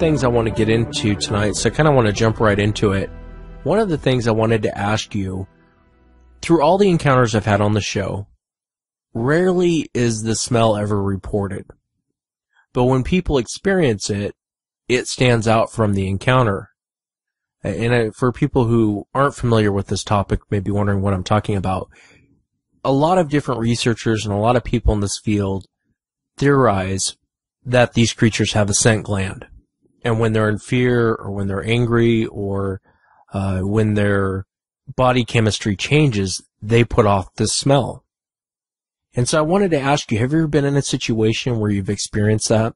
things I want to get into tonight, so I kind of want to jump right into it. One of the things I wanted to ask you, through all the encounters I've had on the show, rarely is the smell ever reported. But when people experience it, it stands out from the encounter. And for people who aren't familiar with this topic, maybe wondering what I'm talking about, a lot of different researchers and a lot of people in this field theorize that these creatures have a scent gland. And when they're in fear or when they're angry or when their body chemistry changes, they put off this smell. And so I wanted to ask you, have you ever been in a situation where you've experienced that?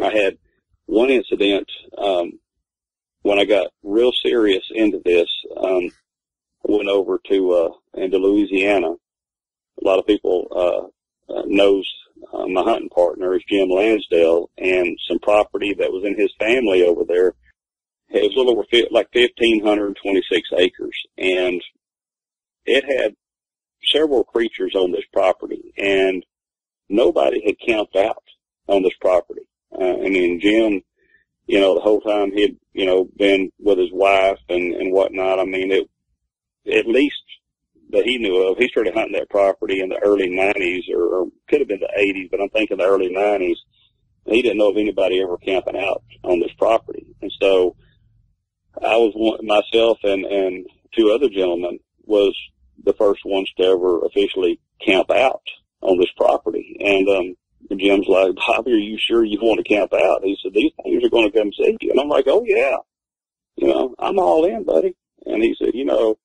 I had one incident when I got real serious into this. I went over to into Louisiana. A lot of people knows my hunting partner is Jim Lansdale, and some property that was in his family over there. It was a little over like 1,526 acres, and it had several creatures on this property, and nobody had camped out on this property. I mean, Jim, you know, the whole time he'd, you know, been with his wife and whatnot. I mean, at least that he knew of, he started hunting that property in the early 90s, or could have been the 80s, but I'm thinking the early 90s. He didn't know of anybody ever camping out on this property. And so I was myself and two other gentlemen was the first ones to ever officially camp out on this property. And Jim's like, Bobby, are you sure you want to camp out? He said, these things are going to come see you. And I'm like, oh, yeah. You know, I'm all in, buddy. And he said, you know,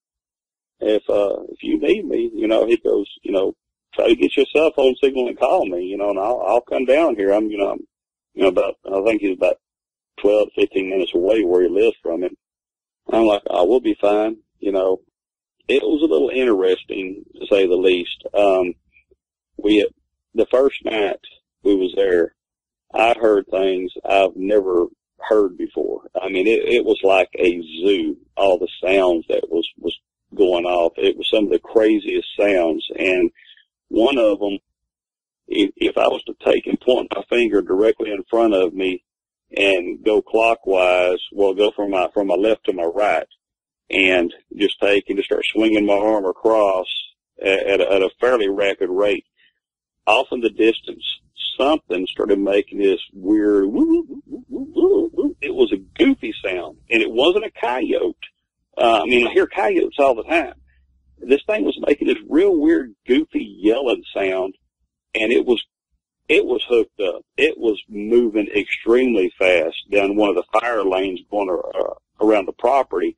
if you need me, you know, he goes, you know, try to get your cell phone signal and call me, you know, and I'll come down here. I'm about, I think he's about 12 to 15 minutes away where he lives from him. I'm like, oh, we'll be fine. You know, it was a little interesting to say the least. The first night we was there, I heard things I've never heard before. I mean, it was like a zoo, all the sounds that was going off. It was some of the craziest sounds. And one of them, if I was to take and point my finger directly in front of me and go clockwise, well, go from my left to my right, and just take and just start swinging my arm across at a fairly rapid rate, off in the distance, something started making this weird woo, woo, woo, woo, woo. It was a goofy sound, and it wasn't a coyote. I mean, I hear coyotes all the time. This thing was making this real weird, goofy, yelling sound, and it was hooked up. It was moving extremely fast down one of the fire lanes going around the property.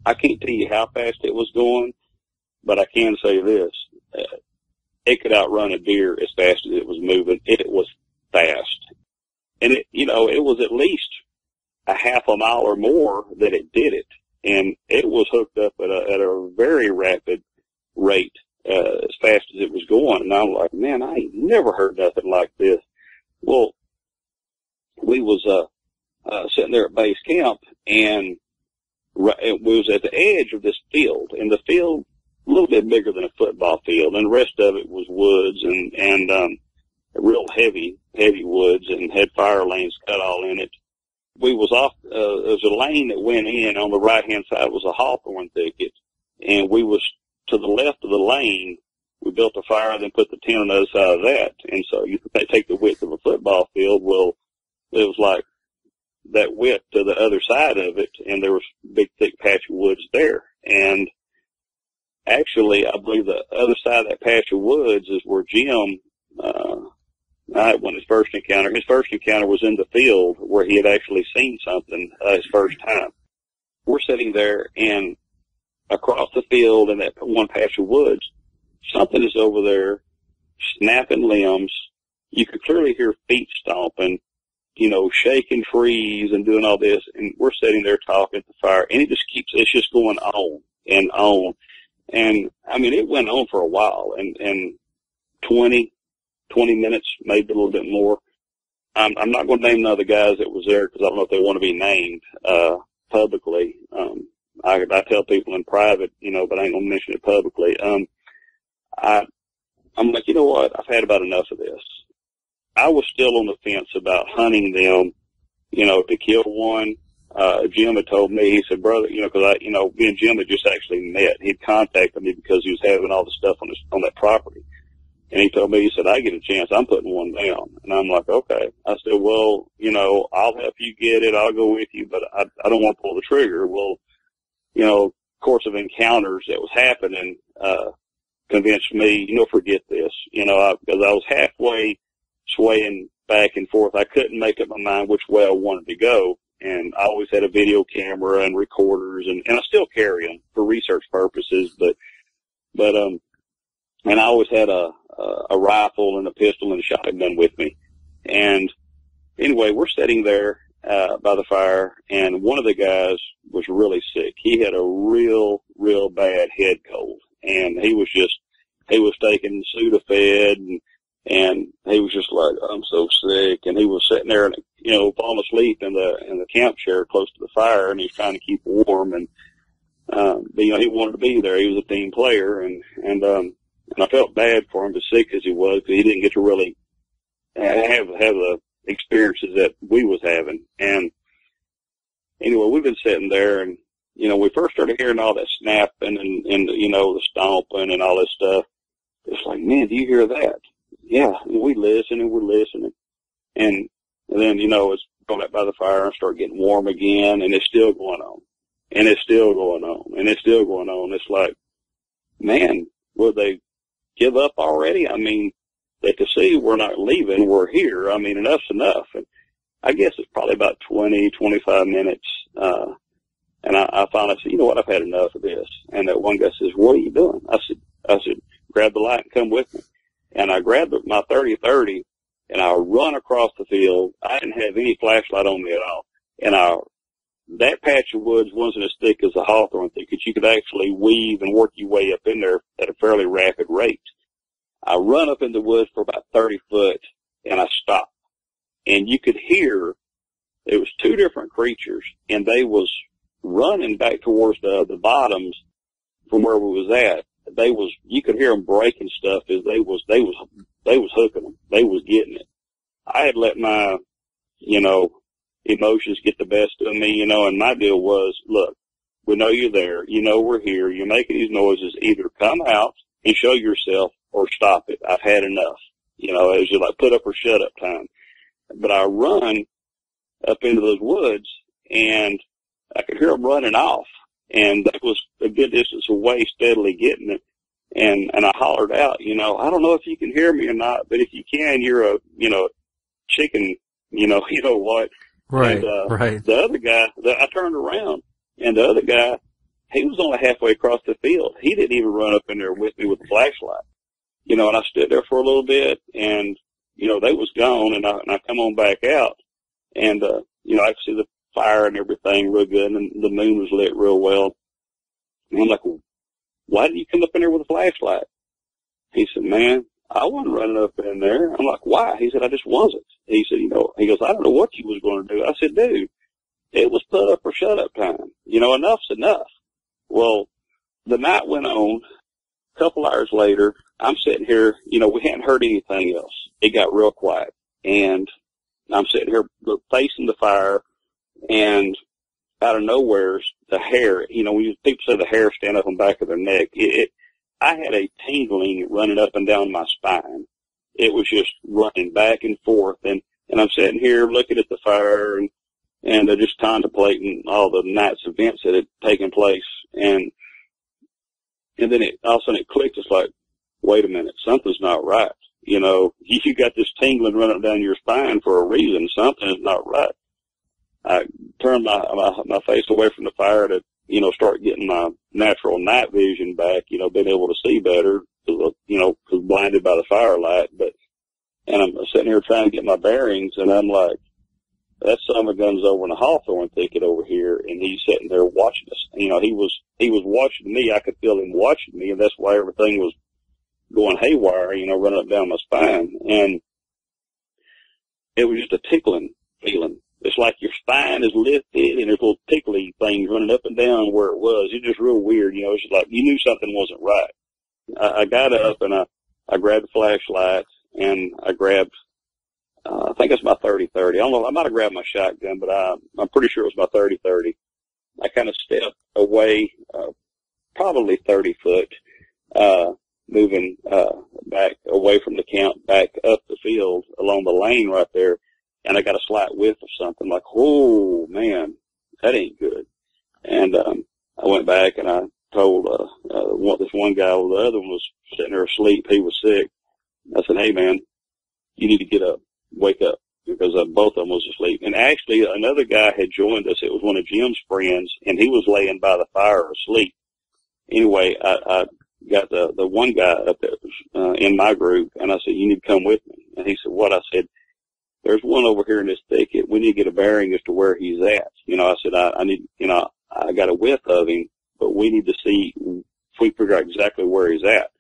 I can't tell you how fast it was going, but I can say this. It could outrun a deer as fast as it was moving. It was fast. And it was at least a half a mile or more that it did it. And it was hooked up at a very rapid rate, as fast as it was going. And I'm like, man, I ain't never heard nothing like this. Well, we was, sitting there at base camp, and we was at the edge of this field, and the field a little bit bigger than a football field, and the rest of it was woods and real heavy woods, and had fire lanes cut all in it. We was off, there was a lane that went in. On the right hand side was a hawthorn thicket, and we was to the left of the lane. We built a fire, then put the tent on the other side of that. And so you could take the width of a football field. Well, it was like that width to the other side of it, and there was a big thick patch of woods there. And actually, I believe the other side of that patch of woods is where Jim, when his first encounter was in the field where he had actually seen something, his first time. We're sitting there, and across the field in that one patch of woods, something is over there snapping limbs. You could clearly hear feet stomping, you know, shaking trees and doing all this. And we're sitting there talking at the fire, and it's just going on and on. And I mean, it went on for a while, and 20 minutes, maybe a little bit more. I'm not going to name none of the guys that was there because I don't know if they want to be named publicly. I tell people in private, you know, but I ain't going to mention it publicly. I'm like, you know what? I've had about enough of this. I was still on the fence about hunting them, to kill one. Jim had told me, he said, brother, cause me and Jim had just actually met. He'd contacted me because he was having all the stuff on that property. And he told me, he said, I get a chance, I'm putting one down. And I'm like, okay. I said, well, I'll help you get it. I'll go with you, but I don't want to pull the trigger. Well, course of encounters that was happening, convinced me, forget this, because I was halfway swaying back and forth. I couldn't make up my mind which way I wanted to go. And I always had a video camera and recorders, and I still carry them for research purposes, and I always had a rifle and a pistol and a shotgun with me. And anyway, we're sitting there, by the fire, and one of the guys was really sick. He had a real bad head cold, and he was taking Sudafed, and he was just like, I'm so sick. And he was sitting there and, falling asleep in the camp chair close to the fire, and he was trying to keep warm. And, but, he wanted to be there. He was a team player, and I felt bad for him, as sick as he was, because he didn't get to really have the experiences that we was having. And anyway, we've been sitting there, and, we first started hearing all that snapping and the stomping and all this stuff. It's like, man, do you hear that? Yeah, we're listening. And then, it's going up by the fire and start getting warm again, and it's still going on. And it's still going on. And it's still going on. It's like, man, will they give up already? I mean, they could see we're not leaving, we're here. I mean, enough's enough. And I guess it's probably about 25 minutes. And I finally said, you know what, I've had enough of this. And that one guy says, what are you doing? I said, grab the light and come with me. And I grabbed my 30-30 and I run across the field. I didn't have any flashlight on me at all. And that patch of woods wasn't as thick as the hawthorn thicket. You could actually weave and work your way up in there at a fairly rapid rate. I run up in the woods for about 30 foot, and I stop. And you could hear it was two different creatures, and they was running back towards the bottoms from where we was at. You could hear them breaking stuff as they was hooking them. They was getting it. I had let my, emotions get the best of me, and my deal was, look, we know you're there. We're here. You're making these noises. Either come out and show yourself or stop it. I've had enough. It was just like put up or shut up time. But I run up into those woods, and I could hear them running off. And that was a good distance away, steadily getting it. And I hollered out, I don't know if you can hear me or not, but if you can, you're a, chicken, what. Right, and, right. The other guy, I turned around, and the other guy, he was only halfway across the field. He didn't even run up in there with me with a flashlight. And I stood there for a little bit, and, they was gone, and I come on back out, and, I could see the fire and everything real good, and the moon was lit real well. And I'm like, well, why did you come up in there with a flashlight? He said, man, I wasn't running up in there. I'm like, why? He said, I just wasn't. He said, he goes, I don't know what you was going to do. I said, dude, it was put up or shut up time. Enough's enough. Well, the night went on. A couple hours later, I'm sitting here, we hadn't heard anything else. It got real quiet. And I'm sitting here facing the fire, and out of nowhere, the hair, when people say the hair stand up on the back of their neck, I had a tingling running up and down my spine. It was just running back and forth, and I'm sitting here looking at the fire and just contemplating all the night's events that had taken place, and then all of a sudden it clicked. It's like, wait a minute, something's not right. You got this tingling running down your spine for a reason. Something is not right. I turned my face away from the fire to, start getting my natural night vision back, being able to see better, because blinded by the firelight. And I'm sitting here trying to get my bearings, and I'm like, that son of a gun's over in the hawthorn thicket over here, and he's sitting there watching us. He was watching me. I could feel him watching me, and that's why everything was going haywire, running up down my spine. And it was just a tickling feeling. It's like your spine is lifted and there's little tickly things running up and down where it was. It's just real weird. It's just like you knew something wasn't right. I got up and I grabbed the flashlight and I grabbed I think it's my 30-30. I don't know. I might have grabbed my shotgun, but I'm pretty sure it was my 30-30. I kind of stepped away, probably 30 foot, moving, back away from the camp, back up the field along the lane right there. And I got a slight whiff of something like, oh man, that ain't good. And, I went back and I told, this one guy, well, the other one was sitting there asleep. He was sick. I said, hey man, you need to get up, wake up, because both of them was asleep. And actually another guy had joined us. It was one of Jim's friends, and he was laying by the fire asleep. Anyway, I got the one guy up there, in my group, and I said, you need to come with me. And he said, what? I said, there's one over here in this thicket. We need to get a bearing as to where he's at. I said, I need, I got a whiff of him, but we need to see if we figure out exactly where he's at,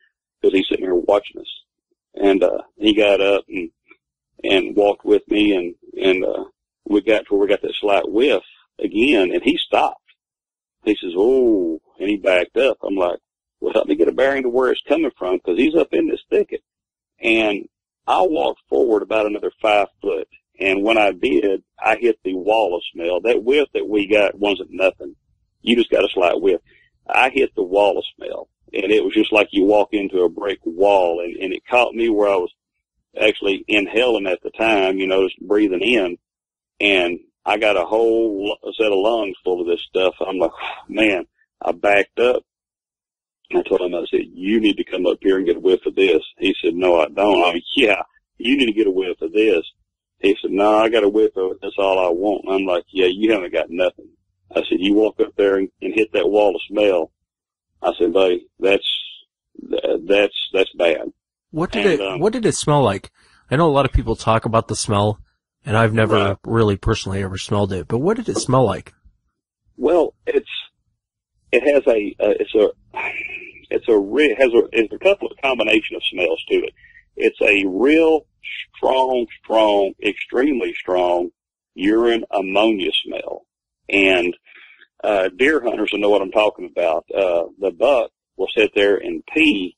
because he's sitting here watching us. And, he got up and walked with me, and we got to where we got that slight whiff again, and he stopped. He says, oh, and he backed up. I'm like, well, help me get a bearing to where it's coming from, because he's up in this thicket. And I walked forward about another 5 foot, and when I did, I hit the wall of smell. That whiff that we got wasn't nothing. You just got a slight whiff. I hit the wall of smell, and it was just like you walk into a brick wall, and it caught me where I was actually inhaling at the time, just breathing in, and I got a whole set of lungs full of this stuff. I'm like, man, I backed up. I told him, I said, you need to come up here and get a whiff of this. He said, no, I don't. I mean, yeah, you need to get a whiff of this. He said, no, I got a whiff of it. That's all I want. And I'm like, yeah, you haven't got nothing. I said, you walk up there and hit that wall of smell. I said, buddy, that's bad. What did it smell like? I know a lot of people talk about the smell, and I've never really personally ever smelled it, but what did it smell like? Well, it's a couple of combination of smells to it. It's a real strong, extremely strong urine ammonia smell. And, deer hunters will know what I'm talking about. The buck will sit there and pee,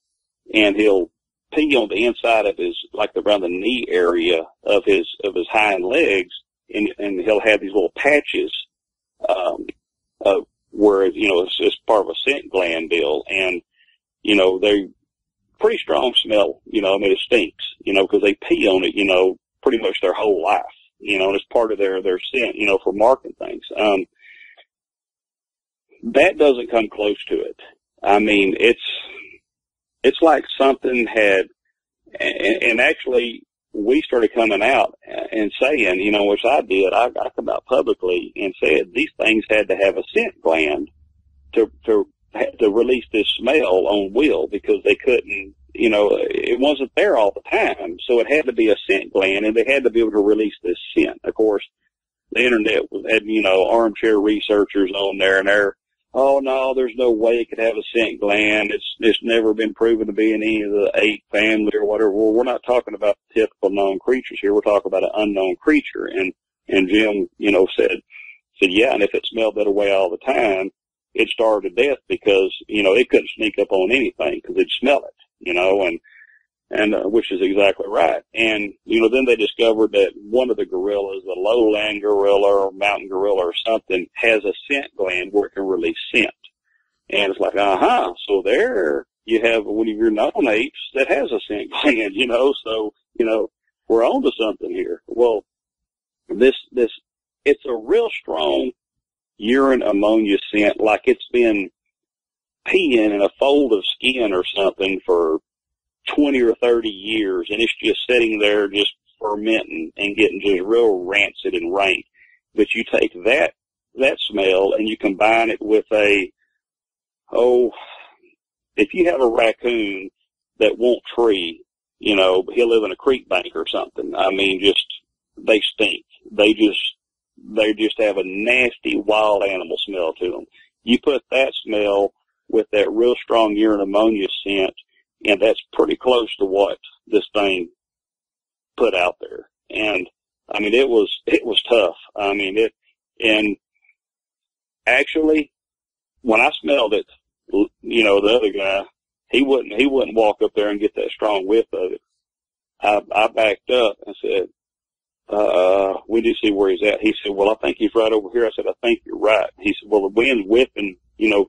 and he'll pee on the inside of his, like around the knee area of his hind legs, and he'll have these little patches, where, it's part of a scent gland deal. And, they pretty strong smell, I mean, it stinks, because they pee on it, pretty much their whole life, and it's part of their scent, for marking things. That doesn't come close to it. I mean, it's like something had, and actually we started coming out and saying, which I did, I come out publicly and said these things had to have a scent gland to release this smell on will, because they couldn't, it wasn't there all the time. So it had to be a scent gland, and they had to be able to release this scent. Of course, the internet had, armchair researchers on there, and they're, oh no, there's no way it could have a scent gland. It's never been proven to be in any of the ape family or whatever. Well, we're not talking about typical known creatures here. We're talking about an unknown creature. And Jim, said, yeah, and if it smelled that way all the time, it starved to death, because, it couldn't sneak up on anything because it'd smell it, and which is exactly right. And, then they discovered that one of the gorillas, the lowland gorilla or mountain gorilla or something, has a scent gland where it can release scent. And it's like, so there you have one of your known apes that has a scent gland, so, we're on to something here. Well, it's a real strong urine ammonia scent, like it's been peeing in a fold of skin or something for 20 or 30 years, and it's just sitting there just fermenting and getting just real rancid and rank. But you take that smell and you combine it with if you have a raccoon that won't tree, he'll live in a creek bank or something. I mean, they stink. They just have a nasty wild animal smell to them. You put that smell with that real strong urine ammonia scent, and that's pretty close to what this thing put out there. And I mean, it was tough. I mean, and actually, when I smelled it, the other guy, he wouldn't walk up there and get that strong whiff of it. I backed up and said, we do see where he's at. He said, well, I think he's right over here. I said, I think you're right. He said, well, the wind's whipping,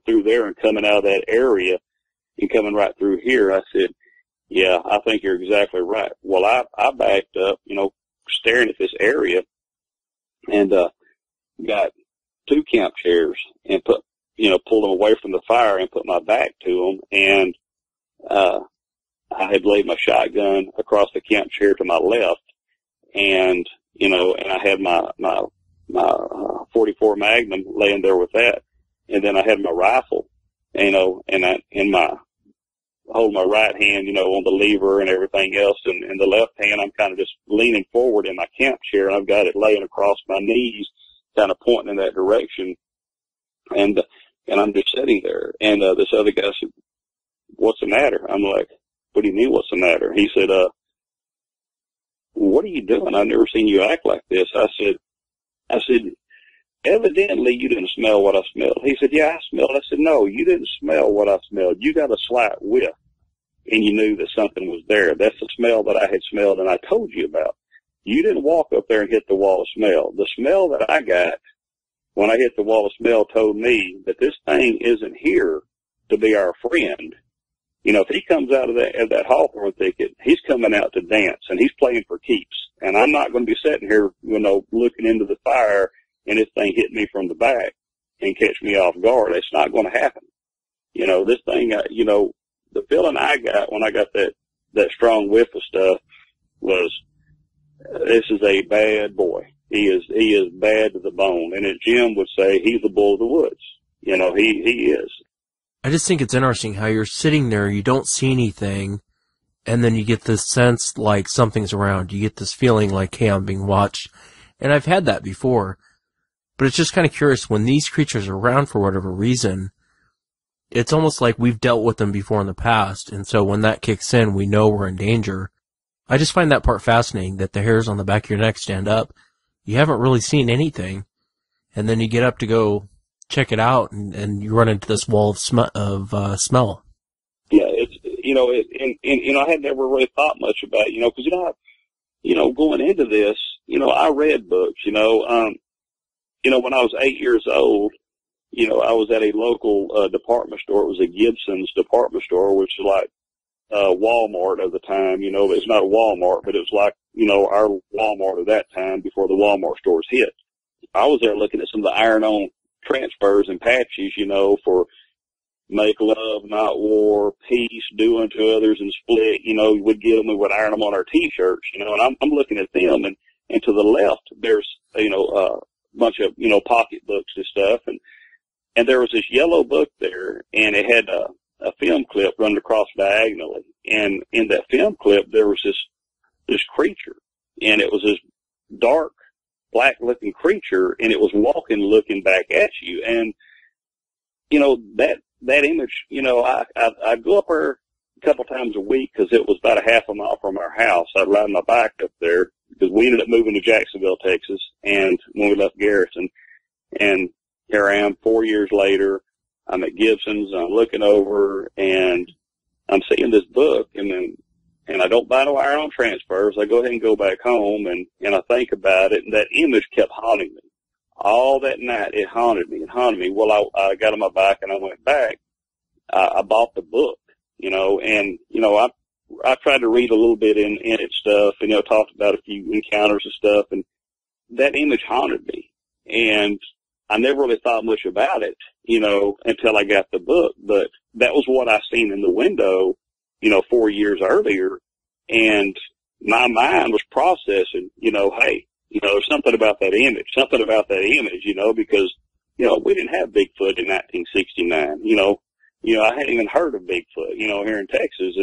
through there and coming out of that area and coming right through here. I said, yeah, I think you're exactly right. Well, I backed up, staring at this area and, got 2 camp chairs and pulled them away from the fire and put my back to them. And, I had laid my shotgun across the camp chair to my left. And, and I had my 44 Magnum laying there with that. And then I had my rifle, and hold my right hand, on the lever and everything else. And in the left hand, I'm kind of just leaning forward in my camp chair, and I've got it laying across my knees, kind of pointing in that direction. And I'm just sitting there. And, this other guy said, what's the matter? I'm like, what do you mean, what's the matter? He said, what are you doing? I've never seen you act like this. I said, evidently you didn't smell what I smelled. He said, yeah, I smelled. I said, no, you didn't smell what I smelled. You got a slight whiff, and you knew that something was there. That's the smell that I had smelled and I told you about. You didn't walk up there and hit the wall of smell. The smell that I got when I hit the wall of smell told me that this thing isn't here to be our friend. If he comes out of that hawthorn thicket, he's coming out to dance, and he's playing for keeps. And I'm not going to be sitting here, looking into the fire and this thing hit me from the back and catch me off guard. It's not going to happen. This thing, the feeling I got when I got that strong whiff of stuff was, this is a bad boy. He is bad to the bone. And as Jim would say, he's the bull of the woods. He is. I just think it's interesting how you're sitting there, you don't see anything, and then you get this sense like something's around. You get this feeling like, hey, I'm being watched. And I've had that before. But it's just kind of curious, when these creatures are around for whatever reason, it's almost like we've dealt with them before in the past, and so when that kicks in, we know we're in danger. I just find that part fascinating, that the hairs on the back of your neck stand up. You haven't really seen anything, and then you get up to go check it out, and you run into this wall of smell. Yeah, it's, I had never really thought much about it, because, going into this, I read books, when I was 8 years old, I was at a local department store. It was a Gibson's department store, which is like Walmart of the time. It's not a Walmart, but it was like, our Walmart of that time before the Walmart stores hit. I was there looking at some of the iron-on transfers and patches, for make love, not war, peace, do unto others, and split. We'd get them, we would iron them on our T-shirts, and I'm looking at them, and to the left, there's, a bunch of, pocketbooks and stuff, and there was this yellow book there, and it had a film clip running across diagonally, and in that film clip, there was this creature, and it was this dark, black-looking creature, and it was walking, looking back at you, and, that image, I go up there a couple times a week because it was about a half a mile from our house. I'd ride my bike up there because we ended up moving to Jacksonville, Texas, and when we left Garrison, and here I am 4 years later. I'm at Gibson's, I'm looking over, and I'm seeing this book, and I don't buy no iron-on transfers. I go ahead and go back home, and I think about it, and that image kept haunting me. All that night, it haunted me. Well, I got on my bike, and I went back. I bought the book, and, I tried to read a little bit in it stuff, and, talked about a few encounters and stuff, and that image haunted me. And I never really thought much about it, until I got the book, but that was what I seen in the window, 4 years earlier, and my mind was processing, hey, there's something about that image, because, we didn't have Bigfoot in 1969, I hadn't even heard of Bigfoot, here in Texas,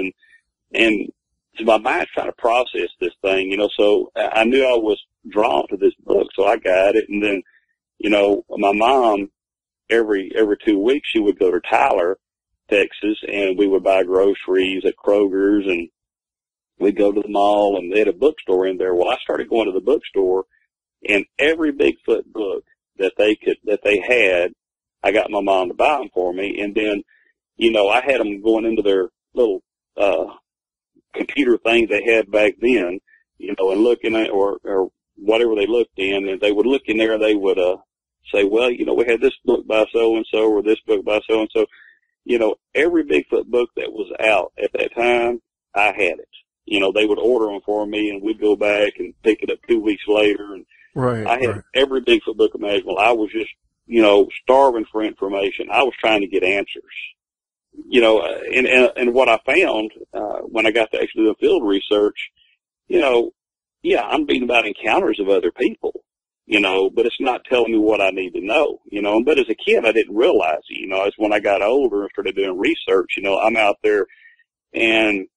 and so my mind's trying to process this thing, so I knew I was drawn to this book, so I got it, and then, my mom, every 2 weeks, she would go to Tyler, Texas, and we would buy groceries at Kroger's, and we'd go to the mall, and they had a bookstore in there. Well, I started going to the bookstore, and every Bigfoot book that they had, I got my mom to buy them for me, and then, I had them going into their little, computer things they had back then, and looking at, or whatever they looked in, and they would look in there and they would, say, well, we had this book by so-and-so or this book by so-and-so. Every Bigfoot book that was out at that time, I had it. They would order them for me, and we'd go back and pick it up 2 weeks later. And I had every Bigfoot book imaginable. I was just, starving for information. I was trying to get answers. And what I found, when I got to actually do the field research, I'm reading about encounters of other people, but it's not telling me what I need to know, but as a kid, I didn't realize it, it's when I got older and started doing research, I'm out there and,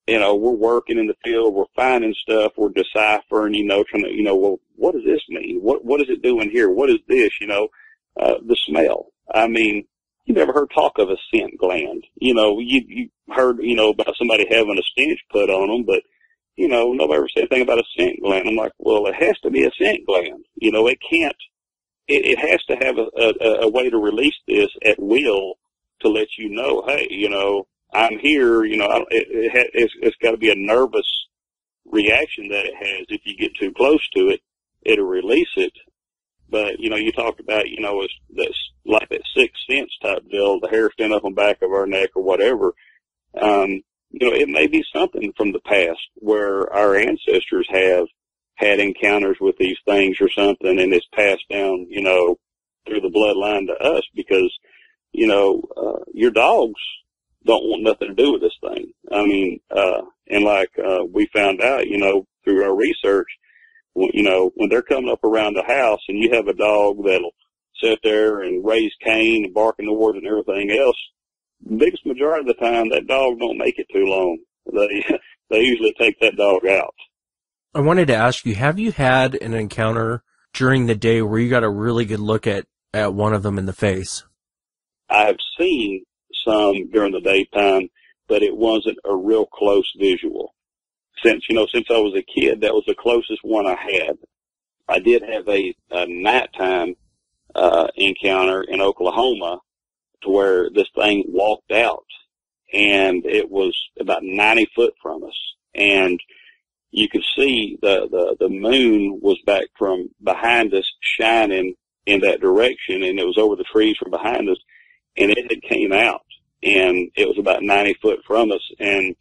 we're working in the field, we're finding stuff, we're deciphering, trying to, well, what does this mean? What is it doing here? What is this? The smell. I mean, you never heard talk of a scent gland. You heard, about somebody having a stench put on them, but, nobody ever said anything about a scent gland. I'm like, well, it has to be a scent gland. It can't, it has to have a way to release this at will to let you know, hey, I'm here, it's got to be a nervous reaction that it has. If you get too close to it, it'll release it. But, you talked about, it's that's like that sixth sense type deal, the hair stand up on the back of our neck or whatever. It may be something from the past where our ancestors have had encounters with these things or something, and it's passed down, through the bloodline to us because, your dogs don't want nothing to do with this thing. I mean, and like, we found out, through our research, when they're coming up around the house and you have a dog that'll sit there and raise Cain and bark in the woods and everything else, the biggest majority of the time that dog don't make it too long. They usually take that dog out. I wanted to ask you, have you had an encounter during the day where you got a really good look at one of them in the face? I've seen some during the daytime, but it wasn't a real close visual. Since I was a kid, that was the closest one I had. I did have a nighttime encounter in Oklahoma to where this thing walked out, and it was about 90 foot from us. And you could see the moon was back from behind us shining in that direction, and it was over the trees from behind us, and it had came out, and it was about 90 foot from us, and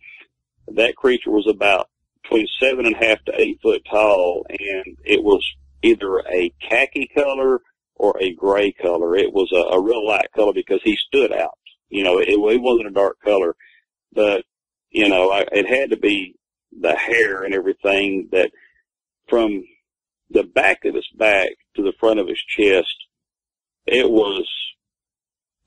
that creature was about between 7.5 to 8 foot tall, and it was either a khaki color or a gray color. It was a real light color because he stood out. It wasn't a dark color, but, it had to be the hair and everything that from the back of his back to the front of his chest, it was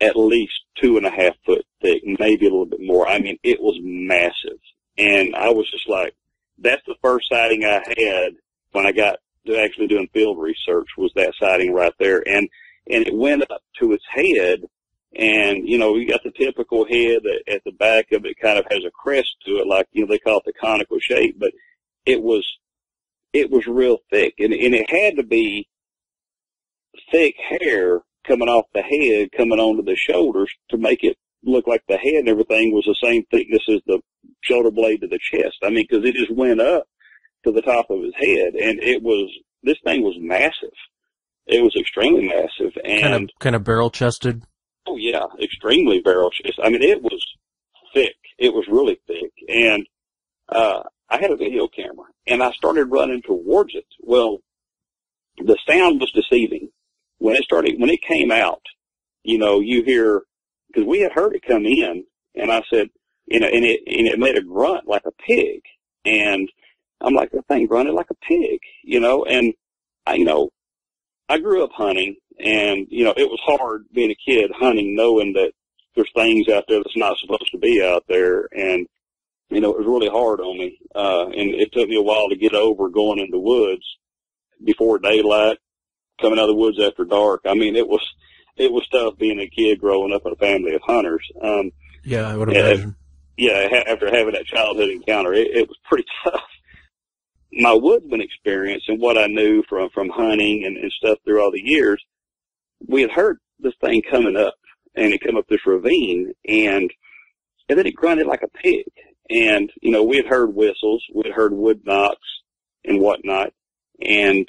at least 2.5 foot thick, maybe a little bit more. I mean, it was massive. And I was just like, that's the first sighting I had when I got to actually doing field research, was that sighting right there. And it went up to its head, and, you got the typical head that at the back of it kind of has a crest to it, like, they call it the conical shape, but it was real thick. And it had to be thick hair coming off the head, coming onto the shoulders to make it look like the head and everything was the same thickness as the shoulder blade to the chest. I mean, because it just went up to the top of his head, and this thing was massive. It was extremely massive, and kind of barrel chested. Oh yeah, extremely barrel chested. I mean, it was thick. It was really thick, and I had a video camera, and I started running towards it. Well, the sound was deceiving. When it came out, you hear, because we had heard it come in, and I said, and it made a grunt like a pig, and I'm like, that thing grunted like a pig, and I grew up hunting, and, it was hard being a kid hunting, knowing that there's things out there that's not supposed to be out there, and, it was really hard on me, and it took me a while to get over going in the woods before daylight, coming out of the woods after dark. I mean, it was tough being a kid growing up in a family of hunters. Yeah, I would imagine. Yeah, after having that childhood encounter, it was pretty tough. My woodsman experience and what I knew from hunting and stuff through all the years, we had heard this thing coming up, and it come up this ravine, and then it grunted like a pig. And, we had heard whistles, we had heard wood knocks and whatnot. And,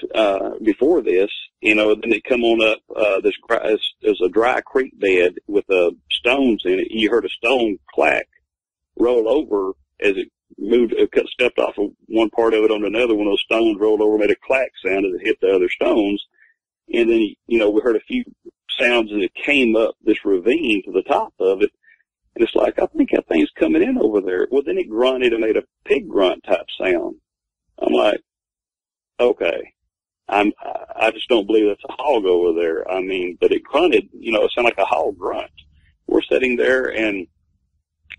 before this, you know, then they come on up, there's a dry creek bed with, stones in it. You heard a stone clack roll over as it moved, stepped off of one part of it on another. When those stones rolled over, made a clack sound as it hit the other stones. And then, you know, we heard a few sounds as it came up this ravine to the top of it. And it's like, I think that thing's coming in over there. Well, then it grunted and made a pig grunt type sound. I'm like, okay. I just don't believe that's a hog over there. I mean, but it grunted, you know, it sounded like a hog grunt. We're sitting there, and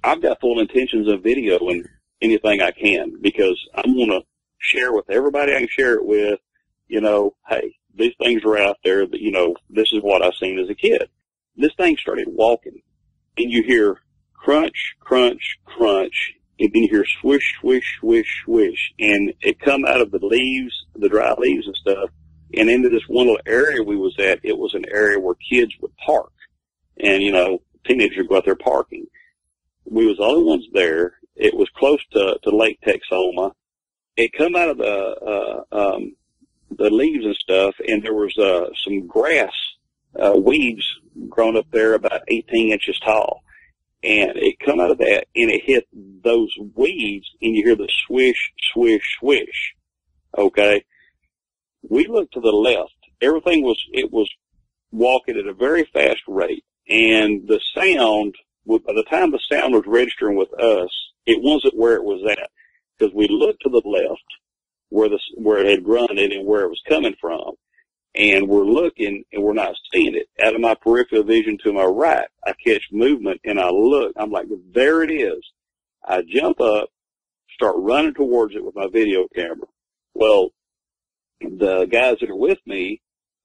I've got full intentions of videoing anything I can, because I'm going to share with everybody I can share it with, you know, hey, these things are out there that, you know, this is what I seen as a kid. This thing started walking, and you hear crunch, crunch, crunch, and then you hear swish, swish, swish, swish, and it come out of the leaves, the dry leaves and stuff, and into this one little area we was at. It was an area where kids would park, and, you know, teenagers would go out there parking. We was the only ones there. It was close to Lake Texoma. It come out of the leaves and stuff, and there was some grass, weeds grown up there about 18 inches tall. And it come out of that, and it hit those weeds, and you hear the swish, swish, swish. Okay? We looked to the left. Everything was walking at a very fast rate. And the sound, by the time the sound was registering with us, it wasn't where it was at. Because we looked to the left, where it had grunted and where it was coming from. And we're looking, and we're not seeing it. Out of my peripheral vision to my right, I catch movement, and I look. I'm like, there it is. I jump up, start running towards it with my video camera. Well, the guys that are with me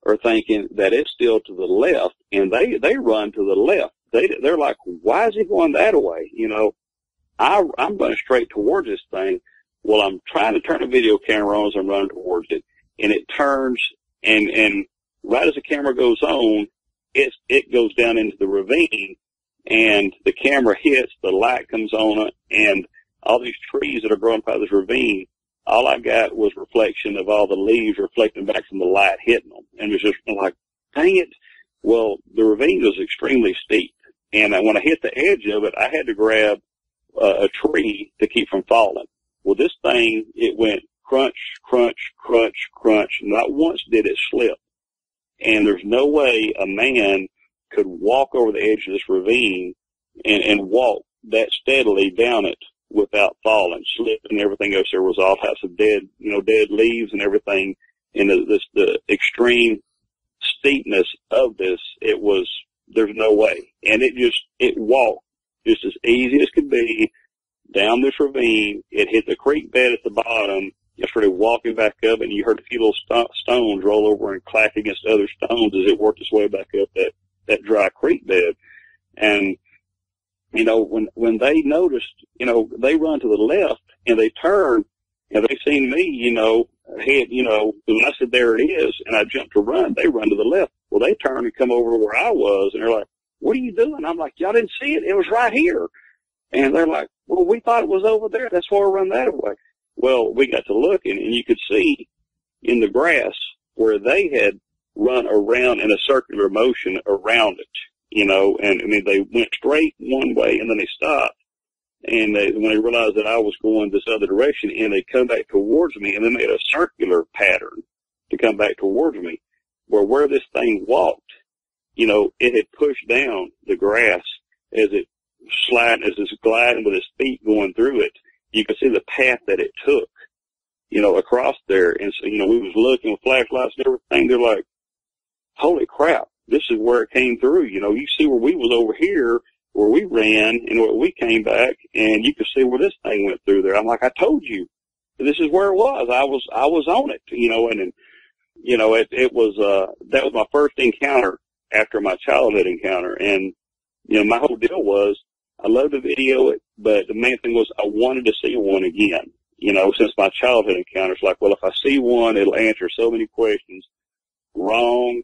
are thinking that it's still to the left, and they run to the left. They're like, why is he going that way? You know, I'm running straight towards this thing. Well, I'm trying to turn the video camera on as I'm running towards it, and it turns. And right as the camera goes on, it goes down into the ravine, and the camera hits, the light comes on it, and all these trees that are growing by this ravine, all I got was reflection of all the leaves reflecting back from the light hitting them. And it was just like, dang it. Well, the ravine was extremely steep, and when I hit the edge of it, I had to grab a tree to keep from falling. Well, this thing, it went crunch, crunch, crunch, crunch. Not once did it slip. And there's no way a man could walk over the edge of this ravine and walk that steadily down it without falling, slipping, everything else. There was all types of dead leaves and everything. And the extreme steepness of this, there's no way. And it walked just as easy as could be down this ravine. It hit the creek bed at the bottom. It started walking back up, and you heard a few little stones roll over and clack against other stones as it worked its way back up that dry creek bed. And, you know, when they noticed, you know, they run to the left, and they turn, and they seen me, you know, head, you know, when I said, there it is, and I jumped to run, they run to the left. Well, they turn and come over where I was, and they're like, what are you doing? I'm like, y'all didn't see it? It was right here. And they're like, well, we thought it was over there. That's why we run that way. Well, we got to looking, and you could see in the grass where they had run around in a circular motion around it, you know, and I mean, they went straight one way, and then they stopped, and when they realized that I was going this other direction, and they come back towards me, and they made a circular pattern to come back towards me, where this thing walked, you know, it had pushed down the grass as it's gliding with its feet going through it. You could see the path that it took, you know, across there. And so, you know, we was looking with flashlights and everything. They're like, holy crap, this is where it came through. You know, you see where we was over here, where we ran, and where we came back, and you could see where this thing went through there. I'm like, I told you, this is where it was. I was on it, you know, and you know, it was, that was my first encounter after my childhood encounter. And, you know, my whole deal was, I love to video it, but the main thing was I wanted to see one again. You know, since my childhood encounters, like, well, if I see one, it'll answer so many questions. Wrong.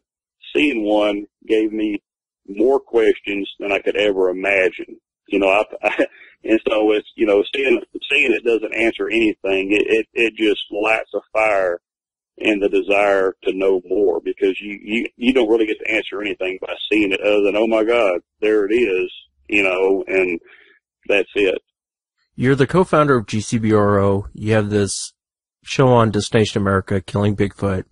Seeing one gave me more questions than I could ever imagine. You know, and so it's, you know, seeing it doesn't answer anything. It just lights a fire and the desire to know more, because you don't really get to answer anything by seeing it other than, oh my God, there it is, and that's it. You're the co-founder of GCBRO. You have this show on Destination America, Killing Bigfoot.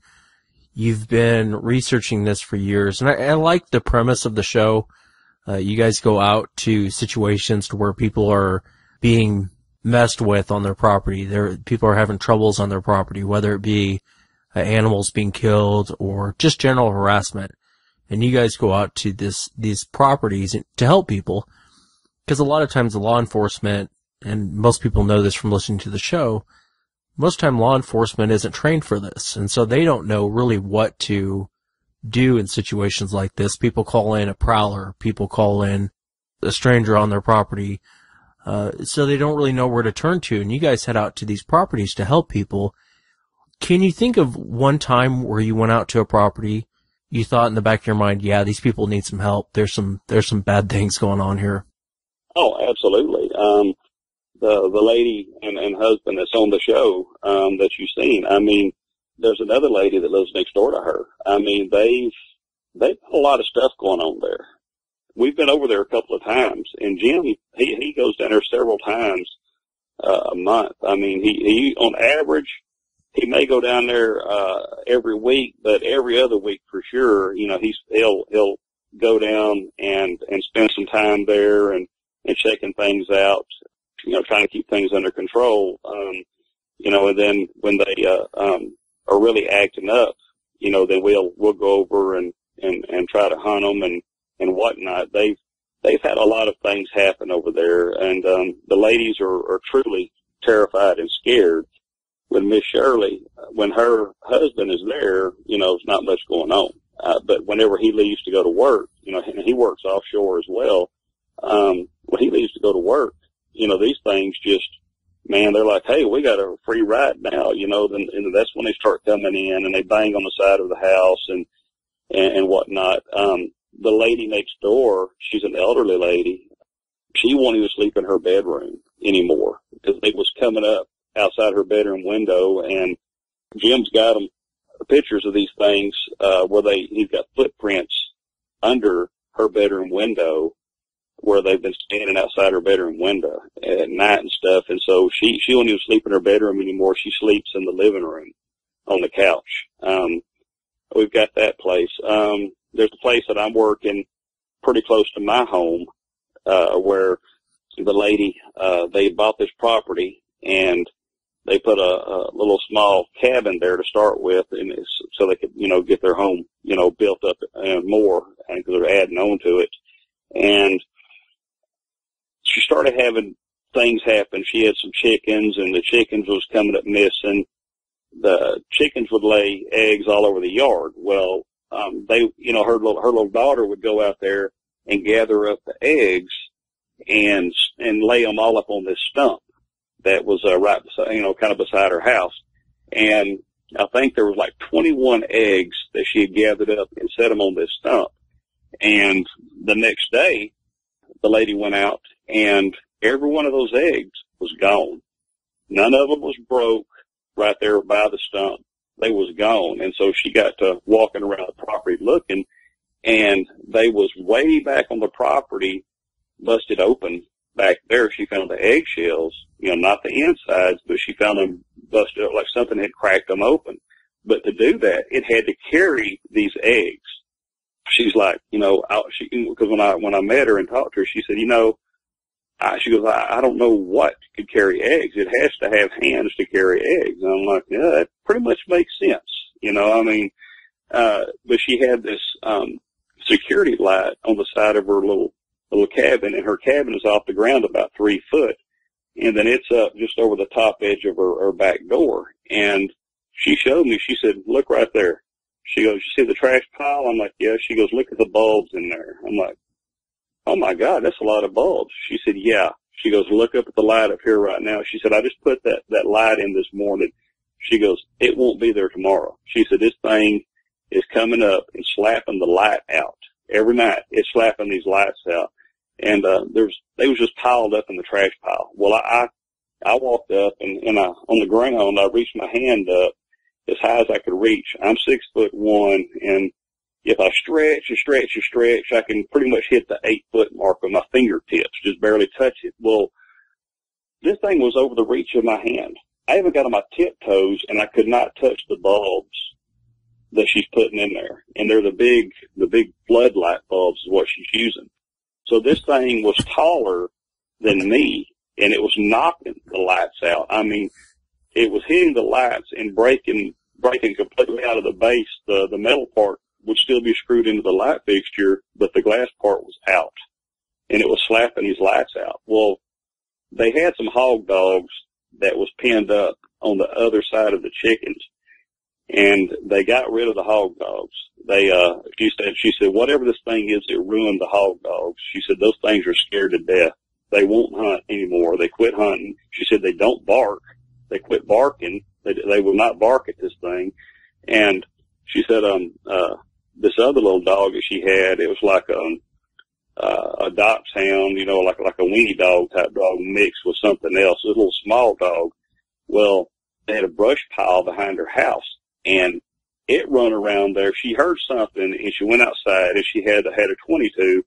You've been researching this for years, and I like the premise of the show. You guys go out to situations to where people are being messed with on their property. People are having troubles on their property, whether it be animals being killed or just general harassment. And you guys go out to these properties to help people, because a lot of times the law enforcement, and most people know this from listening to the show, most time law enforcement isn't trained for this, and so they don't know really what to do in situations like this. People call in a prowler, people call in a stranger on their property, so they don't really know where to turn to, and you guys head out to these properties to help people. Can you think of one time where you went out to a property, you thought in the back of your mind, yeah, these people need some help, there's some bad things going on here? Oh, absolutely. The lady and husband that's on the show, that you've seen, I mean, there's another lady that lives next door to her. I mean, they've got a lot of stuff going on there. We've been over there a couple of times, and Jim, he goes down there several times a month. I mean, he on average, he may go down there every week, but every other week for sure, he'll go down and spend some time there and checking things out, trying to keep things under control. And then when they are really acting up, then we'll go over and try to hunt them and whatnot. They've had a lot of things happen over there, and the ladies are truly terrified and scared. When Miss Shirley, when her husband is there, there's not much going on. But whenever he leaves to go to work, and he works offshore as well, when he leaves to go to work, these things just, man, they're like, hey, we got a free ride now, and that's when they start coming in and they bang on the side of the house and whatnot. The lady next door, she's an elderly lady. She won't even sleep in her bedroom anymore because they was coming up outside her bedroom window, and Jim's got them pictures of these things, where he's got footprints under her bedroom window where they've been standing outside her bedroom window at night and stuff. And so she won't even sleep in her bedroom anymore. She sleeps in the living room on the couch. We've got that place. There's a place that I'm working pretty close to my home, where the lady, they bought this property and they put a little small cabin there to start with, and so they could, get their home, built up more, because they're adding on to it. And she started having things happen. She had some chickens, and the chickens was coming up missing. The chickens would lay eggs all over the yard. Well, her little daughter would go out there and gather up the eggs and lay them all up on this stump that was right beside, kind of beside her house. And I think there was like 21 eggs that she had gathered up and set them on this stump. And the next day, the lady went out, and every one of those eggs was gone. None of them was broke right there by the stump. They was gone. And so she got to walking around the property looking, and they was way back on the property, busted open. Back there, she found the eggshells, not the insides, but she found them busted up like something had cracked them open. But to do that, it had to carry these eggs. She's like, because when I met her and talked to her, she said, she goes, I don't know what could carry eggs. It has to have hands to carry eggs. And I'm like, yeah, that pretty much makes sense. But she had this security light on the side of her little cabin, and her cabin is off the ground about 3 foot. And then it's up just over the top edge of her back door. And she showed me, she said, look right there. She goes, you see the trash pile? I'm like, yeah. She goes, look at the bulbs in there. I'm like, oh my God, that's a lot of bulbs. She said, yeah. She goes, look up at the light up here right now. She said, I just put that light in this morning. She goes, it won't be there tomorrow. She said, this thing is coming up and slapping the light out. Every night it's slapping these lights out. And, they was just piled up in the trash pile. Well, I walked up and on the ground, I reached my hand up as high as I could reach. I'm 6'1", and if I stretch and stretch and stretch, I can pretty much hit the 8-foot mark with my fingertips, just barely touch it. Well, this thing was over the reach of my hand. I even got on my tiptoes, and I could not touch the bulbs that she's putting in there. And they're the big floodlight bulbs is what she's using. So this thing was taller than me, and it was knocking the lights out. I mean, it was hitting the lights and breaking completely out of the base. The metal part would still be screwed into the light fixture, but the glass part was out, and it was slapping these lights out. Well, they had some hog dogs that was pinned up on the other side of the chickens, and they got rid of the hog dogs. She said, whatever this thing is, it ruined the hog dogs. She said, those things are scared to death. They won't hunt anymore. They quit hunting. She said, they don't bark. They quit barking. They will not bark at this thing. And she said, this other little dog that she had, it was like a dachshund, you know, like a weenie dog type dog mixed with something else, a little small dog. Well, they had a brush pile behind her house, and it run around there. She heard something, and she went outside, and she had a 22,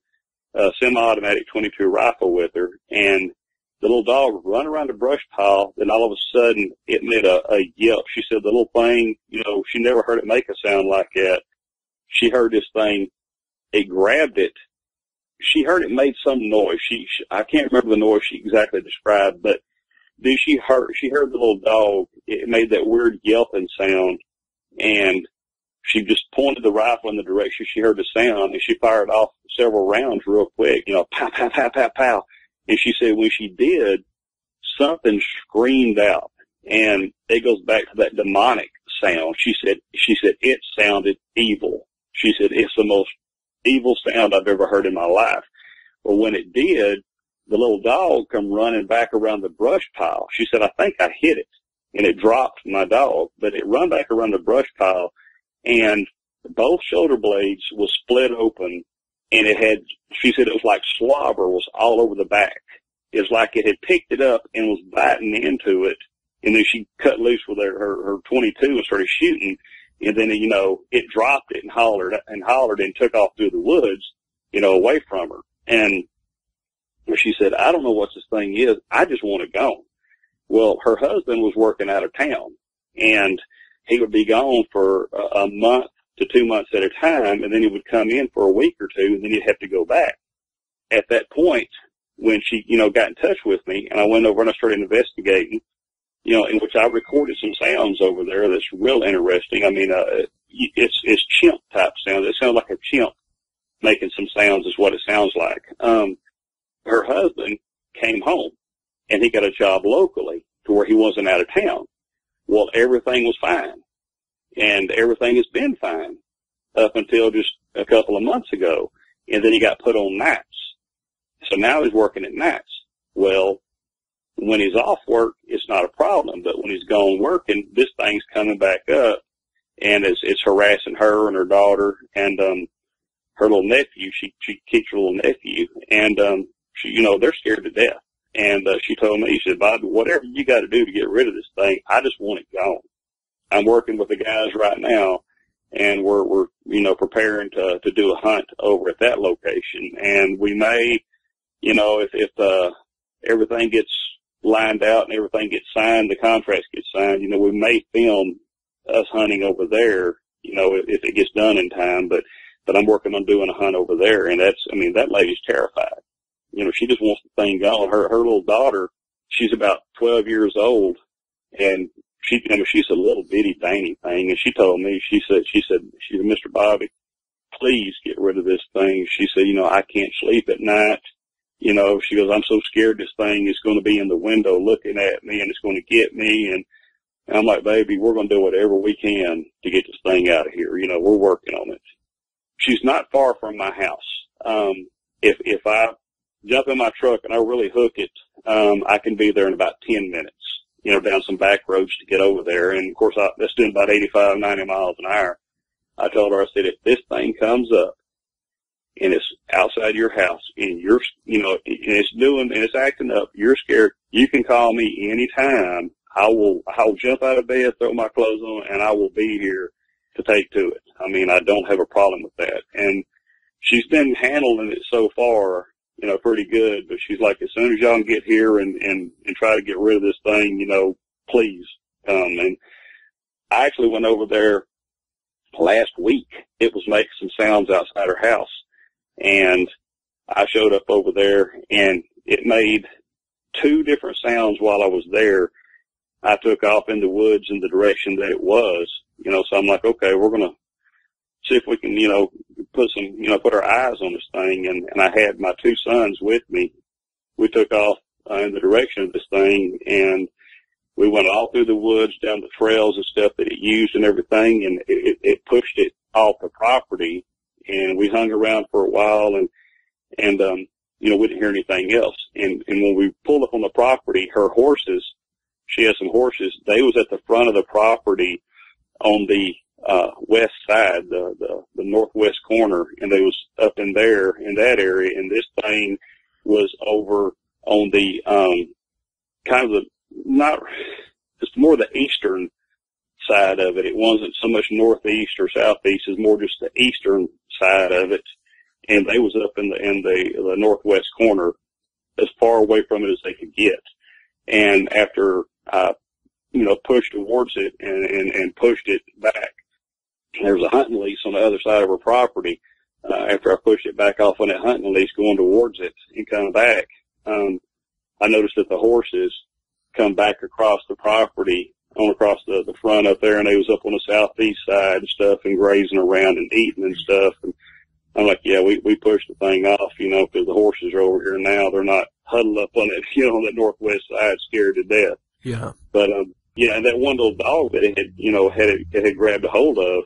semi-automatic 22 rifle with her, and the little dog would run around the brush pile, then all of a sudden it made a yelp. She said the little thing, you know, she never heard it make a sound like that. She heard this thing, it grabbed it. She heard it made some noise. I can't remember the noise she exactly described, but then she heard the little dog. It made that weird yelping sound, and she just pointed the rifle in the direction she heard the sound, and she fired off several rounds real quick, you know, pow, pow, pow, pow, pow. And she said when she did, something screamed out, and it goes back to that demonic sound. She said it sounded evil. She said it's the most evil sound I've ever heard in my life. Well, when it did, the little dog come running back around the brush pile. She said, I think I hit it, and it dropped my dog, but it run back around the brush pile, and both shoulder blades was split open, and she said it was like slobber was all over the back. It was like it had picked it up and was biting into it, and then she cut loose with her 22 and started shooting, and then, you know, it dropped it and hollered and took off through the woods, you know, away from her. And she said, I don't know what this thing is. I just want it gone. Well, her husband was working out of town, and he would be gone for a month to 2 months at a time, and then he would come in for a week or two, and then he'd have to go back. At that point, when she, you know, got in touch with me, and I went over and I started investigating, you know, in which I recorded some sounds over there that's real interesting. I mean, it's chimp type sounds. It sounds like a chimp making some sounds is what it sounds like. Her husband came home, and he got a job locally to where he wasn't out of town. Well, everything was fine, and everything has been fine up until just a couple of months ago, and then he got put on nights. So now he's working at nights. Well, when he's off work, it's not a problem, but when he's gone working, this thing's coming back up, and it's harassing her and her daughter and her little nephew. She keeps her little nephew, and she, you know, they're scared to death. And she told me, she said, Bobby, whatever you got to do to get rid of this thing, I just want it gone. I'm working with the guys right now, and we're you know, preparing to do a hunt over at that location. And we may, you know, if everything gets lined out and everything gets signed, the contracts get signed, you know, we may film us hunting over there, you know, if it gets done in time. But I'm working on doing a hunt over there, and that lady's terrified. You know, she just wants the thing gone. Her little daughter, she's about 12 years old, and she's a little bitty dainty thing. And she told me, she said, Mr. Bobby, please get rid of this thing. She said, you know, I can't sleep at night. You know, she goes, I'm so scared this thing is going to be in the window looking at me, and it's going to get me. And I'm like, baby, we're going to do whatever we can to get this thing out of here. You know, we're working on it. She's not far from my house. If I jump in my truck and I really hook it, I can be there in about 10 minutes, you know, down some back roads to get over there. And of course, that's doing about 85, 90 miles an hour. I told her, I said, if this thing comes up and it's outside your house and and it's acting up, you're scared, you can call me anytime. I'll jump out of bed, throw my clothes on, and I will be here to take to it. I mean, I don't have a problem with that. And she's been handling it so far, you know, pretty good, but she's like, as soon as y'all can get here and try to get rid of this thing, you know, please come. And I actually went over there last week. It was making some sounds outside her house, and I showed up over there, and it made 2 different sounds while I was there. I took off in the woods in the direction that it was, you know, so I'm like, okay, we're going to see if we can, you know, put our eyes on this thing. And I had my 2 sons with me. We took off in the direction of this thing, and we went all through the woods, down the trails and stuff that it used and everything, and it pushed it off the property. And we hung around for a while, and you know, we didn't hear anything else. And when we pulled up on the property, her horses, she had some horses, they was at the front of the property on the west side, the northwest corner, and they was up in there in that area. And this thing was over on the kind of the not just more the eastern side of it. It wasn't so much northeast or southeast; it's more just the eastern side of it. And they was up in the northwest corner, as far away from it as they could get. And after I, you know, pushed towards it and pushed it back, there was a hunting lease on the other side of her property. After I pushed it back off on that hunting lease going towards it and coming back, I noticed that the horses come back across the property, on across the front up there, and they was up on the southeast side and stuff and grazing around and eating and stuff. And I'm like, yeah, we pushed the thing off, you know, because the horses are over here now. They're not huddled up on it, you know, on the northwest side, scared to death. Yeah. But, yeah, and that one little dog that it had, you know, had grabbed a hold of,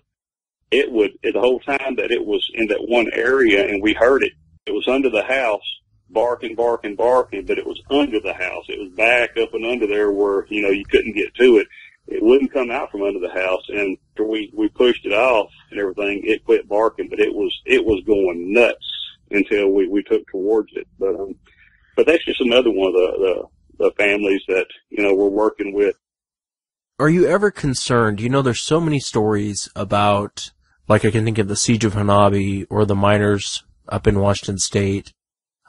it would, the whole time that it was in that one area and we heard it, it was under the house, barking, but it was under the house. It was back up and under there where, you know, you couldn't get to it. It wouldn't come out from under the house. And after we pushed it off and everything, it quit barking, but it was going nuts until we took towards it. But that's just another one of the families that, you know, we're working with. Are you ever concerned? You know, there's so many stories about, like I can think of the Siege of Hanabi or the miners up in Washington State,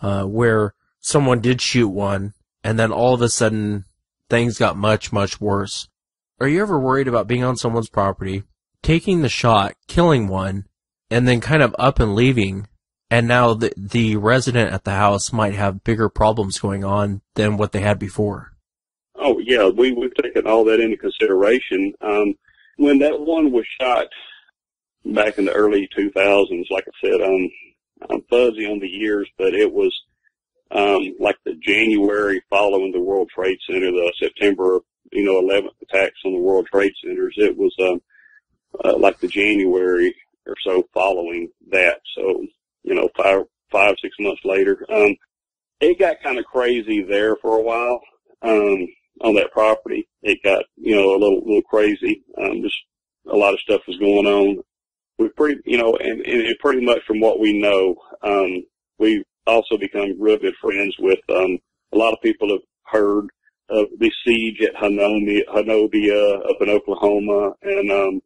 where someone did shoot one and then all of a sudden things got much, much worse. Are you ever worried about being on someone's property, taking the shot, killing one, and then kind of up and leaving, and now the resident at the house might have bigger problems going on than what they had before? Oh, yeah, we've taken all that into consideration. When that one was shot back in the early 2000s, like I said, I'm fuzzy on the years, but it was like the January following the World Trade Center, the September 11th attacks on the World Trade Centers. It was like the January or so following that. So, you know, 5, 6 months later, it got kind of crazy there for a while. On that property, it got, you know, a little crazy. Just a lot of stuff was going on. We pretty, you know, and pretty much from what we know, we've also become real good friends with, a lot of people have heard of the siege at Hanobia up in Oklahoma, and,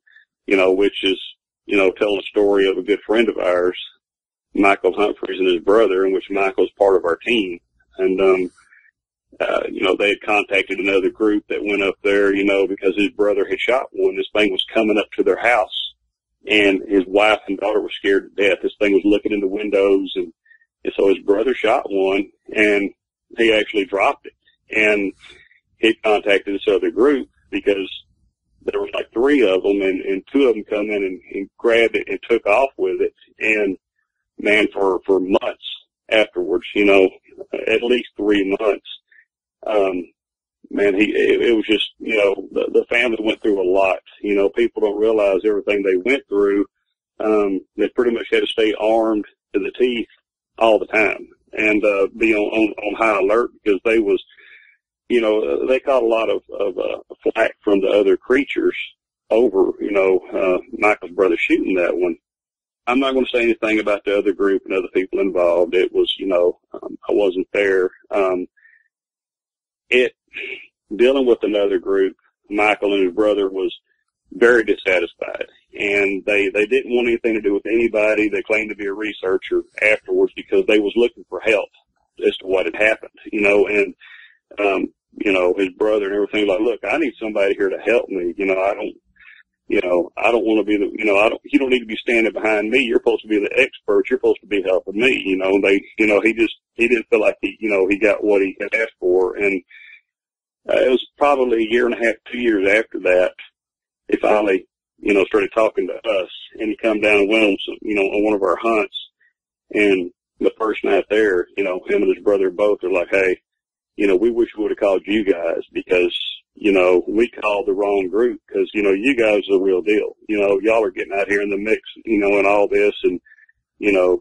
you know, which is, you know, telling a story of a good friend of ours, Michael Humphreys and his brother, in which Michael's part of our team. And, you know, they had contacted another group that went up there, you know, because his brother had shot one. This thing was coming up to their house, and his wife and daughter were scared to death. This thing was looking in the windows, and so his brother shot one, and he actually dropped it. And he contacted this other group because there was like 3 of them, and 2 of them come in and grabbed it and took off with it. And man, for months afterwards, you know, at least 3 months, man, it was just, you know, the family went through a lot. You know, people don't realize everything they went through. They pretty much had to stay armed to the teeth all the time and be on high alert, because they was, you know, they caught a lot of flack from the other creatures over, you know, Michael's brother shooting that one. I'm not going to say anything about the other group and other people involved. It was, you know, I wasn't there. dealing with another group, Michael and his brother was very dissatisfied, and they didn't want anything to do with anybody that claimed to be a researcher afterwards because they was looking for help as to what had happened, and his brother and everything, like, look, I need somebody here to help me. I don't want to be you don't need to be standing behind me. You're supposed to be the expert. You're supposed to be helping me. He didn't feel like he got what he had asked for. And it was probably a year and a half, 2 years after that, he finally, started talking to us, and he come down and went on on one of our hunts. And the first night there, him and his brother both are like, hey, we wish we would have called you guys because, we called the wrong group because, you guys are the real deal. Y'all are getting out here in the mix, and all this. And,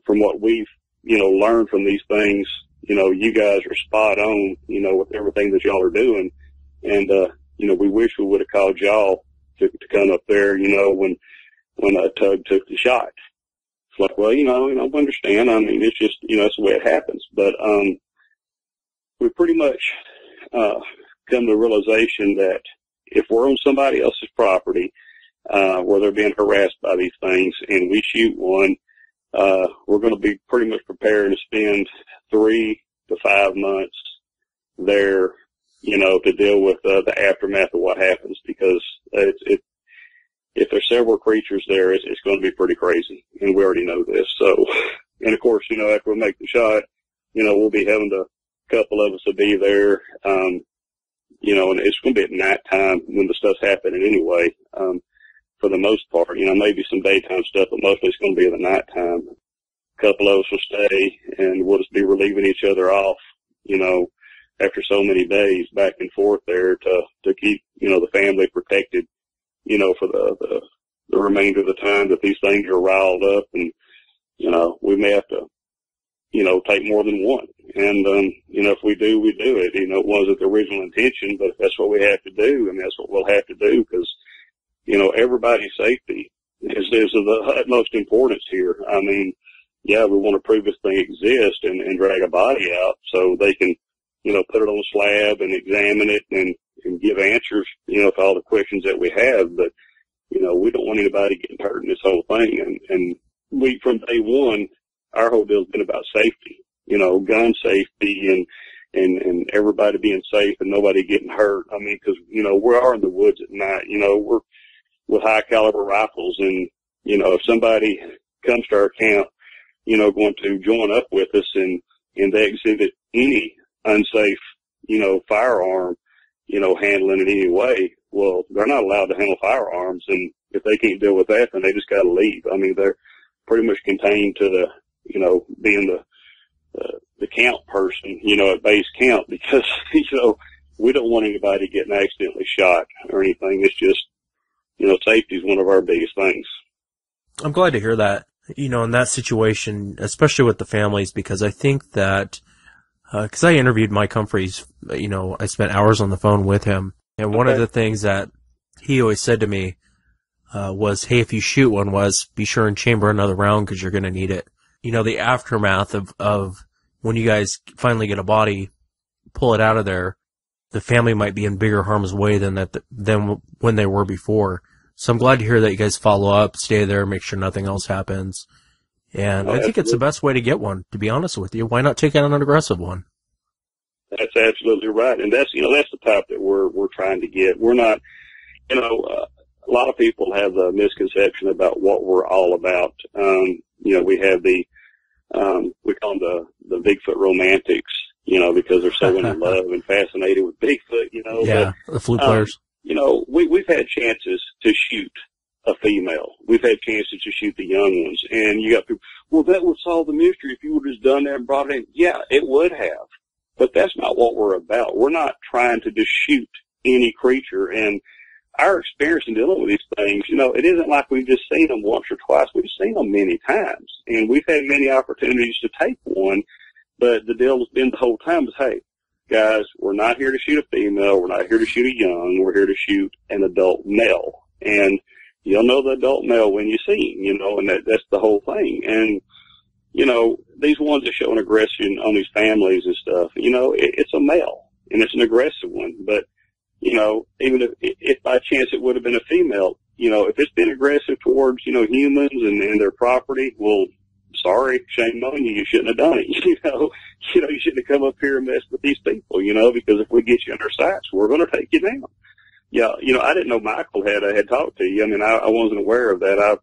from what we've, learned from these things, you guys are spot on, with everything that y'all are doing. And, we wish we would have called y'all to come up there, when Tug took the shot. It's like, well, I understand. I mean, it's just, that's the way it happens. But, we pretty much, come to the realization that if we're on somebody else's property, where they're being harassed by these things and we shoot one, we're going to be pretty much prepared to spend 3 to 5 months there, to deal with the aftermath of what happens, because if there's several creatures there, it's going to be pretty crazy, and we already know this. So, and of course, after we make the shot, we'll be having a couple of us to be there, and it's going to be at nighttime when the stuff's happening anyway. For the most part, maybe some daytime stuff, but mostly it's going to be in the nighttime. A couple of us will stay, and we'll just be relieving each other off, after so many days back and forth there to keep, the family protected, for the remainder of the time that these things are riled up. And, we may have to, take more than one. And, if we do, we do it. It wasn't the original intention, but if that's what we have to do, and that's what we'll have to do, because, everybody's safety is of the utmost importance here. I mean, yeah, we want to prove this thing exists and drag a body out so they can, put it on a slab and examine it and give answers, to all the questions that we have. But, we don't want anybody getting hurt in this whole thing. And we, from day one, our whole deal's been about safety, gun safety and everybody being safe and nobody getting hurt. I mean, because, we are in the woods at night, we're with high caliber rifles, and, if somebody comes to our camp, going to join up with us and they exhibit any unsafe, firearm, handling in any way, well, they're not allowed to handle firearms. And if they can't deal with that, then they just got to leave. I mean, they're pretty much contained to the, being the camp person, at base camp, because, we don't want anybody getting accidentally shot or anything. It's just, safety is one of our biggest things. I'm glad to hear that, in that situation, especially with the families, because I think that, because I interviewed Mike Humphreys, I spent hours on the phone with him, and one of the things that he always said to me was, hey, if you shoot one, be sure and chamber another round because you're going to need it. The aftermath of when you guys finally get a body, pull it out of there, the family might be in bigger harm's way than when they were before. So I'm glad to hear that you guys follow up, stay there, make sure nothing else happens. And I think it's the best way to get one, to be honest with you. Why not take out an aggressive one? That's absolutely right. And that's the type that we're trying to get. We're not, a lot of people have the misconception about what we're all about. We have we call them the Bigfoot romantics, because they're so in love and fascinated with Bigfoot, Yeah, the flute players. We've had chances to shoot a female. We've had chances to shoot the young ones. And you got people, well, that would solve the mystery if you would have just done that and brought it in. Yeah, it would have. But that's not what we're about. We're not trying to just shoot any creature. And our experience in dealing with these things, it isn't like we've just seen them once or twice. We've seen them many times. And we've had many opportunities to take one. But the deal has been the whole time is, hey, guys, we're not here to shoot a female. We're not here to shoot a young. We're here to shoot an adult male. And you'll know the adult male when you see him, and that's the whole thing. And, these ones that show an aggression on these families and stuff, it's a male and it's an aggressive one. But, even if by chance it would have been a female, if it's been aggressive towards, humans and their property, well, sorry, shame on you. You shouldn't have done it. You shouldn't have come up here and messed with these people, because if we get you in our sights, we're going to take you down. Yeah. I didn't know Michael had talked to you. I mean, I wasn't aware of that. I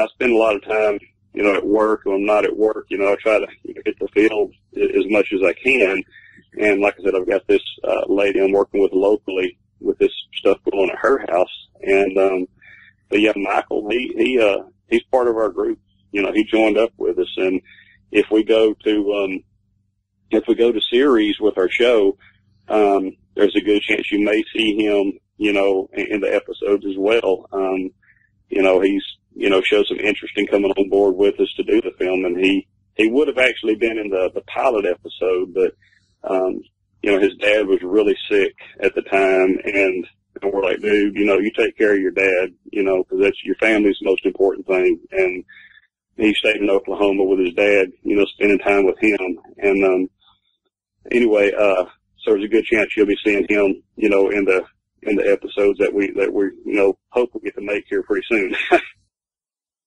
spend a lot of time, at work. When I'm not at work, I try to hit the field as much as I can. And like I said, I've got this, lady I'm working with locally with this stuff going on at her house. And, but yeah, Michael, he's part of our group. He joined up with us. And if we go to series with our show, there's a good chance you may see him, in the episodes as well. He's, showed some interest in coming on board with us to do the film. And he would have actually been in the pilot episode, but, his dad was really sick at the time. And we're like, dude, you take care of your dad, cause that's your family's most important thing. And he stayed in Oklahoma with his dad, spending time with him. And, anyway, so there's a good chance you'll be seeing him, in the episodes that we hope we get to make here pretty soon.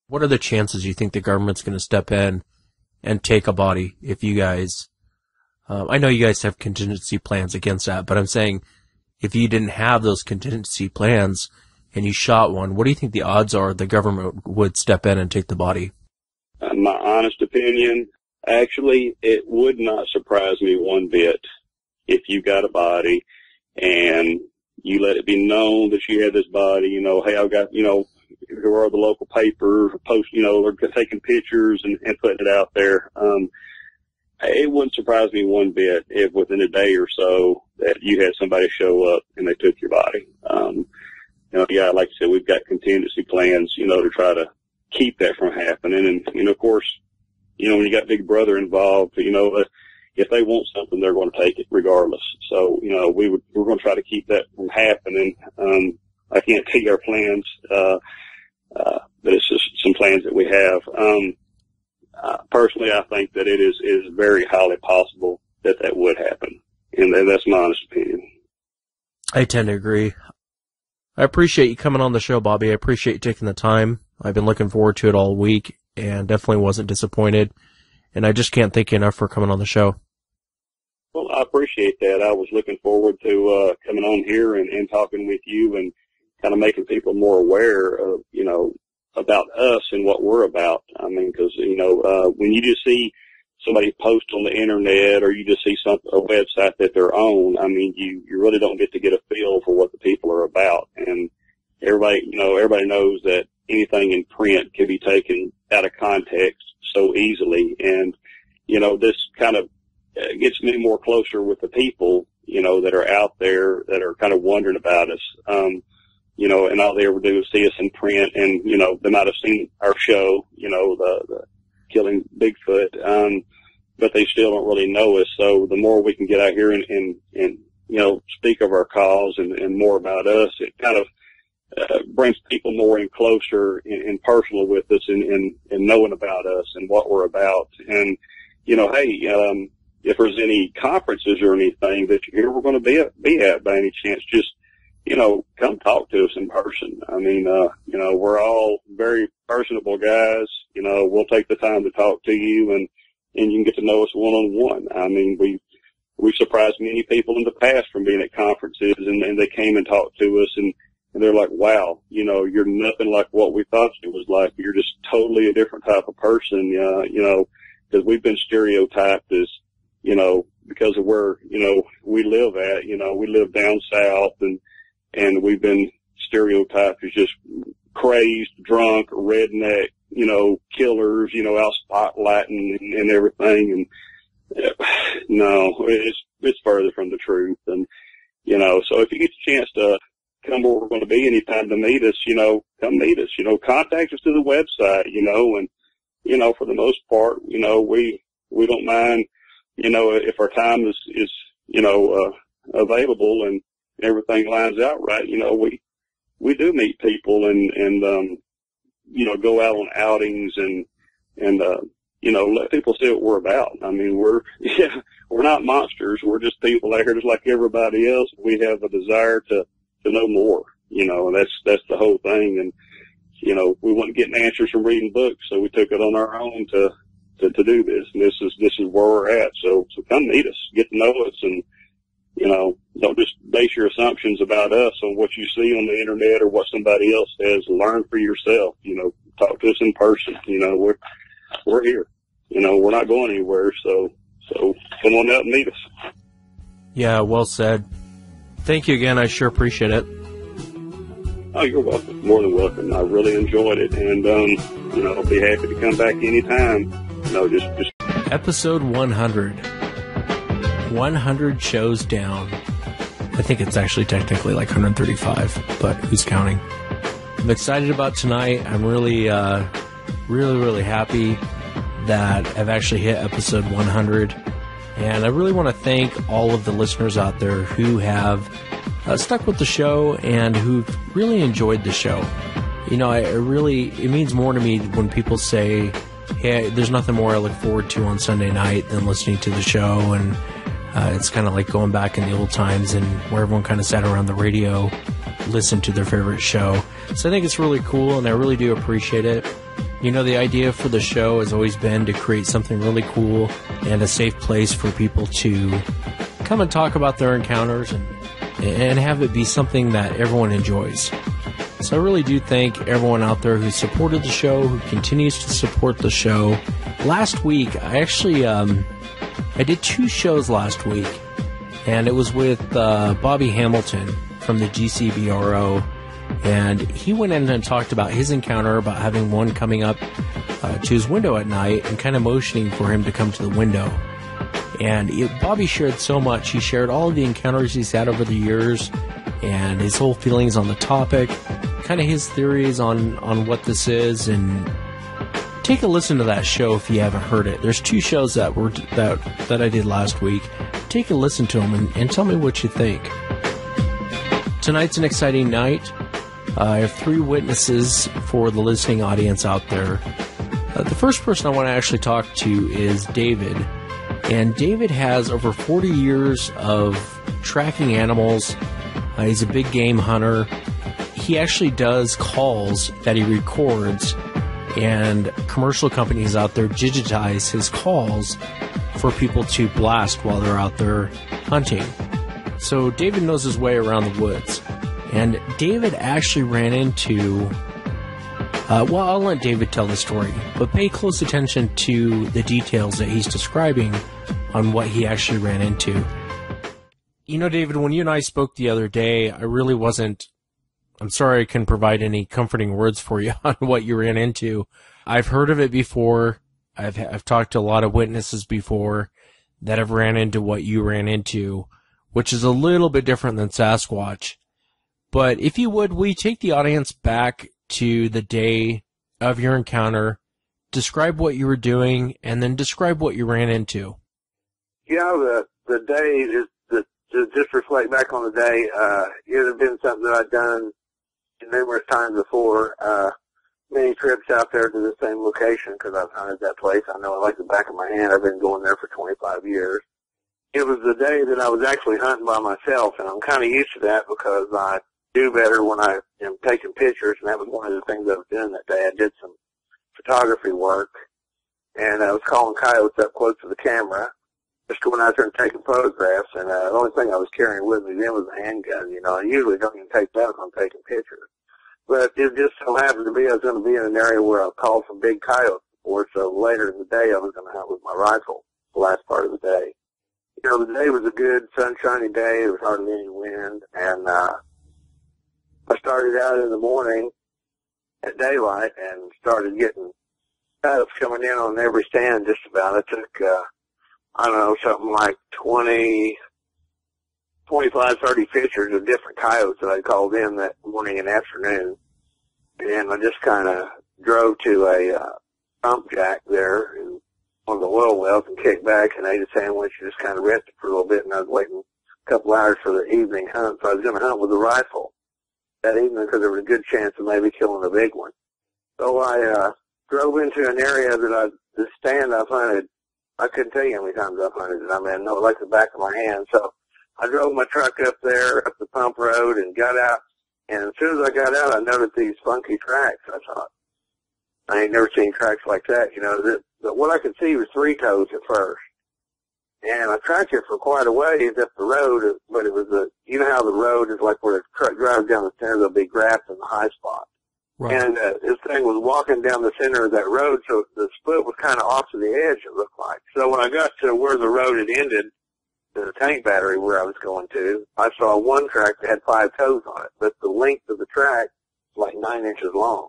What are the chances you think the government's going to step in and take a body if you guys, I know you guys have contingency plans against that, but I'm saying if you didn't have those contingency plans and you shot one, what do you think the odds are the government would step in and take the body? My honest opinion, actually, it would not surprise me one bit if you got a body and you let it be known that you had this body, hey, I've got, here are the local papers, post, they're taking pictures and putting it out there. It wouldn't surprise me one bit if within a day or so that you had somebody show up and they took your body. Yeah, like I said, we've got contingency plans, to try to keep that from happening. And, of course, when you got Big Brother involved, if they want something, they're going to take it regardless. So, we're going to try to keep that from happening. I can't tell you our plans, but it's just some plans that we have. Personally, I think that it is very highly possible that would happen. And that's my honest opinion. I tend to agree. I appreciate you coming on the show, Bobby. I appreciate you taking the time. I've been looking forward to it all week and definitely wasn't disappointed. And I just can't thank you enough for coming on the show. Well, I appreciate that. I was looking forward to coming on here and talking with you and kind of making people more aware of, about us and what we're about. I mean, because, when you just see somebody post on the internet or you just see a website that they're on, I mean, you really don't get to get a feel for what the people are about. And everybody knows that anything in print can be taken out of context so easily. And, this kind of gets me more closer with the people, that are out there that are kind of wondering about us. And all they ever do is see us in print and, they might have seen our show, the killing Bigfoot, but they still don't really know us. So the more we can get out here and speak of our cause and more about us, it kind of, brings people more in closer and personal with us and knowing about us and what we're about. And, hey, if there's any conferences or anything that you hear we're going to be at by any chance, just, come talk to us in person. I mean, we're all very personable guys. We'll take the time to talk to you and you can get to know us one-on-one. I mean, we surprised many people in the past from being at conferences and they came and talked to us and they're like, wow, you're nothing like what we thought you was like. You're just totally a different type of person, because we've been stereotyped as, because of where, we live at, we live down south and we've been stereotyped as just crazed, drunk, redneck, killers, out spotlighting and everything. And no, it's further from the truth. And, so if you get the chance to come where we're going to be anytime to meet us, come meet us, contact us through the website, and, for the most part, we don't mind, if our time is available and everything lines out right, we do meet people and go out on outings and let people see what we're about. I mean, we're not monsters. We're just people out here just like everybody else. We have a desire to know more, and that's the whole thing. And, we weren't getting answers from reading books, so we took it on our own to do this. And this is where we're at. So come meet us, get to know us, and, don't just base your assumptions about us on what you see on the internet or what somebody else says. Learn for yourself, talk to us in person. We're here, we're not going anywhere. So come on out and meet us. Yeah, well said. Thank you again. I sure appreciate it. Oh, you're welcome. More than welcome. I really enjoyed it. And, I'll be happy to come back anytime. Just Episode 100. 100 shows down. I think it's actually technically like 135, but who's counting? I'm excited about tonight. I'm really, really happy that I've actually hit episode 100. And I really want to thank all of the listeners out there who have stuck with the show and who've really enjoyed the show. It means more to me when people say, hey, there's nothing more I look forward to on Sunday night than listening to the show. And it's kind of like going back in the old times and where everyone kind of sat around the radio, listened to their favorite show. So I think it's really cool, and I really do appreciate it. The idea for the show has always been to create something really cool and a safe place for people to come and talk about their encounters and have it be something that everyone enjoys. So I really do thank everyone out there who supported the show, who continues to support the show. Last week, I actually I did 2 shows last week, and it was with Bobby Hamilton from the GCBRO, and he went in and talked about his encounter, about having one coming up to his window at night and kind of motioning for him to come to the window. And Bobby shared so much. He shared all of the encounters he's had over the years and his whole feelings on the topic, kind of his theories on what this is. And take a listen to that show if you haven't heard it. There's 2 shows that I did last week. Take a listen to them and tell me what you think. Tonight's an exciting night. I have 3 witnesses for the listening audience out there. The first person I want to actually talk to is David. And David has over 40 years of tracking animals. He's a big game hunter. He actually does calls that he records, and commercial companies out there digitize his calls for people to blast while they're out there hunting. So David knows his way around the woods. And David actually ran into... I'll let David tell the story, but pay close attention to the details that he's describing on what he actually ran into. David, when you and I spoke the other day, I'm sorry I couldn't provide any comforting words for you on what you ran into. I've heard of it before. I've talked to a lot of witnesses before that have ran into what you ran into, which is a little bit different than Sasquatch. But if you would, we take the audience back to the day of your encounter, describe what you were doing, and then describe what you ran into. Yeah, the day, to just reflect back on the day, it had been something that I'd done numerous times before, many trips out there to the same location because I've hunted that place. I know it like the back of my hand. I've been going there for 25 years. It was the day that I was actually hunting by myself, and I'm kind of used to that because I do better when I am taking pictures, and that was one of the things I was doing that day. I did some photography work, and I was calling coyotes up close to the camera, just going out there and taking photographs, and the only thing I was carrying with me then was a handgun. I usually don't even take that if I'm taking pictures. But it just so happened to be I was going to be in an area where I called some big coyotes before, so later in the day I was going to hunt with my rifle the last part of the day. The day was a good sunshiny day. There was hardly any wind, and I started out in the morning at daylight and started getting coyotes coming in on every stand just about. I took, something like 25, 30 pictures of different coyotes that I called in that morning and afternoon. And I just kind of drove to a pump jack there in one of the oil wells and kicked back and ate a sandwich and just kind of rested for a little bit. And I was waiting a couple hours for the evening hunt. So I was going to hunt with a rifle that evening because there was a good chance of maybe killing a big one. So I drove into an area the stand I've hunted I couldn't tell you how many times I've hunted it. I mean, I know it like the back of my hand. So I drove my truck up there, up the pump road, and got out. And as soon as I got out, I noticed these funky tracks. I thought, I ain't never seen tracks like that, you know. But what I could see was three toes at first. And I tracked it for quite a ways up the road, but it was you know how the road is like where the truck drives down the center, there'll be grass in the high spot. Right. And this thing was walking down the center of that road, so the split was kind of off to the edge, it looked like. So when I got to where the road had ended, the tank battery where I was going to, I saw one track that had 5 toes on it, but the length of the track was like 9 inches long.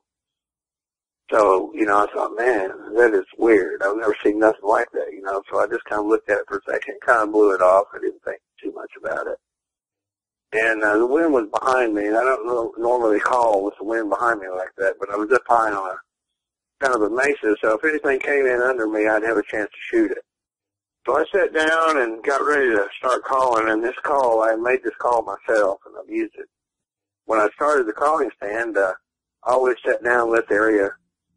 So, you know, I thought, man, that is weird. I've never seen nothing like that, you know. So I just kind of looked at it for a second, kind of blew it off. I didn't think too much about it. And the wind was behind me, and I don't normally call with the wind behind me like that, but I was up high on a kind of a mesa, so if anything came in under me, I'd have a chance to shoot it. So I sat down and got ready to start calling, and I made this call myself, and I've used it. When I started the calling stand, I always sat down and let the area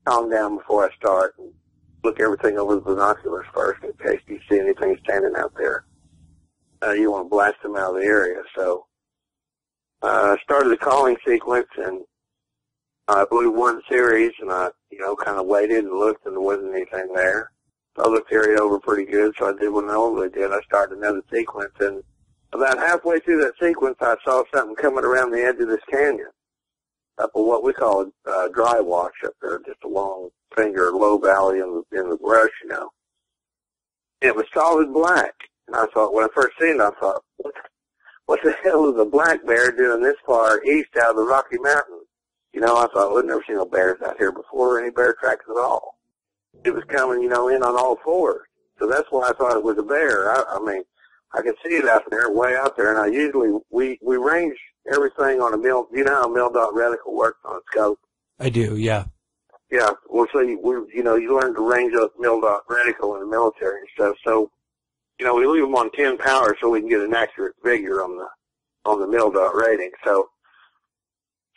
calm down before I start and look everything over the binoculars first in case you see anything standing out there. You want to blast them out of the area. So I started the calling sequence, and I blew one series, and I, you know, kind of waited and looked, and there wasn't anything there. So I looked the area over pretty good, so I did what I normally did. I started another sequence, and about halfway through that sequence, I saw something coming around the edge of this canyon, up of what we call a dry wash up there, just a long finger, low valley in the brush, you know. It was solid black, and I thought, when I first seen it, I thought, what the hell is a black bear doing this far east out of the Rocky Mountains? You know, I thought, I've never seen no bears out here before, or any bear tracks at all. It was coming, you know, in on all fours. So that's why I thought it was a bear. I mean, I could see it out there, way out there, and I usually, we range everything on a mill. You know how a mill-dot reticle works on a scope? I do, yeah. Yeah, well, so you learn to range up mill-dot reticle in the military and stuff. So, you know, we leave them on 10 power so we can get an accurate figure on the mill-dot rating. So,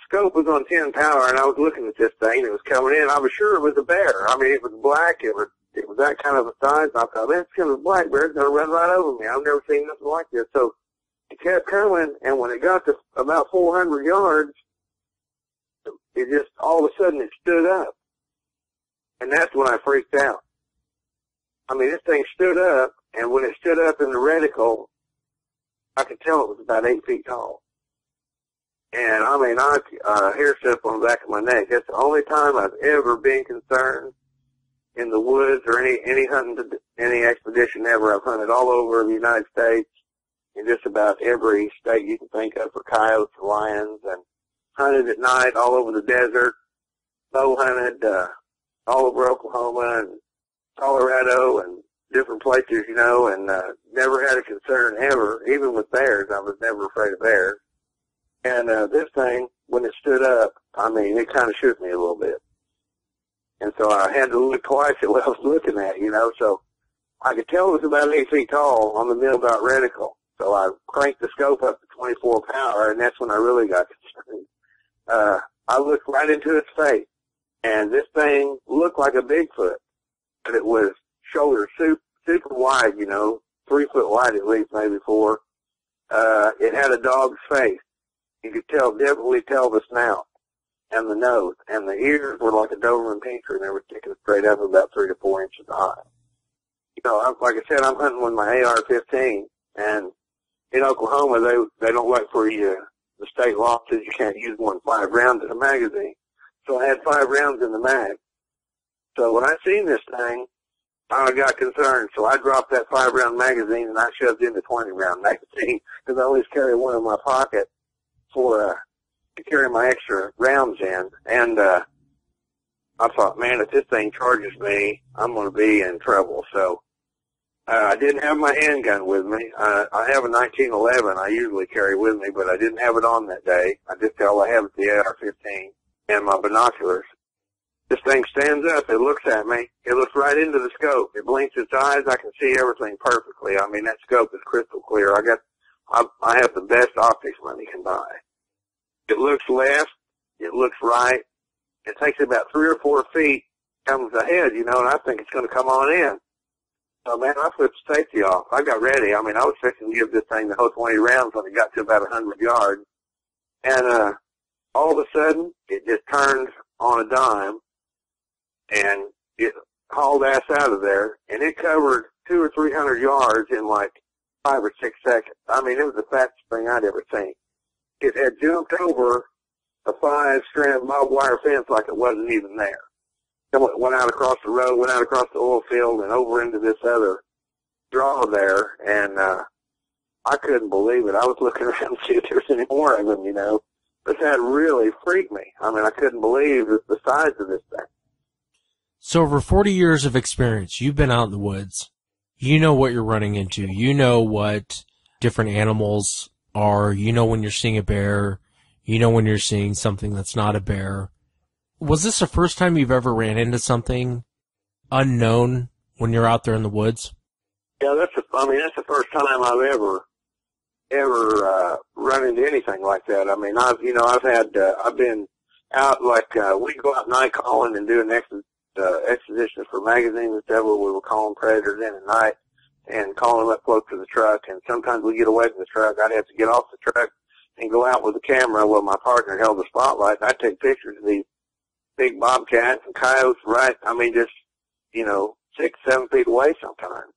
scope was on 10 power, and I was looking at this thing, and it was coming in. I was sure it was a bear. I mean, it was black. It was that kind of a size. And I thought, man, it's going to be a black bear. It's going to run right over me. I've never seen nothing like this. So it kept coming, and when it got to about 400 yards, it just, all of a sudden, it stood up. And that's when I freaked out. I mean, this thing stood up, and when it stood up in the reticle, I could tell it was about 8 feet tall. And I mean, hair stood up on the back of my neck. That's the only time I've ever been concerned in the woods or any hunting, any expedition ever. I've hunted all over the United States in just about every state you can think of for coyotes and lions, and hunted at night all over the desert, bow hunted all over Oklahoma and Colorado and different places, you know, and never had a concern ever, even with bears. I was never afraid of bears. And this thing, when it stood up, I mean, it kind of shook me a little bit. And so I had to look twice at what I was looking at, you know. So I could tell it was about 8 feet tall on the mill-dot reticle. So I cranked the scope up to 24 power, and that's when I really got concerned. I looked right into its face, and this thing looked like a Bigfoot, but it was shoulders super wide, you know, 3 foot wide at least, maybe 4. It had a dog's face. You could definitely tell the snout and the nose, and the ears were like a Doberman Pinscher, and they were sticking straight up about 3 to 4 inches high. You know, like I said, I'm hunting with my AR-15, and in Oklahoma, they don't like for you, the state law says you can't use more than 5 rounds in a magazine. So I had 5 rounds in the mag. So when I seen this thing, I got concerned. So I dropped that 5-round magazine, and I shoved in the 20-round magazine, because I always carry one in my pocket to carry my extra rounds in. And I thought, man, if this thing charges me, I'm going to be in trouble. So I didn't have my handgun with me. I have a 1911 I usually carry with me, but I didn't have it on that day. All I have is the AR-15 and my binoculars. This thing stands up. It looks at me. It looks right into the scope. It blinks its eyes. I can see everything perfectly. I mean, that scope is crystal clear. I have the best optics money can buy. It looks left. It looks right. It takes about 3 or 4 feet, comes ahead, you know, and I think it's going to come on in. So, man, I flipped the safety off. I got ready. I mean, I was fixing to give this thing the whole 20 rounds when it got to about 100 yards. And all of a sudden, it just turned on a dime, and it hauled ass out of there, and it covered 200 or 300 yards in like 5 or 6 seconds. I mean, it was the fastest thing I'd ever seen. It had jumped over a 5-strand barbed wire fence like it wasn't even there. It went out across the road, went out across the oil field, and over into this other draw there, and I couldn't believe it. I was looking around to see if there was any more of them, you know. But that really freaked me. I mean, I couldn't believe the size of this thing. So over 40 years of experience, you've been out in the woods. You know what you're running into. You know what different animals are. You know when you're seeing a bear. You know when you're seeing something that's not a bear. Was this the first time you've ever ran into something unknown when you're out there in the woods? Yeah, that's the first time I've ever run into anything like that. I mean, I've been out, like, we go out night calling and doing expositions for magazines and stuff where we were calling predators in at night and calling them up close to the truck. And sometimes we get away from the truck. I'd have to get off the truck and go out with the camera while my partner held the spotlight. And I'd take pictures of these big bobcats and coyotes, right? I mean, just, 6, 7 feet away sometimes.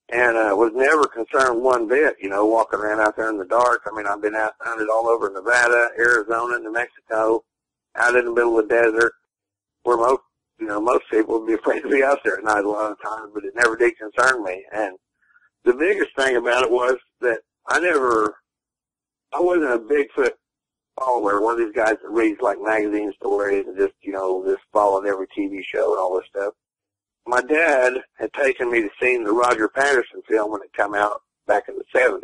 And was never concerned one bit, walking around out there in the dark. I mean, I've been out hunted all over Nevada, Arizona, New Mexico, out in the middle of the desert, where most people would be afraid to be out there at night a lot of times, but it never did concern me. And the biggest thing about it was that I wasn't a Bigfoot follower, one of these guys that reads like magazine stories and just following every TV show and all this stuff. My dad had taken me to see the Roger Patterson film when it came out back in the 70s.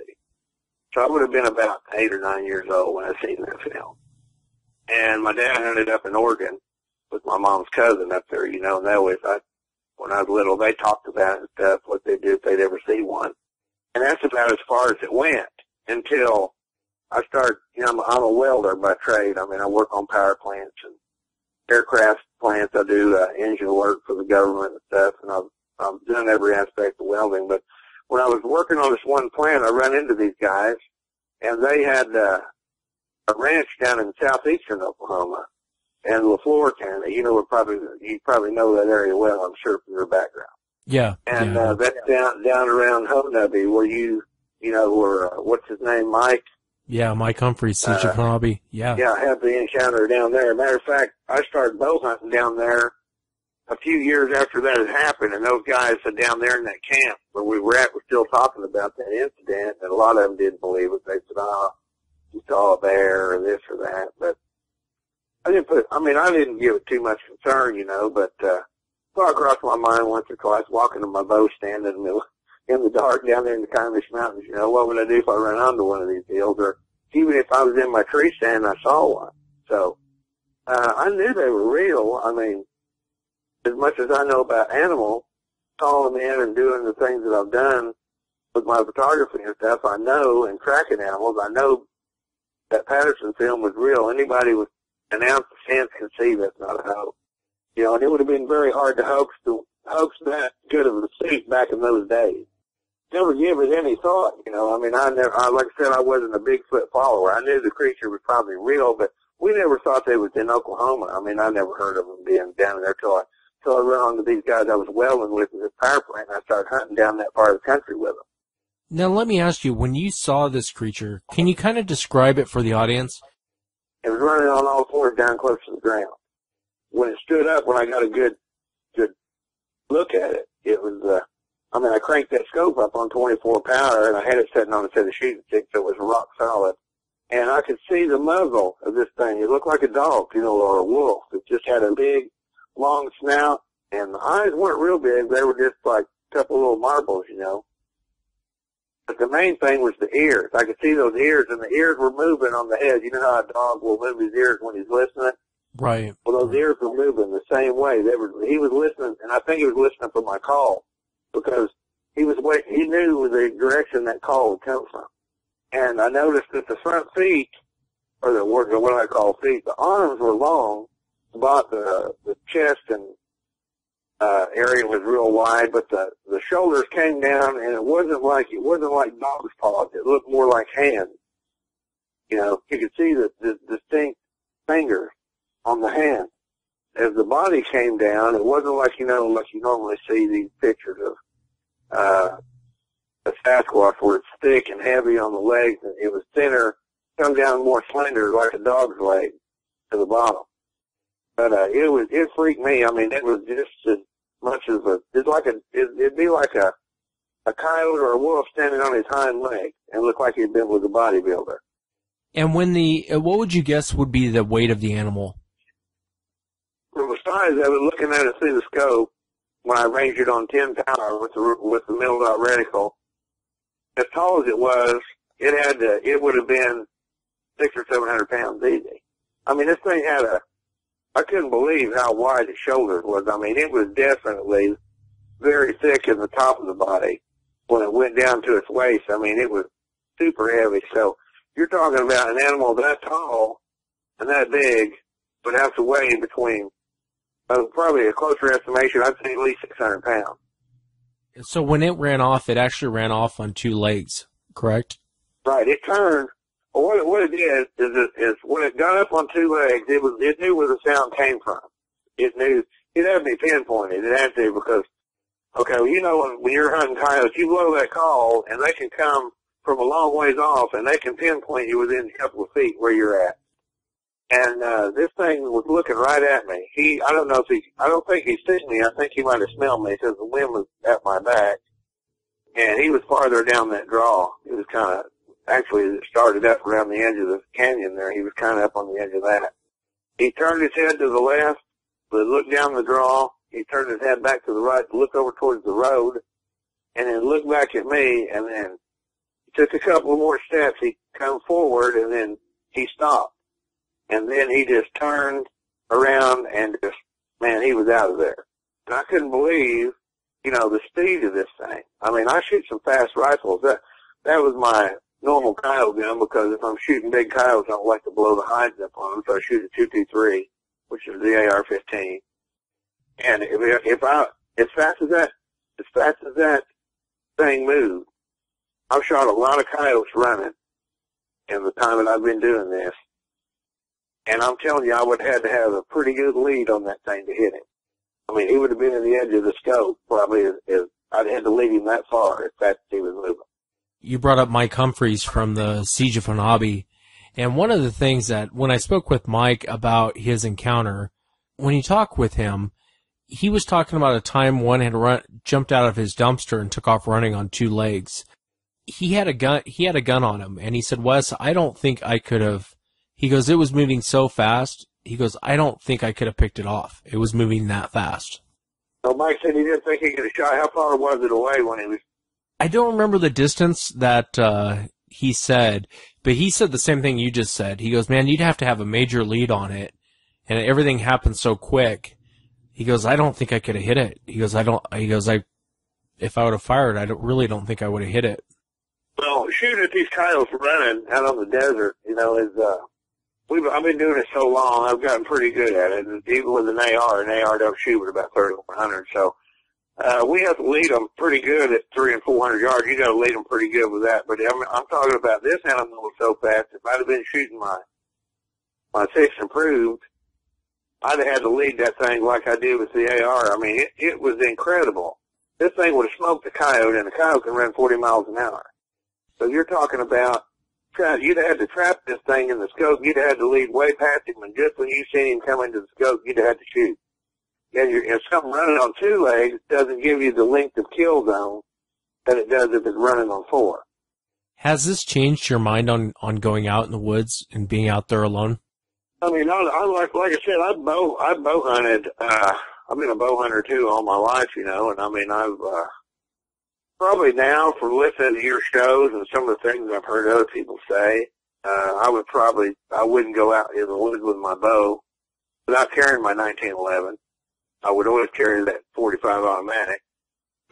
So I would have been about 8 or 9 years old when I seen that film. And my dad ended up in Oregon with my mom's cousin up there, and that was, when I was little, they talked about it and stuff, what they'd do if they'd ever see one. And that's about as far as it went until I started, I'm a welder by trade. I mean, I work on power plants and aircraft plants. I do engine work for the government and stuff, and I've done every aspect of welding. But when I was working on this one plant, I ran into these guys, and they had a ranch down in southeastern Oklahoma and LaFleur County. You probably know that area well, I'm sure, from your background. Yeah. And that's down around Honubby, where where what's his name, Mike? Yeah, Mike Humphreys, Siege of Honobby. Yeah. Yeah, I had the encounter down there. Matter of fact, I started bow hunting down there a few years after that had happened, and those guys down there in that camp where we were at were still talking about that incident, and a lot of them didn't believe it. They said, you saw a bear or this or that. But I didn't give it too much concern, but thought crossed my mind once or twice walking to my bow stand in the dark down there in the Comanche Mountains. What would I do if I ran onto one of these deals? Or even if I was in my tree stand and I saw one. So I knew they were real. I mean, as much as I know about animals, calling in and doing the things that I've done with my photography and stuff, I know, and tracking animals, I know that Patterson film was real. Anybody with an ounce of sense can see that's not a hoax. And it would have been very hard to hoax that good of a suit back in those days. Never give it any thought, like I said, I wasn't a Bigfoot follower. I knew the creature was probably real, but we never thought they was in Oklahoma. I mean, I never heard of them being down there till I ran onto these guys I was welding with at the power plant, and I started hunting down that part of the country with them. Now, let me ask you, when you saw this creature, can you kind of describe it for the audience? It was running on all fours down close to the ground. When it stood up, when I got a good look at it, it was, I cranked that scope up on 24 power, and I had it sitting on a set of shooting sticks, so it was rock solid. And I could see the muzzle of this thing. It looked like a dog, or a wolf. It just had a big, long snout, and the eyes weren't real big. They were just like a couple little marbles, But the main thing was the ears. I could see those ears, and the ears were moving on the head. You know how a dog will move his ears when he's listening? Right. Well, those ears were moving the same way. He was listening, and I think he was listening for my call, because he knew the direction that call would come from. And I noticed that the front feet, or what I call feet, the arms were long, about the chest and area was real wide, but the shoulders came down, and it wasn't like dog's paws. It looked more like hands. You know, you could see the distinct fingers on the hand. As the body came down, it wasn't like you normally see these pictures of a Sasquatch where it's thick and heavy on the legs, and it was thinner, come down more slender like a dog's leg to the bottom. But it freaked me. I mean, it was just as much as it'd be like a coyote or a wolf standing on his hind leg and look like he'd been with a bodybuilder. And what would you guess would be the weight of the animal? From the size of it, looking at it through the scope, when I ranged it on 10 power with the middle dot reticle, as tall as it was, it would have been 600 or 700 pounds easy. I mean, this thing I couldn't believe how wide its shoulders was. I mean, it was definitely very thick in the top of the body when it went down to its waist. I mean, it was super heavy. So you're talking about an animal that tall and that big would have to weigh between, probably a closer estimation, I'd say at least 600 pounds. So when it ran off, it actually ran off on two legs, correct? Right. It turned. Well, what it did is when it got up on two legs, it knew where the sound came from. It knew. It had to be pinpointed. It had to because, okay, well, you know, when you're hunting coyotes, you blow that call, and they can come from a long ways off, and they can pinpoint you within a couple of feet where you're at. And this thing was looking right at me. I don't think he seen me. I think he might have smelled me because the wind was at my back, and he was farther down that draw. It was kind of. Actually, it started up around the edge of the canyon there. He was kind of up on the edge of that. He turned his head to the left, but looked down the draw. He turned his head back to the right to look over towards the road, and then looked back at me, and then he took a couple more steps. He come forward, and then he stopped. And then he just turned around and he was out of there. And I couldn't believe, the speed of this thing. I mean, I shoot some fast rifles. That was my normal coyote gun because if I'm shooting big coyotes, I don't like to blow the hides up on them, so I shoot a 223, which is the AR-15. And as fast as that thing moved, I've shot a lot of coyotes running in the time that I've been doing this. And I'm telling you, I would have had to have a pretty good lead on that thing to hit him. I mean, he would have been in the edge of the scope probably if I'd had to lead him that far if he was moving. You brought up Mike Humphreys from the Siege of Hanabi, and one of the things that when I spoke with Mike about his encounter, when you talk with him, he was talking about a time one had jumped out of his dumpster and took off running on two legs. He had a gun on him, and he said, "Wes, I don't think I could have." He goes, "It was moving so fast." He goes, "I don't think I could have picked it off. It was moving that fast." So Mike said he didn't think he could have shot. How far was it away when he was? I don't remember the distance that he said, but he said the same thing you just said. He goes, "Man, you'd have to have a major lead on it, and everything happened so quick." He goes, "I don't think I could have hit it." He goes, if I would have fired, really don't think I would have hit it." Well, shooting at these coyotes running out on the desert, I've been doing it so long, I've gotten pretty good at it. Even with an AR don't shoot at about 3,100, so. We have to lead them pretty good at 300 and 400 yards. You got to lead them pretty good with that. But I'm talking about this animal was so fast. If I'd have been shooting my 6 improved, I'd have had to lead that thing like I did with the AR. I mean, it was incredible. This thing would have smoked a coyote, and a coyote can run 40 miles an hour. So you're talking about you'd have had to trap this thing in the scope. You'd have had to lead way past him, and just when you seen him come into the scope, you'd have had to shoot. And if something running on two legs doesn't give you the length of kill zone that it does if it's running on four. Has this changed your mind on going out in the woods and being out there alone? I mean, like I said, I've bow hunted. I've been a bow hunter too all my life, and I mean, I've probably now from listening to your shows and some of the things I've heard other people say, I wouldn't go out in the woods with my bow without carrying my 1911. I would always carry that 45 automatic.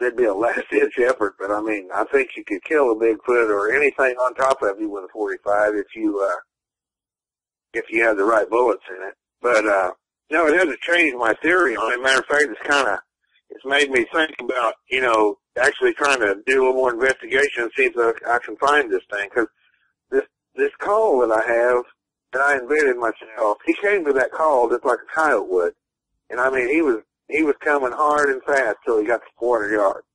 That'd be a last-ditch effort, but I mean, I think you could kill a Bigfoot or anything on top of you with a 45 if you have the right bullets in it. But no, it hasn't changed my theory on it. Matter of fact, it's made me think about, you know, actually trying to do a little more investigation and see if I can find this thing. Because this call that I have, that I invented myself, he came to that call just like a coyote would. And I mean, he was coming hard and fast till he got to 400 yards.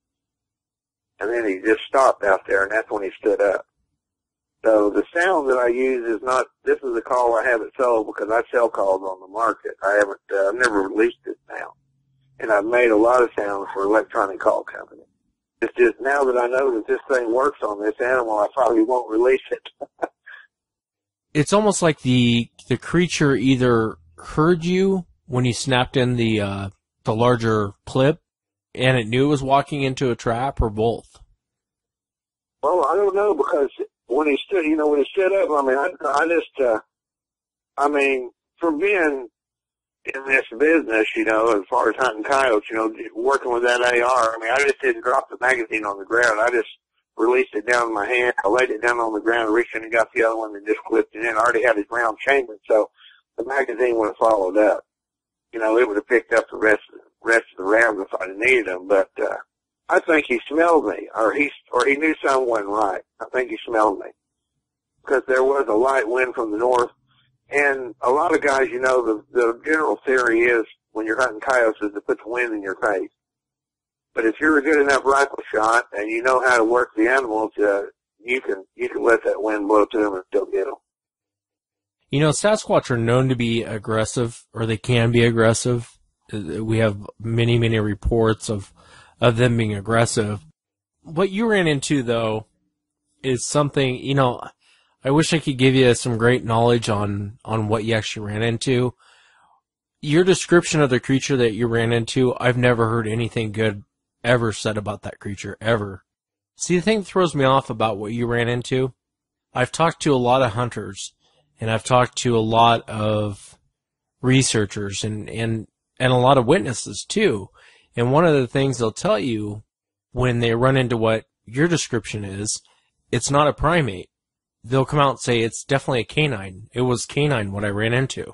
And then he just stopped out there, and that's when he stood up. So the sound that I use is not, this is a call I haven't sold because I sell calls on the market. I've never released this sound. And I've made a lot of sounds for electronic call companies. It's just now that I know that this thing works on this animal, I probably won't release it. It's almost like the creature either heard you when you snapped in the larger clip, and it knew it was walking into a trap, or both. Well, I don't know, because when he stood up, I mean, from being in this business, you know, as far as hunting coyotes, you know, working with that AR, I mean, I just didn't drop the magazine on the ground. I just released it down in my hand. I laid it down on the ground, reached in and got the other one and just clipped it in. I already had his round chambered, so the magazine would have followed up. You know, it would have picked up the rest of the rounds if I'd needed them. But I think he smelled me, or he knew something wasn't right. I think he smelled me, because there was a light wind from the north. And a lot of guys, you know, the general theory is when you're hunting coyotes is to put the wind in your face. But if you're a good enough rifle shot and you know how to work the animals, you can let that wind blow to them and still get them. You know, Sasquatch are known to be aggressive, or they can be aggressive. We have many, many reports of them being aggressive. What you ran into, though, is something, you know, I wish I could give you some great knowledge on what you actually ran into. Your description of the creature that you ran into, I've never heard anything good ever said about that creature, ever. See, the thing that throws me off about what you ran into, I've talked to a lot of hunters, and I've talked to a lot of researchers and a lot of witnesses, too. And one of the things they'll tell you when they run into what your description is, it's not a primate. They'll come out and say it's definitely a canine. It was canine what I ran into.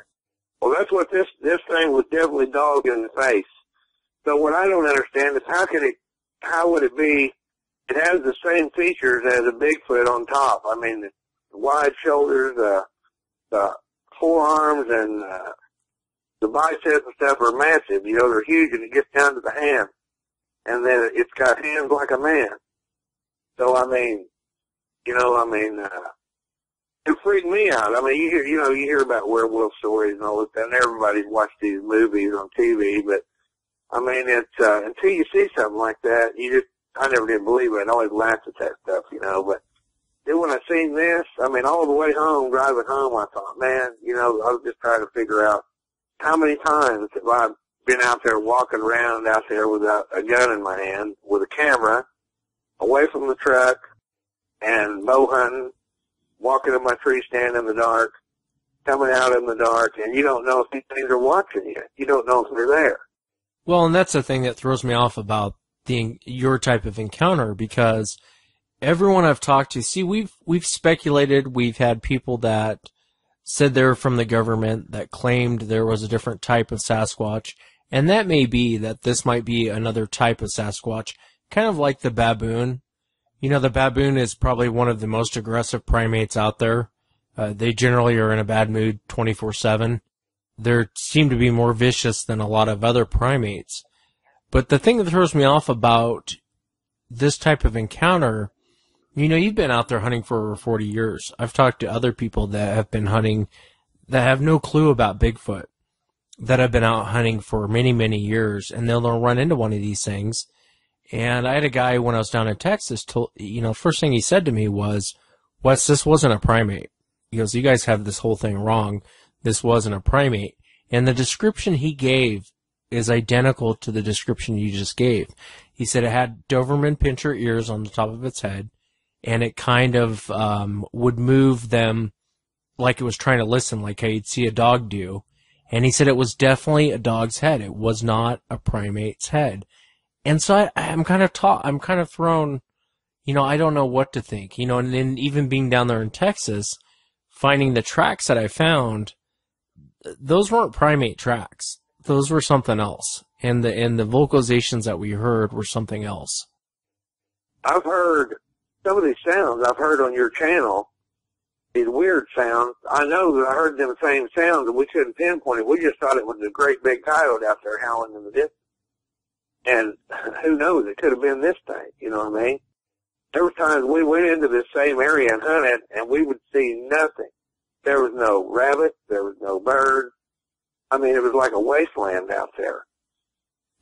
Well, that's what this thing was, definitely dog in the face. So what I don't understand is how would it be, it has the same features as a Bigfoot on top. I mean, the wide shoulders, the forearms, and the biceps and stuff are massive. You know, they're huge, and it gets down to the hand. And then it's got hands like a man. So, I mean, it freaked me out. I mean, you hear about werewolf stories and all that, and everybody's watched these movies on TV, but I mean, it's, until you see something like that, I never did believe it. I always laughed at that stuff, you know, but then when I seen this, I mean, all the way home, driving home, I thought, man, you know, I was just trying to figure out how many times have I been out there walking around out there with a gun in my hand, with a camera, away from the truck, and bow hunting, walking in my tree stand in the dark, coming out in the dark, and you don't know if these things are watching you. You don't know if they're there. Well, and that's the thing that throws me off about your type of encounter, because everyone I've talked to, see, we've speculated, we've had people that said they're from the government that claimed there was a different type of Sasquatch, and that may be that this might be another type of Sasquatch, kind of like the baboon. You know, the baboon is probably one of the most aggressive primates out there. They generally are in a bad mood 24/7. They seem to be more vicious than a lot of other primates. But the thing that throws me off about this type of encounter, you know, you've been out there hunting for over 40 years. I've talked to other people that have been hunting that have no clue about Bigfoot, that have been out hunting for many, many years, and they'll run into one of these things. And I had a guy when I was down in Texas, first thing he said to me was, Wes, this wasn't a primate. He goes, you guys have this whole thing wrong. This wasn't a primate. And the description he gave is identical to the description you just gave. He said it had Doberman pinscher ears on the top of its head, and it kind of would move them like it was trying to listen, like how you'd see a dog do. And he said it was definitely a dog's head. It was not a primate's head. And so I'm kind of thrown, you know, I don't know what to think, you know, and then even being down there in Texas, finding the tracks that I found, those weren't primate tracks. Those were something else. and the vocalizations that we heard were something else. I've heard some of these sounds I've heard on your channel, these weird sounds. I know that I heard them same sounds, and we couldn't pinpoint it. We just thought it was a great big coyote out there howling in the distance. And who knows, it could have been this thing, you know what I mean? There were times we went into this same area and hunted, and we would see nothing. There was no rabbit, there was no bird. I mean, it was like a wasteland out there.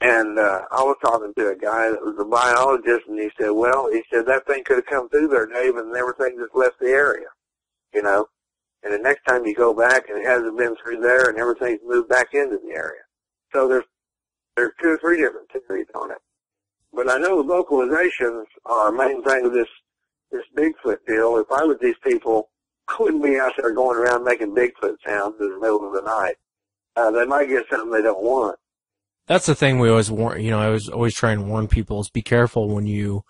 And I was talking to a guy that was a biologist, and he said, well, he said that thing could have come through there, Dave, and everything just left the area, you know. And the next time you go back and it hasn't been through there and everything's moved back into the area. So there's 2 or 3 different theories on it. But I know the vocalizations are a main thing of this Bigfoot deal. If I was these people, I wouldn't be out there going around making Bigfoot sounds in the middle of the night. They might get something they don't want. That's the thing we always warn, I was always trying to warn people is be careful when you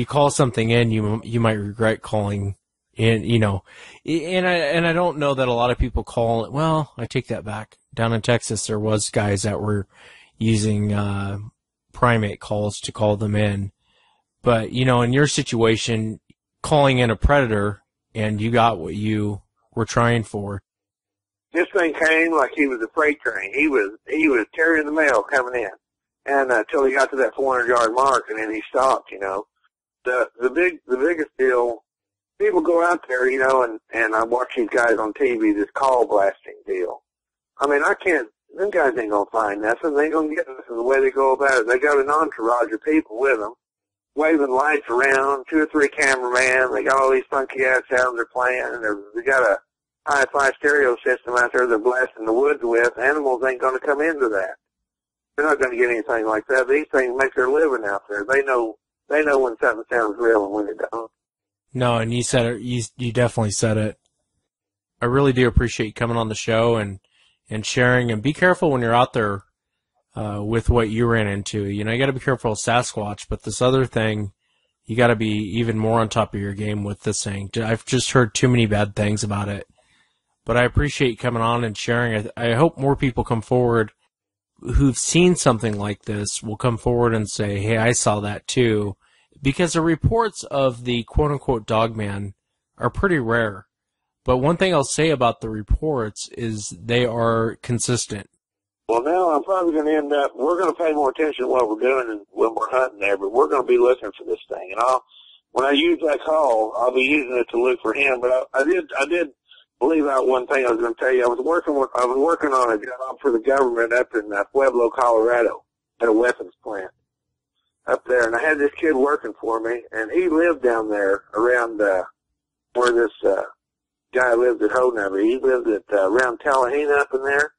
call something in, you might regret calling in, and I don't know that a lot of people call it. Well, I take that back. Down in Texas, there was guys that were using, primate calls to call them in. But, in your situation, calling in a predator and you got what you were trying for. This thing came like he was a freight train. He was carrying the mail coming in, and until he got to that 400-yard mark, and then he stopped. The biggest deal. People go out there, and I watch these guys on TV, this call blasting deal. I mean, them guys ain't gonna find nothing. They ain't gonna get nothing the way they go about it. They got an entourage of people with them, waving lights around, 2 or 3 cameramen. They got all these funky ass sounds they're playing, and they got a hi-fi stereo system out there they're blasting the woods with. Animals ain't going to come into that. They're not going to get anything like that. These things make their living out there. They know when something sounds real and when it don't. No, and you said it. You definitely said it. I really do appreciate you coming on the show and sharing. And be careful when you're out there with what you ran into. You got to be careful of Sasquatch, but this other thing, you got to be even more on top of your game with this thing. I've just heard too many bad things about it. But I appreciate you coming on and sharing. I hope more people come forward who've seen something like this will come forward and say, hey, I saw that too. Because the reports of the quote-unquote dogman are pretty rare. But one thing I'll say about the reports is they are consistent. Well, now I'm probably going to end up, we're going to pay more attention to what we're doing and when we're hunting there, but we're going to be looking for this thing. And when I use that call, I'll be using it to look for him. But I did leave out one thing I was going to tell you. I was working on a job for the government up in Pueblo, Colorado, at a weapons plant up there, and I had this kid working for me, and he lived down there around where this guy lived at Hodnubby. He lived at around Tallahena up in there.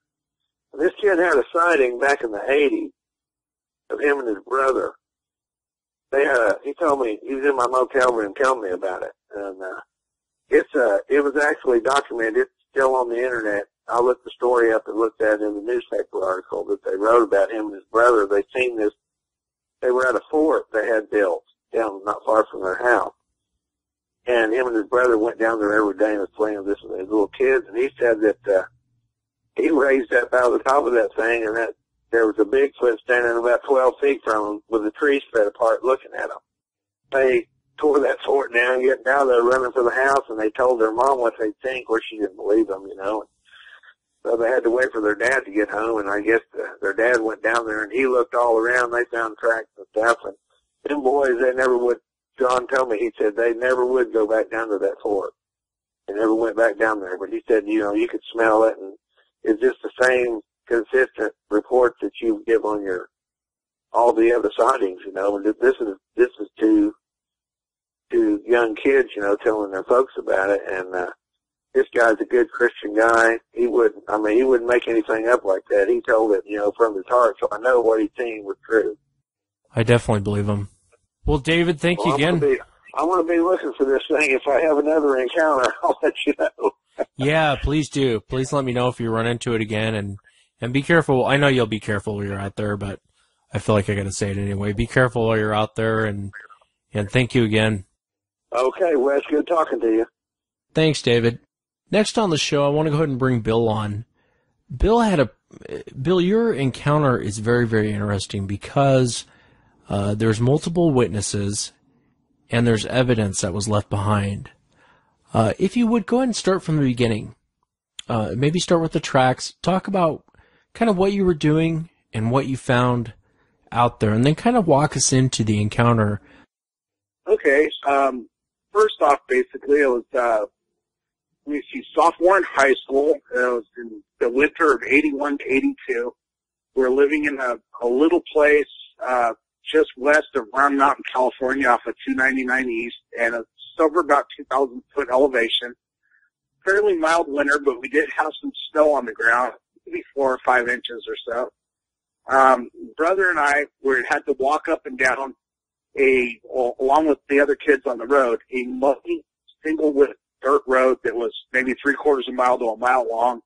And this kid had a sighting back in the 80s of him and his brother. He told me, he was in my motel room telling me about it, and it was actually documented. It's still on the internet. I looked the story up and looked at it in the newspaper article that they wrote about him and his brother. They seen this. They were at a fort they had built down not far from their house. And him and his brother went down there every day and was playing with this with his little kids. And he said that he raised up out of the top of that thing, and that there was a Bigfoot standing about 12 feet from him with the trees spread apart looking at him. They tore that fort down, getting out of there, running for the house, and they told their mom what they'd seen. Of course, she didn't believe them, So they had to wait for their dad to get home, and I guess their dad went down there, and he looked all around. They found tracks and stuff, and them boys, they never would. John told me, he said they never would go back down to that fort. They never went back down there, but he said, you could smell it, and it's just the same consistent reports that you give on all the other sightings, and this is two young kids, telling their folks about it, and this guy's a good Christian guy. He wouldn't make anything up like that. He told it, from his heart, so I know what he's seen was true. I definitely believe him. Well, David, thank you again. I want to be looking for this thing. If I have another encounter, I'll let you know. Yeah, please do. Please let me know if you run into it again, and be careful. I know you'll be careful while you're out there, but I feel like I got to say it anyway. Be careful while you're out there, and thank you again. Okay, Wes, good talking to you. Thanks, David. Next on the show, I want to go ahead and bring Bill on. Bill had Bill, your encounter is very, very interesting because there's multiple witnesses and there's evidence that was left behind. If you would go ahead and start from the beginning, maybe start with the tracks, talk about kind of what you were doing and what you found out there, and then kind of walk us into the encounter. Okay. First off, basically, it was sophomore in high school. It was in the winter of 81 to 82. We were living in a little place just west of Round Mountain, California, off of 299 East, and it's over about 2,000 foot elevation. Fairly mild winter, but we did have some snow on the ground, maybe 4 or 5 inches or so. Brother and I had to walk up and down along with the other kids on the road, a muddy single width dirt road that was maybe 3/4 of a mile to a mile long,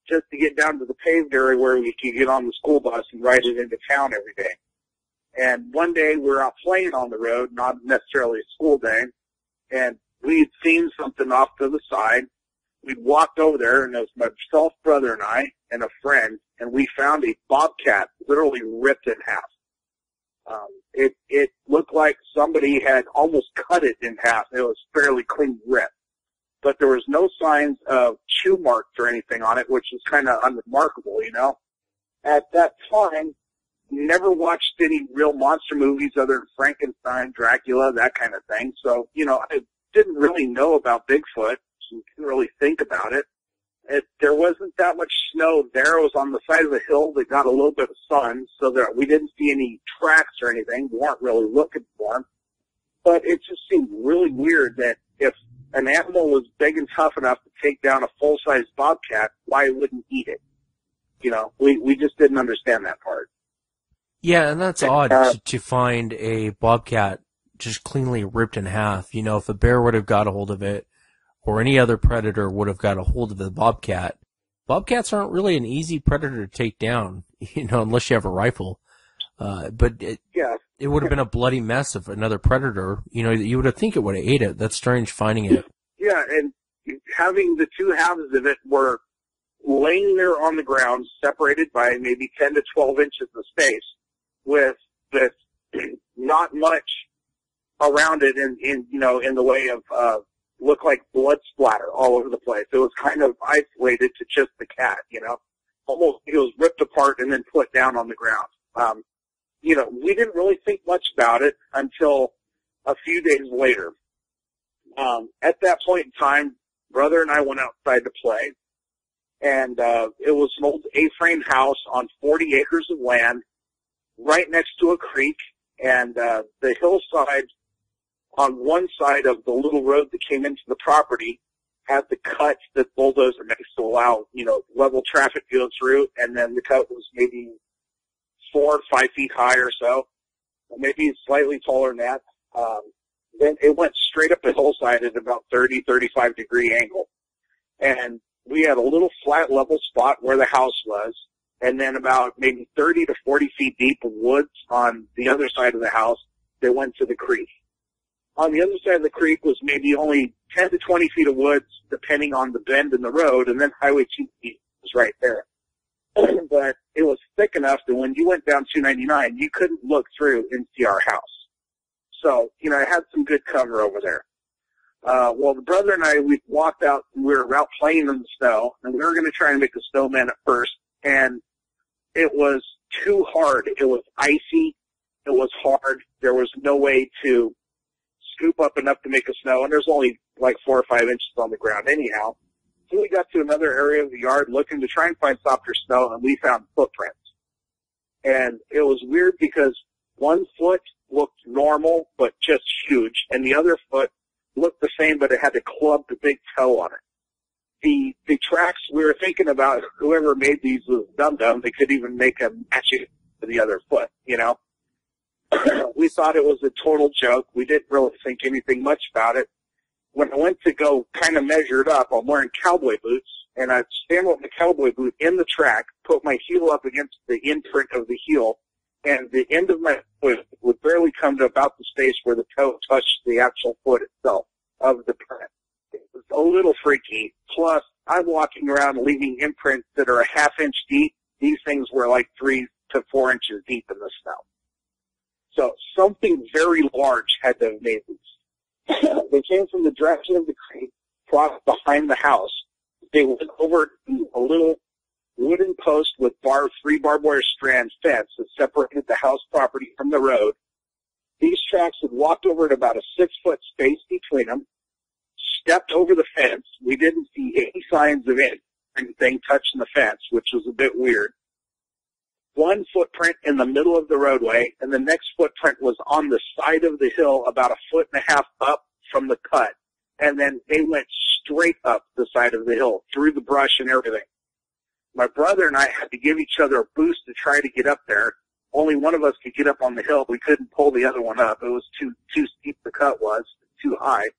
just to get down to the paved area where we could get on the school bus and ride it into town every day. And one day we were out playing on the road, not necessarily a school day, and we had seen something off to the side. We'd walked over there, and it was myself, brother, and I, and a friend, and we found a bobcat literally ripped in half. It looked like somebody had almost cut it in half. It was fairly clean ripped. But there was no signs of chew marks or anything on it, which was kind of unremarkable, you know. At that time, never watched any real monster movies other than Frankenstein, Dracula, that kind of thing. So, you know, I didn't really know about Bigfoot. So didn't really think about it. There wasn't that much snow there. It was on the side of the hill that got a little bit of sun, so that we didn't see any tracks or anything. We weren't really looking for them. But it just seemed really weird that if an animal was big and tough enough to take down a full-size bobcat, why it wouldn't eat it? You know, we just didn't understand that part. Yeah, and that's odd to find a bobcat just cleanly ripped in half. You know, if a bear would have got a hold of it, or any other predator would have got a hold of the bobcat. Bobcats aren't really an easy predator to take down, you know, unless you have a rifle. But it would have been a bloody mess if another predator, you know, you would have think it would have ate it. That's strange finding it. Yeah, and having the two halves of it were laying there on the ground, separated by maybe 10 to 12 inches of space, with not much around it in the way of looked like blood splatter all over the place. It was kind of isolated to just the cat, you know. Almost it was ripped apart and then put down on the ground. You know, we didn't really think much about it until a few days later. At that point in time, brother and I went outside to play, and it was an old A-frame house on 40 acres of land right next to a creek, and the hillside on one side of the little road that came into the property had the cut that bulldozer makes to allow, you know, level traffic to go through, and then the cut was maybe 4 or 5 feet high or so, maybe slightly taller than that. Then it went straight up the hillside at about 30, 35 degree angle. And we had a little flat level spot where the house was, and then about maybe 30 to 40 feet deep of woods on the other side of the house that went to the creek. On the other side of the creek was maybe only 10 to 20 feet of woods, depending on the bend in the road, and then Highway 2 was right there. But it was thick enough that when you went down 299, you couldn't look through and see our house. So, you know, I had some good cover over there. Well, the brother and I, we walked out, and we were out playing in the snow, and we were going to try and make a snowman at first, and it was too hard. It was icy. It was hard. There was no way to scoop up enough to make a snow, and there's only like 4 or 5 inches on the ground anyhow. So we got to another area of the yard looking to try and find softer snow, and we found footprints. And it was weird because one foot looked normal, but just huge, and the other foot looked the same, but it had a clubbed big toe on it. The tracks, we were thinking about whoever made these was dumb. They could even make them matching to the other foot, you know. We thought it was a total joke. We didn't really think anything much about it. When I went to go kind of measure it up, I'm wearing cowboy boots, and I stand with my cowboy boot in the track, put my heel up against the imprint of the heel, and the end of my foot would barely come to about the space where the toe touched the actual foot itself of the print. It was a little freaky. Plus, I'm walking around leaving imprints that are a half-inch deep these things were like 3 to 4 inches deep in the snow. So something very large had to have made these. They came from the direction of the creek, crossed behind the house. They went over a little wooden post with 3 barbed wire strand fence that separated the house property from the road. These tracks had walked over at about a 6-foot space between them, stepped over the fence. We didn't see any signs of anything touching the fence, which was a bit weird. One footprint in the middle of the roadway, and the next footprint was on the side of the hill about 1.5 feet up from the cut. And then they went straight up the side of the hill, through the brush and everything. My brother and I had to give each other a boost to try to get up there. Only one of us could get up on the hill. We couldn't pull the other one up. It was too steep, the cut was, too high.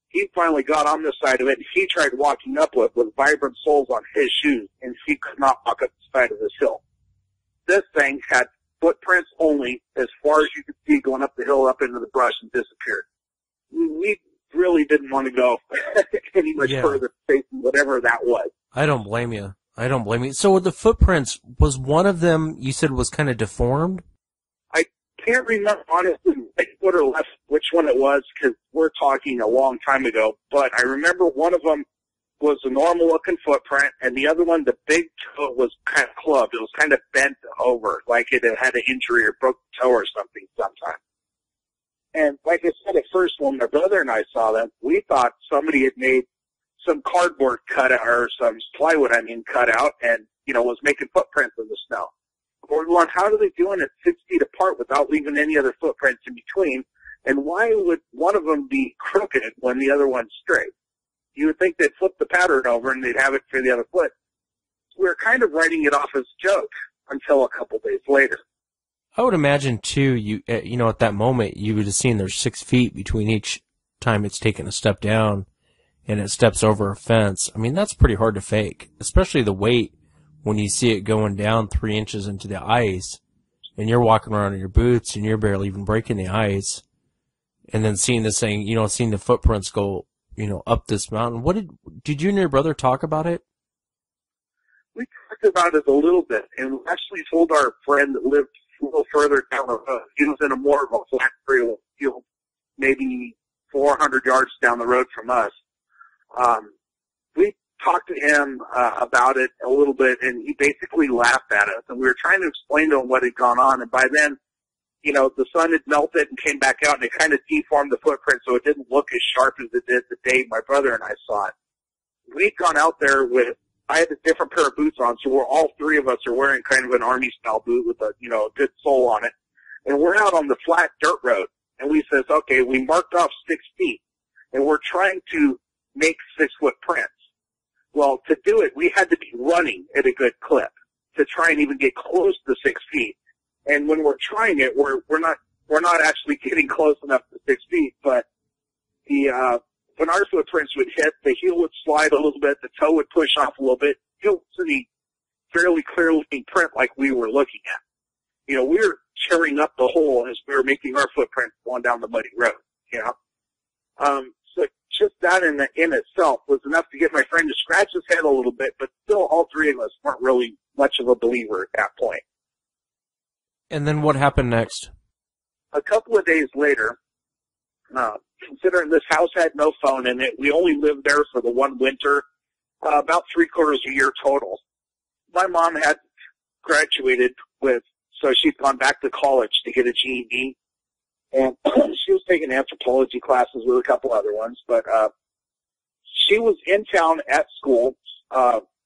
He finally got on the side of it, and he tried walking up with vibrant soles on his shoes, and he could not walk up the side of this hill. This thing had footprints only as far as you could see going up the hill, up into the brush, and disappeared. We really didn't want to go any much further, facing whatever that was. I don't blame you. I don't blame you. So with the footprints, was one of them, you said, was kind of deformed? I can't remember, honestly, right foot or left, which one it was, because we're talking a long time ago. But I remember one of them was a normal-looking footprint, and the other one, the big toe, was kind of clubbed. It was kind of bent over, like it had an injury or broke the toe or something sometime. And like I said at first, when my brother and I saw them, we thought somebody had made some cardboard cutout, or some plywood, cutout, and, was making footprints in the snow. We're going, how are they doing it 6 feet apart without leaving any other footprints in between? And why would one of them be crooked when the other one's straight? You would think they'd flip the pattern over and they'd have it for the other foot. We were kind of writing it off as a joke until a couple days later. I would imagine, too, at that moment, you would have seen there's 6 feet between each time it's taken a step down and it steps over a fence. I mean, that's pretty hard to fake, especially the weight when you see it going down 3 inches into the ice and you're walking around in your boots and you're barely even breaking the ice. And then seeing this thing, seeing the footprints go, up this mountain. What did you and your brother talk about it? We talked about it a little bit, and we actually told our friend that lived a little further down the road. He was in a more of a flat field, maybe 400 yards down the road from us. We talked to him about it a little bit, and he basically laughed at us. And we were trying to explain to him what had gone on, and by then, the sun had melted and came back out, and it kind of deformed the footprint, so it didn't look as sharp as it did the day my brother and I saw it. We'd gone out there I had a different pair of boots on, so all 3 of us are wearing kind of an army-style boot with a good sole on it. And we're out on the flat dirt road, and we says, okay, we marked off 6 feet, and we're trying to make 6-foot prints. Well, to do it, we had to be running at a good clip to try and even get close to 6 feet. And when we're trying it, we're not actually getting close enough to 6 feet, but when our footprints would hit, the heel would slide a little bit, the toe would push off a little bit. It was a fairly clear-looking print like we were looking at. We were tearing up the hole as we were making our footprints going down the muddy road, So just that in itself was enough to get my friend to scratch his head a little bit, but still all 3 of us weren't really much of a believer at that point. And then what happened next? A couple of days later, considering this house had no phone in it, we only lived there for the one winter, about 3/4 a year total. My mom had graduated so she'd gone back to college to get a GED, and she was taking anthropology classes with a couple other ones, but she was in town at school.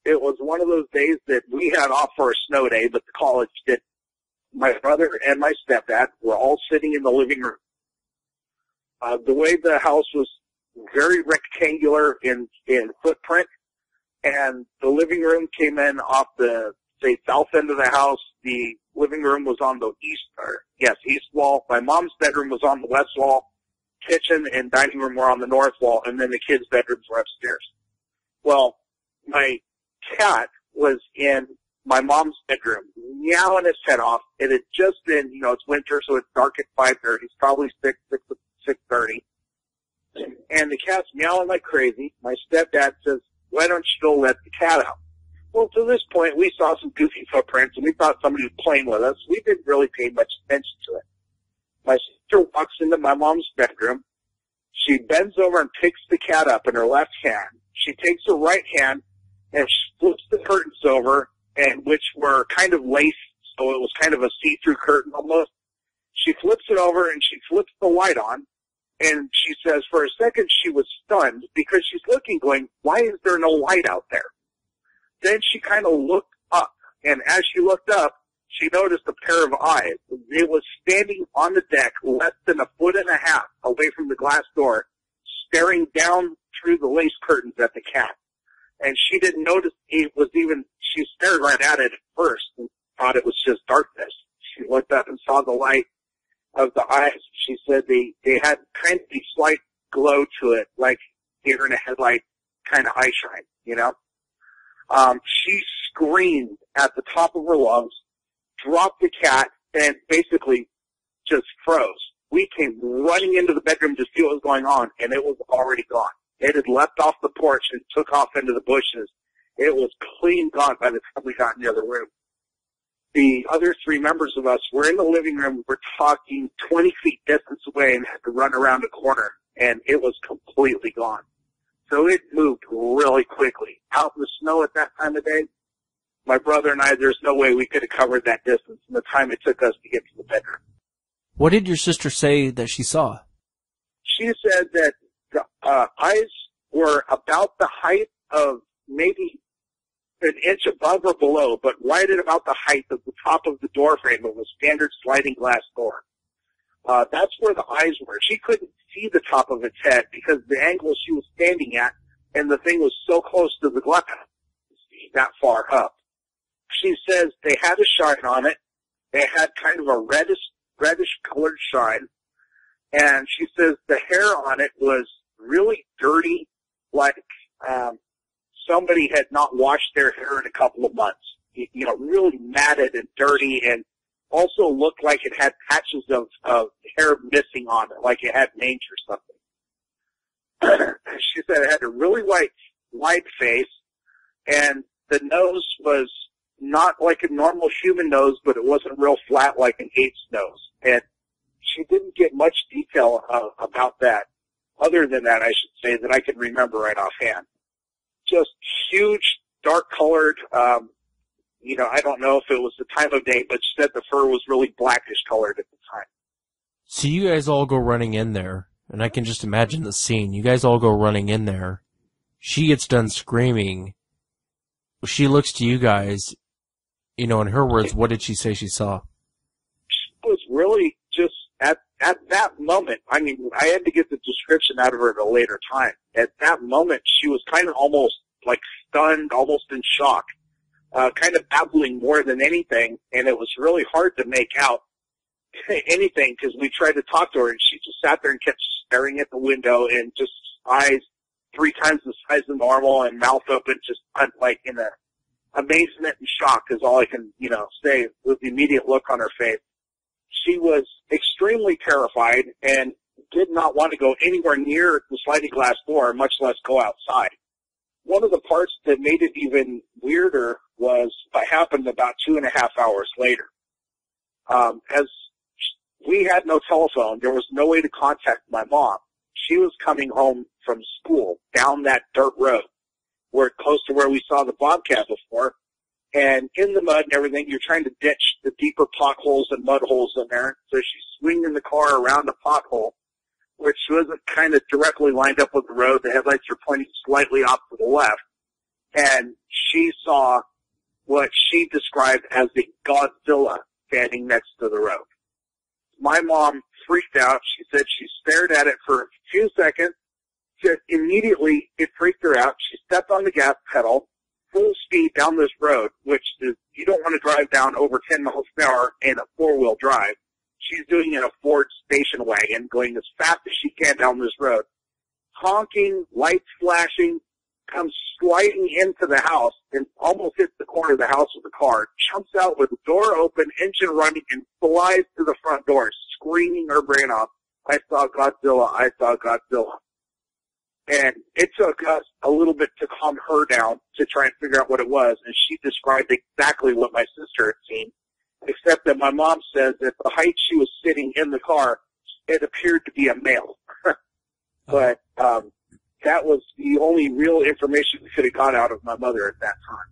It was one of those days that we had off for a snow day, but the college didn't. My brother and my stepdad were all sitting in the living room. The way the house was very rectangular in footprint, and the living room came in off the, south end of the house. The living room was on the east wall. My mom's bedroom was on the west wall. Kitchen and dining room were on the north wall, and then the kids' bedrooms were upstairs. Well, my cat was in my mom's bedroom, meowing his head off. It had just been, it's winter, so it's dark at 5:30. He's probably 6:30. And the cat's meowing like crazy. My stepdad says, why don't you go let the cat out? Well, to this point, we saw some goofy footprints, and we thought somebody was playing with us. We didn't really pay much attention to it. My sister walks into my mom's bedroom. She bends over and picks the cat up in her left hand. She takes her right hand and she flips the curtains over, and which were kind of laced, so it was kind of a see-through curtain almost. She flips it over and she flips the light on, and she says for a second she was stunned because she's looking going, why is there no light out there? Then she kind of looked up, and as she looked up, she noticed a pair of eyes. It was standing on the deck less than 1.5 feet away from the glass door, staring down through the lace curtains at the cat. And she didn't notice it was even, she stared right at it at first and thought it was just darkness. She looked up and saw the light of the eyes. She said they had kind of a slight glow to it, like deer in a headlight kind of eye shine, you know? She screamed at the top of her lungs, dropped the cat, and basically just froze. We came running into the bedroom to see what was going on, and it was already gone. It had leapt off the porch and took off into the bushes. It was clean gone by the time we got in the other room. The other 3 members of us were in the living room. We're talking 20 feet distance away and had to run around a corner, and it was completely gone. So it moved really quickly. Out in the snow at that time of day, my brother and I, there's no way we could have covered that distance in the time it took us to get to the bedroom. What did your sister say that she saw? She said that the eyes were about the height of maybe an inch above or below, but right at about the height of the top of the door frame of a standard sliding glass door. That's where the eyes were. She couldn't see the top of its head because the angle she was standing at, and the thing was so close to the glass, that far up. She says they had a shine on it. They had kind of a reddish colored shine. And she says the hair on it was really dirty, like somebody had not washed their hair in a couple of months. You know, really matted and dirty, and also looked like it had patches of hair missing on it, like it had mange or something. She said it had a really wide face, and the nose was not like a normal human nose, but it wasn't real flat like an ape's nose. And she didn't get much detail about that, other than that, I should say, that I can remember right offhand. Just huge, dark-colored, you know, I don't know if it was the time of day, but she said the fur was really blackish-colored at the time. So you guys all go running in there, and I can just imagine the scene. You guys all go running in there. She gets done screaming. She looks to you guys. You know, in her words, what did she say she saw? It was really just at that moment. I mean, I had to get the description out of her at a later time. At that moment, she was kind of almost like stunned, almost in shock, kind of babbling more than anything. And it was really hard to make out anything because we tried to talk to her, and she just sat there and kept staring at the window and just eyes 3 times the size of normal and mouth open, just like in a amazement and shock is all I can, you know, say with the immediate look on her face. She was extremely terrified and did not want to go anywhere near the sliding glass door, much less go outside. One of the parts that made it even weirder was what happened about 2.5 hours later. As we had no telephone, there was no way to contact my mom. She was coming home from school down that dirt road, where close to where we saw the bobcat before, and in the mud and everything, you're trying to ditch the deeper potholes and mud holes in there. So she's swinging the car around a pothole, which wasn't kind of directly lined up with the road. The headlights are pointing slightly off to the left, and she saw what she described as the Godzilla standing next to the road. My mom freaked out. She said she stared at it for a few seconds. Just immediately, it freaked her out. She stepped on the gas pedal, full speed down this road, which is, you don't want to drive down over 10 miles an hour in a 4-wheel drive. She's doing it in a Ford station wagon, going as fast as she can down this road. Honking, lights flashing, comes sliding into the house and almost hits the corner of the house with the car, jumps out with the door open, engine running, and flies to the front door, screaming her brain off. I saw Godzilla, I saw Godzilla. And it took us a little bit to calm her down to try and figure out what it was. And she described exactly what my sister had seen, except that my mom says at the height she was sitting in the car, it appeared to be a male. But that was the only real information we could have got out of my mother at that time.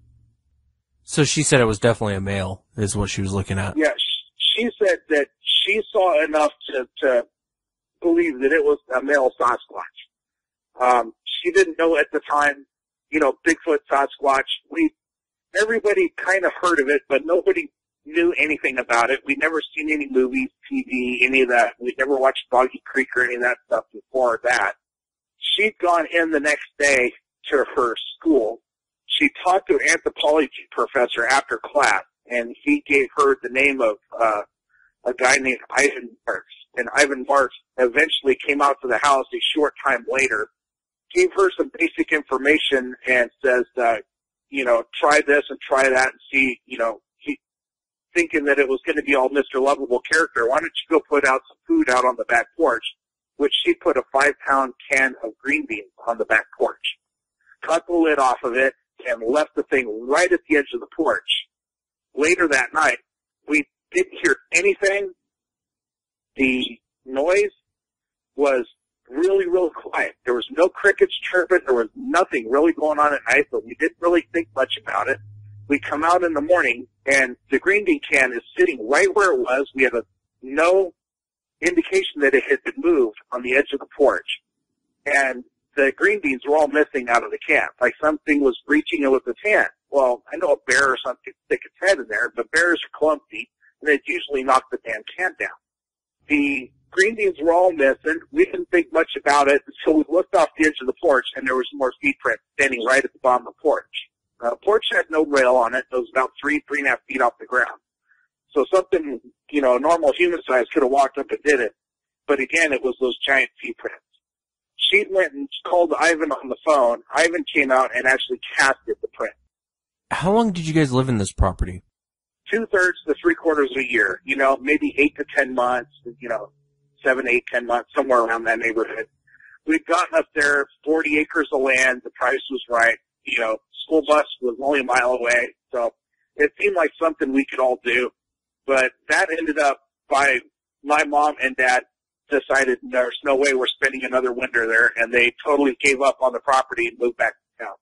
So she said it was definitely a male, is what she was looking at. Yeah, she said that she saw enough to believe that it was a male Sasquatch. She didn't know at the time, Bigfoot, Sasquatch. Everybody kind of heard of it, but nobody knew anything about it. We'd never seen any movies, TV, any of that. We'd never watched Boggy Creek or any of that stuff before that. She'd gone in the next day to her school. She talked to an anthropology professor after class, and he gave her the name of a guy named Ivan Barks. And Ivan Barks eventually came out to the house a short time later, gave her some basic information, and says, try this and try that and see, thinking that it was going to be all Mr. Lovable character. Why don't you go put out some food out on the back porch? Which she put a 5-pound can of green beans on the back porch, cut the lid off of it, and left the thing right at the edge of the porch. Later that night, we didn't hear anything. The noise was really, really quiet. There was no crickets chirping. There was nothing really going on at night, but we didn't really think much about it. We come out in the morning, and the green bean can is sitting right where it was. We had no indication that it had been moved on the edge of the porch. And the green beans were all missing out of the can, like something was reaching it with its hand. Well, I know a bear or something stick its head in there, but bears are clumsy, and they usually knock the damn can down. The green beans were all missing. We didn't think much about it until we looked off the edge of the porch, and there was more feet prints standing right at the bottom of the porch. The porch had no rail on it. It was about 3.5 feet off the ground. So something, a normal human size could have walked up and did it. But again, it was those giant feet prints. She went and called Ivan on the phone. Ivan came out and actually casted the print. How long did you guys live in this property? 2/3 to 3/4 of a year, maybe 8 to 10 months, 7, 8, 10 months, somewhere around that neighborhood. We'd gotten up there, 40 acres of land. The price was right. School bus was only a mile away. So it seemed like something we could all do. But that ended up by my mom and dad decided there's no way we're spending another winter there, and they totally gave up on the property and moved back to town.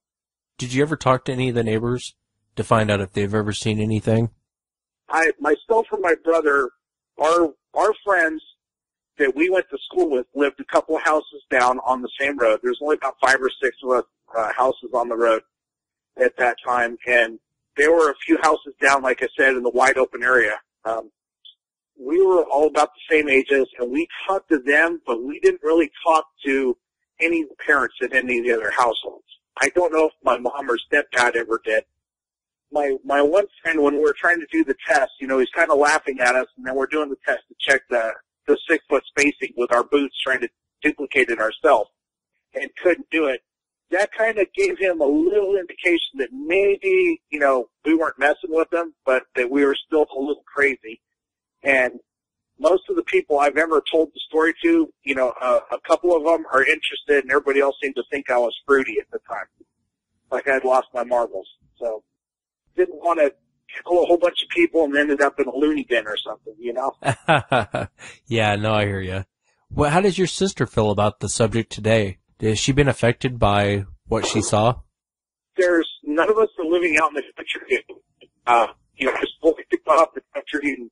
Did you ever talk to any of the neighbors to find out if they've ever seen anything? Myself and my brother, our friends that we went to school with lived a couple of houses down on the same road. There's only about 5 or 6 of us houses on the road at that time, and there were a few houses down, like I said, in the wide open area. We were all about the same ages, and we talked to them, but we didn't really talk to any parents in any of the other households. I don't know if my mom or stepdad ever did. My one friend, when we were trying to do the test, he's kind of laughing at us, and then we're doing the test to check the 6-foot spacing with our boots, trying to duplicate it ourselves, and couldn't do it. That kind of gave him a little indication that maybe, we weren't messing with him, but that we were still a little crazy. And most of the people I've ever told the story to, a couple of them are interested, and everybody else seemed to think I was fruity at the time, like I'd lost my marbles. So didn't want to kill a whole bunch of people and ended up in a loony bin or something, Yeah, no, I hear you. Well, how does your sister feel about the subject today? Has she been affected by what she saw? There's none of us are living out in the country. Just fully to go out the country, and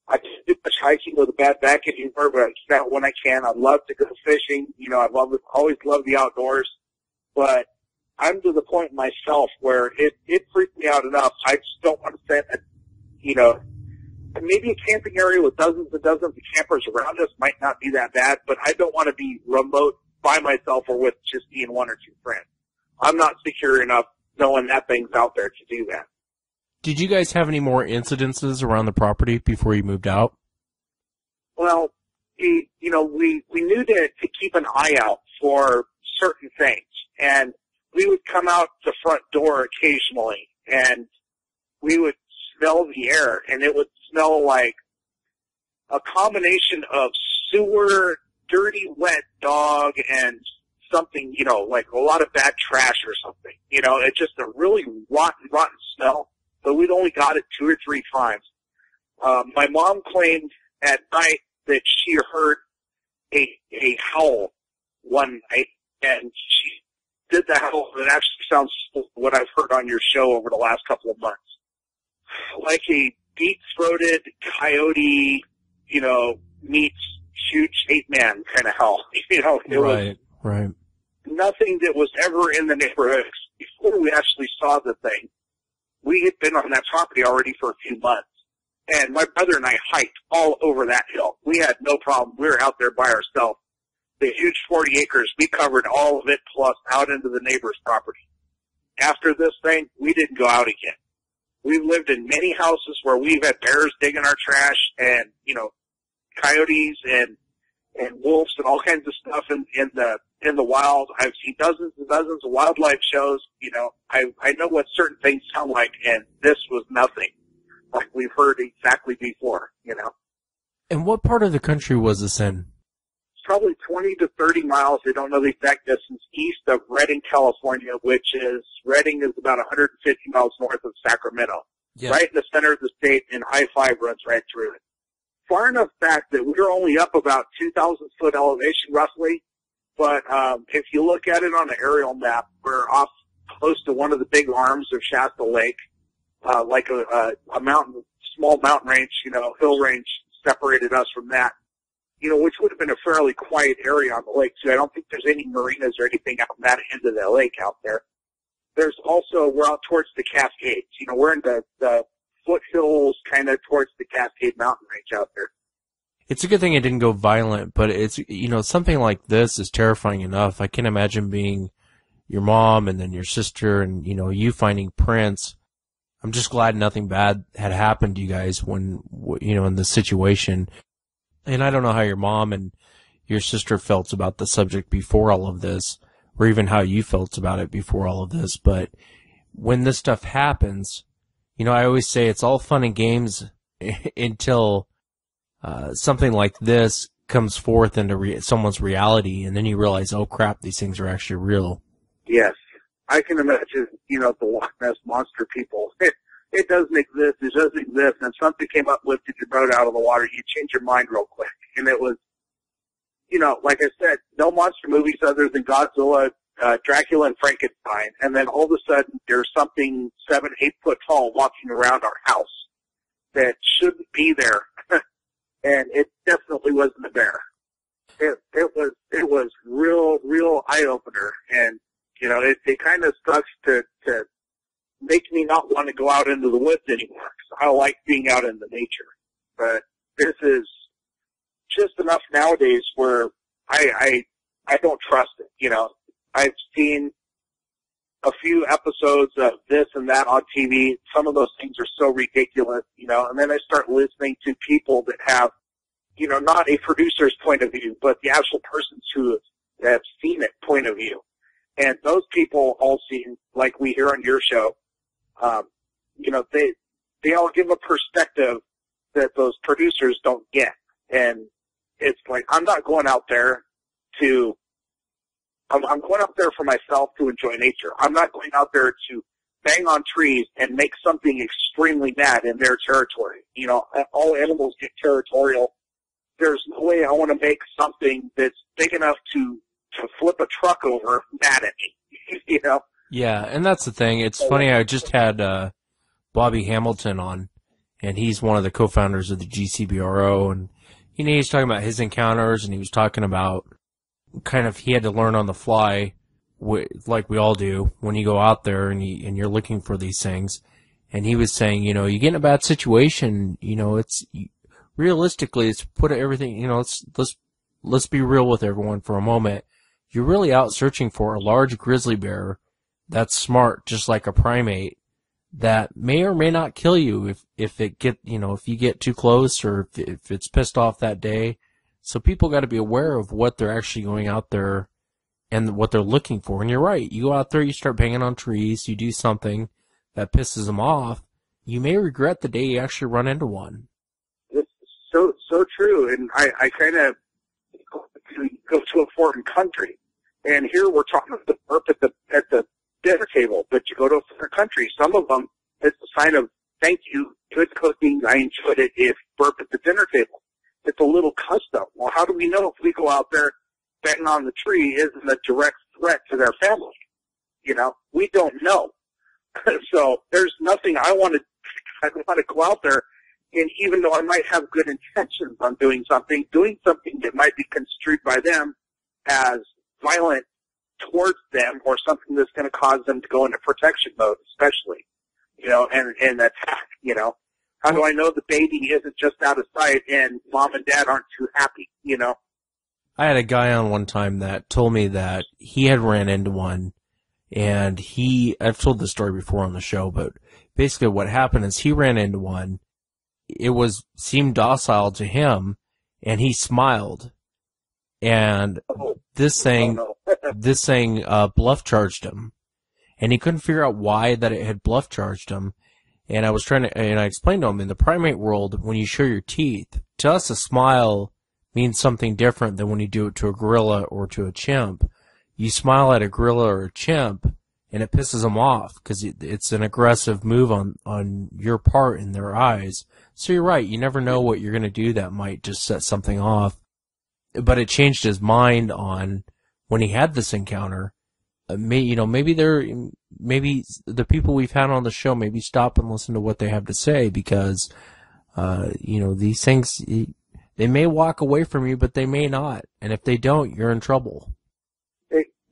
I just do much hiking with a bad back anymore, but I get out when I can. I love to go fishing. I've always loved the outdoors, but I'm to the point myself where it freaked me out enough. I just don't want to spend, maybe a camping area with dozens and dozens of campers around us might not be that bad, but I don't want to be remote by myself or with just me and 1 or 2 friends. I'm not secure enough knowing that thing's out there to do that. Did you guys have any more incidences around the property before you moved out? Well, we knew to keep an eye out for certain things, and we would come out the front door occasionally, and we would smell the air, and it would smell like a combination of sewer, dirty, wet dog, and something, like a lot of bad trash or something. It's just a really rotten smell. But we'd only got it 2 or 3 times. My mom claimed at night that she heard a howl one night, and she did the howl that actually sounds like what I've heard on your show over the last couple of months. Like a deep-throated coyote, meets huge ape man kind of howl. It was right. nothing that was ever in the neighborhood before we actually saw the thing. We had been on that property already for a few months, and my brother and I hiked all over that hill. We had no problem. We were out there by ourselves. The huge 40 acres, we covered all of it plus out into the neighbor's property. After this thing, we didn't go out again. We've lived in many houses where we've had bears digging our trash and, coyotes and wolves and all kinds of stuff in the wild. I've seen dozens and dozens of wildlife shows. I know what certain things sound like, and this was nothing like we've heard exactly before, And what part of the country was this in? It's probably 20 to 30 miles. I don't know the exact distance, east of Redding, California, Redding is about 150 miles north of Sacramento. Yeah. Right in the center of the state, and I-5 runs right through it. Far enough back that we're only up about 2,000 foot elevation roughly, but if you look at it on an aerial map, we're off close to one of the big arms of Shasta Lake, like a small mountain range, hill range separated us from that, which would have been a fairly quiet area on the lake, too. I don't think there's any marinas or anything out in that end of the lake out there. There's also, we're out towards the Cascades. We're in the foothills kind of towards the Cascade Mountain range out there. It's a good thing it didn't go violent, but it's, something like this is terrifying enough. I can imagine being your mom and then your sister and, you finding prints. I'm just glad nothing bad had happened to you guys when, in the situation. And I don't know how your mom and your sister felt about the subject before all of this, or even how you felt about it before all of this. But when this stuff happens, I always say it's all fun and games until something like this comes forth into someone's reality, and then you realize, oh crap, these things are actually real. Yes. I can imagine, the Loch Ness Monster people. It doesn't exist. It doesn't exist. And something came up, lifted your boat out of the water. You change your mind real quick. And it was, like I said, no monster movies other than Godzilla, Dracula, and Frankenstein. And then all of a sudden, there's something 7, 8 foot tall walking around our house that shouldn't be there. And it definitely wasn't a bear. It was real eye opener. And, it kind of sucks to make me not want to go out into the woods anymore, because I like being out in the nature. But this is just enough nowadays where I don't trust it. I've seen a few episodes of this and that on TV. Some of those things are so ridiculous, and then I start listening to people that have, not a producer's point of view, but the actual persons who have seen it point of view. And those people all seem, like we hear on your show, they all give a perspective that those producers don't get. And it's like, I'm not going out there I'm going out there for myself to enjoy nature. I'm not going out there to bang on trees and make something extremely mad in their territory. All animals get territorial. There's no way I want to make something that's big enough to flip a truck over mad at me, Yeah, and that's the thing. It's funny, I just had Bobby Hamilton on, and he's one of the co-founders of the GCBRO, and he's talking about his encounters, and he was talking about kind of he had to learn on the fly, like we all do, when you go out there and you're looking for these things. And he was saying, you get in a bad situation, it's realistically, it's put everything, let's be real with everyone for a moment. You're really out searching for a large grizzly bear that's smart, just like a primate, that may or may not kill you if you get too close or if it's pissed off that day. So people got to be aware of what they're actually going out there and what they're looking for. And you're right. You go out there, you start banging on trees, you do something that pisses them off. You may regret the day you actually run into one. It's so true. And I kind of go to a foreign country And here we're talking about the burp at the dinner table, but you go to a foreign country, some of them, it's a sign of thank you, good cooking, I enjoyed it, if burp at the dinner table. It's a little custom. Well, how do we know if we go out there betting on the tree isn't a direct threat to their family? You know, we don't know. So there's nothing I want to go out there, and even though I might have good intentions on doing something that might be construed by them as violent towards them or something that's going to cause them to go into protection mode, especially, you know, and attack, you know. How do I know the baby isn't just out of sight and mom and dad aren't too happy, you know? I had a guy on one time that told me that he had ran into one, and I've told this story before on the show, but basically what happened is he ran into one. It seemed docile to him, and he smiled. And this thing bluff charged him. And he couldn't figure out why that it had bluff charged him. And I explained to him, in the primate world, when you show your teeth, to us a smile means something different than when you do it to a gorilla or to a chimp. You smile at a gorilla or a chimp, and it pisses them off, because it's an aggressive move on your part in their eyes. So you're right, you never know what you're going to do that might just set something off. But it changed his mind on when he had this encounter. Maybe the people we've had on the show, maybe stop and listen to what they have to say, because, these things, they may walk away from you, but they may not. And if they don't, you're in trouble.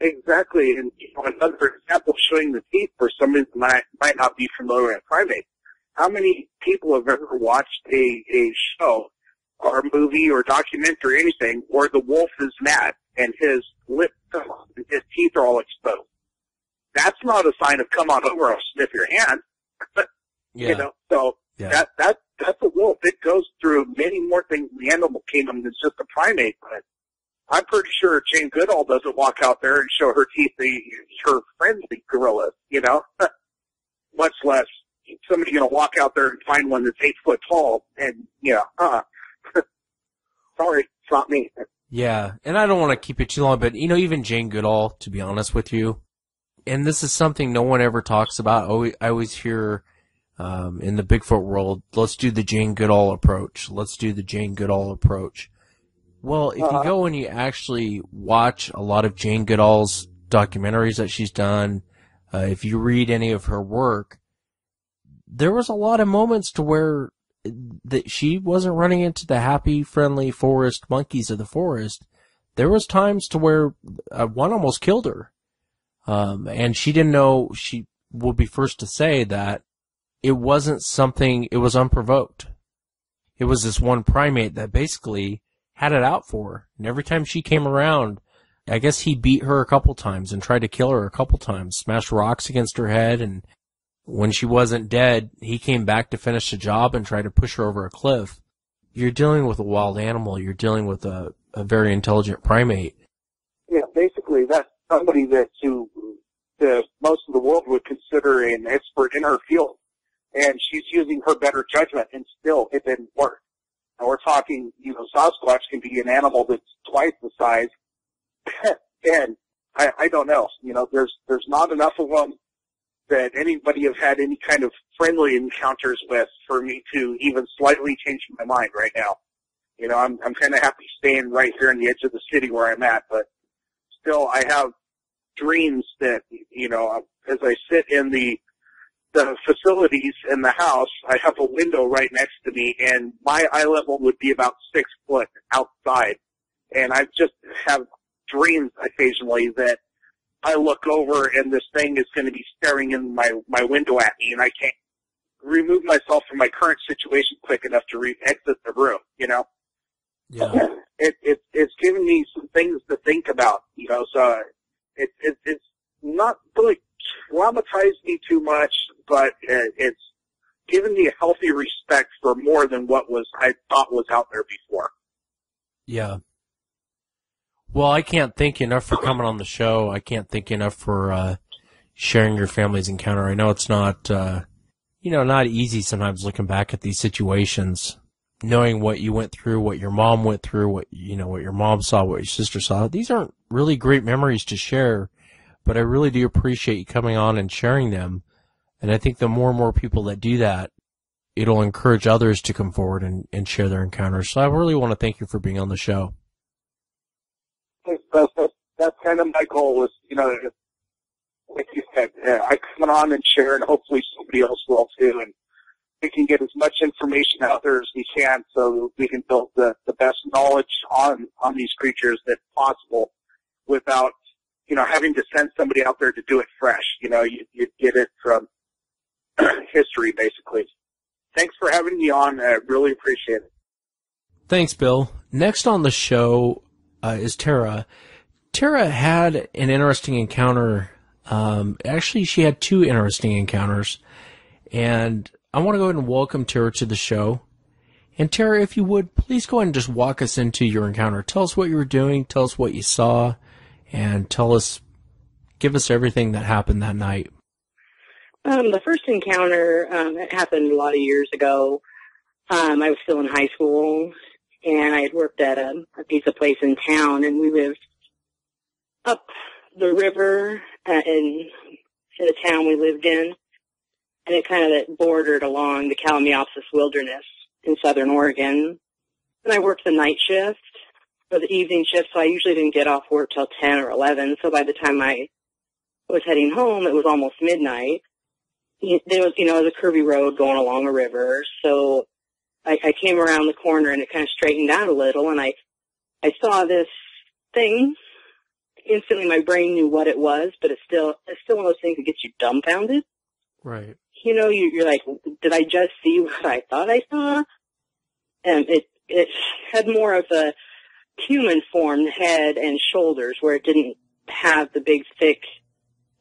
Exactly. And another example showing the teeth for somebody that might not be familiar with primate. How many people have ever watched a show or a movie or documentary or anything where the wolf is mad and his lips, his teeth are all exposed? That's not a sign of come on over, I'll sniff your hand. Yeah. You know, so yeah. That's a wolf. It goes through many more things in the animal kingdom than just a primate. But I'm pretty sure Jane Goodall doesn't walk out there and show her teeth to her friends, the gorillas, you know, much less somebody going to walk out there and find one that's 8 foot tall and, sorry, it's not me. Yeah, and I don't want to keep it too long, but, even Jane Goodall, to be honest with you, and this is something no one ever talks about. I always hear in the Bigfoot world, let's do the Jane Goodall approach. Let's do the Jane Goodall approach. Well, if you go and you actually watch a lot of Jane Goodall's documentaries that she's done, if you read any of her work, there was a lot of moments to where that she wasn't running into the happy, friendly forest monkeys of the forest. There was times to where one almost killed her. And she didn't know, she will be first to say that it wasn't something, it was unprovoked. It was this one primate that basically had it out for her. And every time she came around, I guess he beat her a couple times and tried to kill her a couple times, smashed rocks against her head, and when she wasn't dead, he came back to finish the job and try to push her over a cliff. You're dealing with a wild animal. You're dealing with a very intelligent primate. Yeah, basically that's somebody that most of the world would consider an expert in her field. And she's using her better judgment, and still it didn't work. And we're talking, Sasquatch can be an animal that's twice the size. And I don't know. There's not enough of them that anybody have had any kind of friendly encounters with for me to even slightly change my mind right now. I'm kind of happy staying right here on the edge of the city where I'm at, but still I have dreams that, as I sit in the facilities in the house, I have a window right next to me, and my eye level would be about 6 foot outside. And I just have dreams occasionally that I look over and this thing is going to be staring in my window at me, and I can't remove myself from my current situation quick enough to exit the room, Yeah. It's given me some things to think about, so it's not really traumatized me too much, but it's given me a healthy respect for more than what I thought was out there before. Yeah. Well, I can't thank you enough for coming on the show. I can't thank you enough for sharing your family's encounter. I know it's not, not easy sometimes looking back at these situations. knowing what you went through, what your mom went through, what your mom saw, what your sister saw. These aren't really great memories to share, but I really do appreciate you coming on and sharing them. And I think the more and more people that do that, it'll encourage others to come forward and share their encounters. So I really want to thank you for being on the show. That's kind of my goal is, like you said, I come on and share, and hopefully somebody else will too. And we can get as much information out there as we can so we can build the best knowledge on these creatures that's possible without, having to send somebody out there to do it fresh. You get it from history, basically. Thanks for having me on. I really appreciate it. Thanks, Bill. Next on the show is Tara. Tara had an interesting encounter. Actually, she had two interesting encounters. And I want to go ahead and welcome Tara to the show. And Tara, if you would, please go ahead and just walk us into your encounter. Tell us what you were doing, tell us what you saw, and give us everything that happened that night. The first encounter, it happened a lot of years ago. I was still in high school, and I had worked at a pizza place in town, and we lived up the river in the town we lived in, and it kind of bordered along the Kalmiopsis Wilderness in southern Oregon. And I worked the night shift or the evening shift, so I usually didn't get off work till 10 or 11, so by the time I was heading home, it was almost midnight. There was, a curvy road going along a river, so I came around the corner and it kind of straightened out a little, and I saw this thing. Instantly, my brain knew what it was, but it's still one of those things that gets you dumbfounded. Right. You're like, did I just see what I thought I saw? And it had more of a human-formed head and shoulders, where it didn't have the big, thick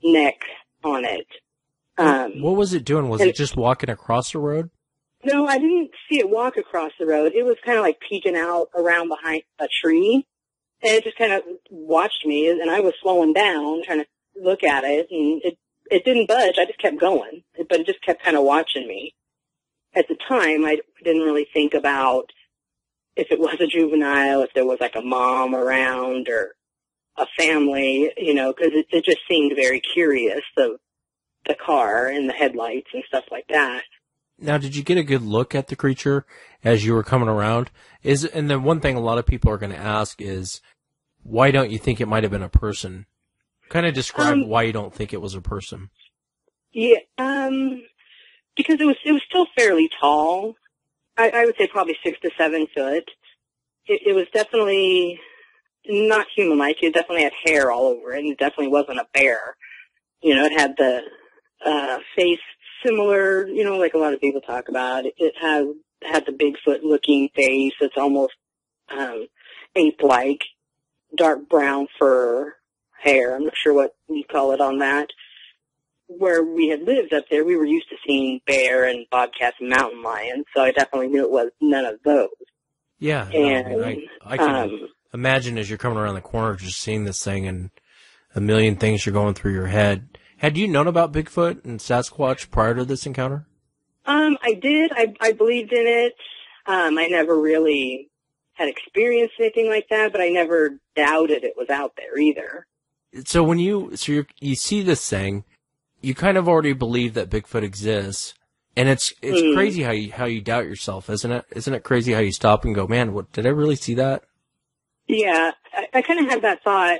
neck on it. What was it doing? Was it just walking across the road? No, I didn't see it walk across the road. It was kind of like peeking out around behind a tree. And it just kind of watched me, and I was slowing down, trying to look at it, and it didn't budge. I just kept going, but it just kept kind of watching me. At the time, I didn't really think about if it was a juvenile, if there was like a mom around or a family, because it just seemed very curious, the car and the headlights and stuff like that. Now, did you get a good look at the creature as you were coming around? And then one thing a lot of people are going to ask is, why don't you think it might have been a person? Kind of describe why you don't think it was a person. Yeah, because it was still fairly tall. I would say probably 6 to 7 foot. It was definitely not human-like. It definitely had hair all over it, and it definitely wasn't a bear. It had the face similar, like a lot of people talk about. It had the Bigfoot-looking face. It's almost ape-like, dark brown fur, hair. I'm not sure what you call it on that. Where we had lived up there, we were used to seeing bear and bobcats and mountain lions, so I definitely knew it was none of those. Yeah, and, I can imagine as you're coming around the corner just seeing this thing and a million things are going through your head. Had you known about Bigfoot and Sasquatch prior to this encounter? I did. I believed in it. I never really had experienced anything like that, but I never doubted it was out there either. So when you see this thing, you kind of already believe that Bigfoot exists, and it's crazy how you doubt yourself, isn't it? Isn't it crazy how you stop and go, man, what did I really see that? Yeah, I kind of had that thought,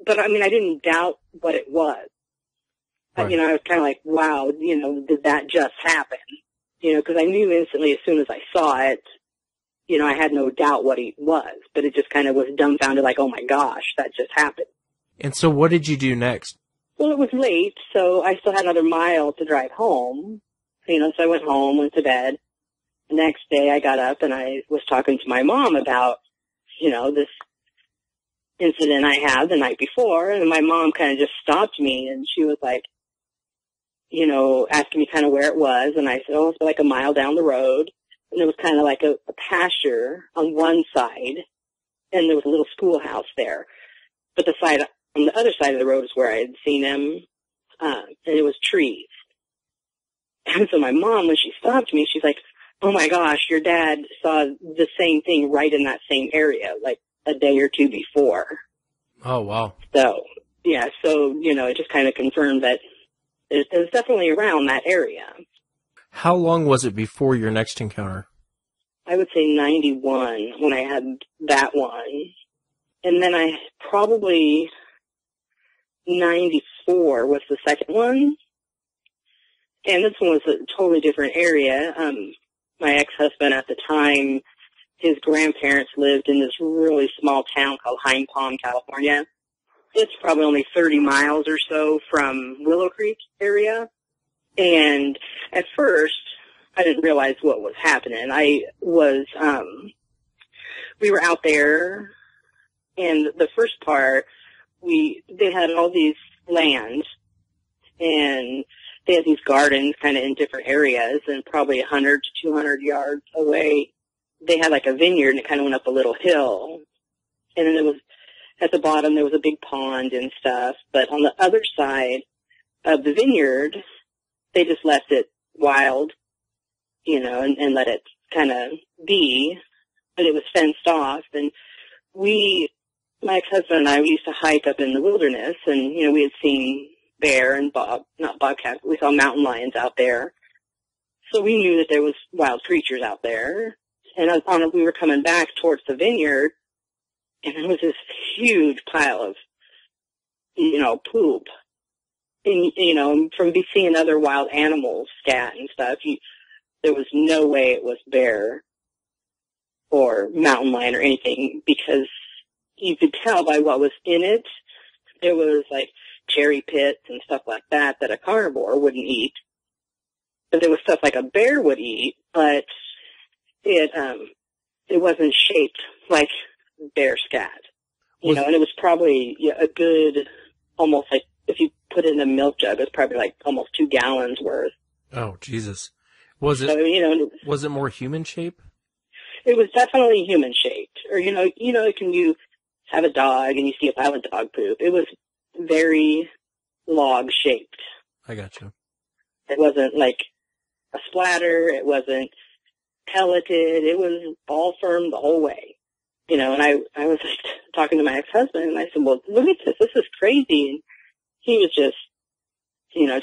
but I mean, I didn't doubt what it was. Right. I was kind of like, wow, did that just happen? Because I knew instantly as soon as I saw it, I had no doubt what it was, but it just kind of was dumbfounded, like, oh my gosh, that just happened. And so what did you do next? Well, it was late, so I still had another mile to drive home. So I went home, went to bed. The next day I got up and I was talking to my mom about, this incident I had the night before, and my mom kind of just stopped me and she was like, asking me kind of where it was, and I said, oh, it's like a mile down the road, and there was kind of like a pasture on one side, and there was a little schoolhouse there, but on the other side of the road is where I had seen him, and it was trees. And so my mom, when she stopped me, she's like, oh my gosh, your dad saw the same thing right in that same area, like a day or two before. Oh, wow. So, yeah, so, it just kind of confirmed that it was definitely around that area. How long was it before your next encounter? I would say 91 when I had that one. And then I probably 94 was the second one. And this one was a totally different area. My ex-husband at the time, his grandparents lived in this really small town called Hind Palm, California. It's probably only 30 miles or so from Willow Creek area. And at first, I didn't realize what was happening. We were out there, and the first part, they had all these lands, and they had these gardens kind of in different areas, and probably 100 to 200 yards away, they had like a vineyard, and it kind of went up a little hill. And then at the bottom, there was a big pond and stuff. But on the other side of the vineyard, they just left it wild, and let it kind of be. But it was fenced off. And my ex-husband and I, we used to hike up in the wilderness, and, we had seen bear and not bobcat, but we saw mountain lions out there. So we knew that there was wild creatures out there. And we were coming back towards the vineyard, and there was this huge pile of, poop. And, from seeing other wild animals scat and stuff, there was no way it was bear or mountain lion or anything, because you could tell by what was in it. There was like cherry pits and stuff like that a carnivore wouldn't eat. But there was stuff like a bear would eat, but it wasn't shaped like bear scat. And it was probably a good, almost like, if you put it in a milk jug, it's probably like almost 2 gallons worth. Oh, Jesus. Was it, was it more human shape? It was definitely human shaped. Or, you have a dog and you see a pile of dog poop. It was very log shaped. I got you. It wasn't like a splatter. It wasn't pelleted. It was all firm the whole way. And I was like talking to my ex-husband, and I said, well, look at this. This is crazy. And he was just,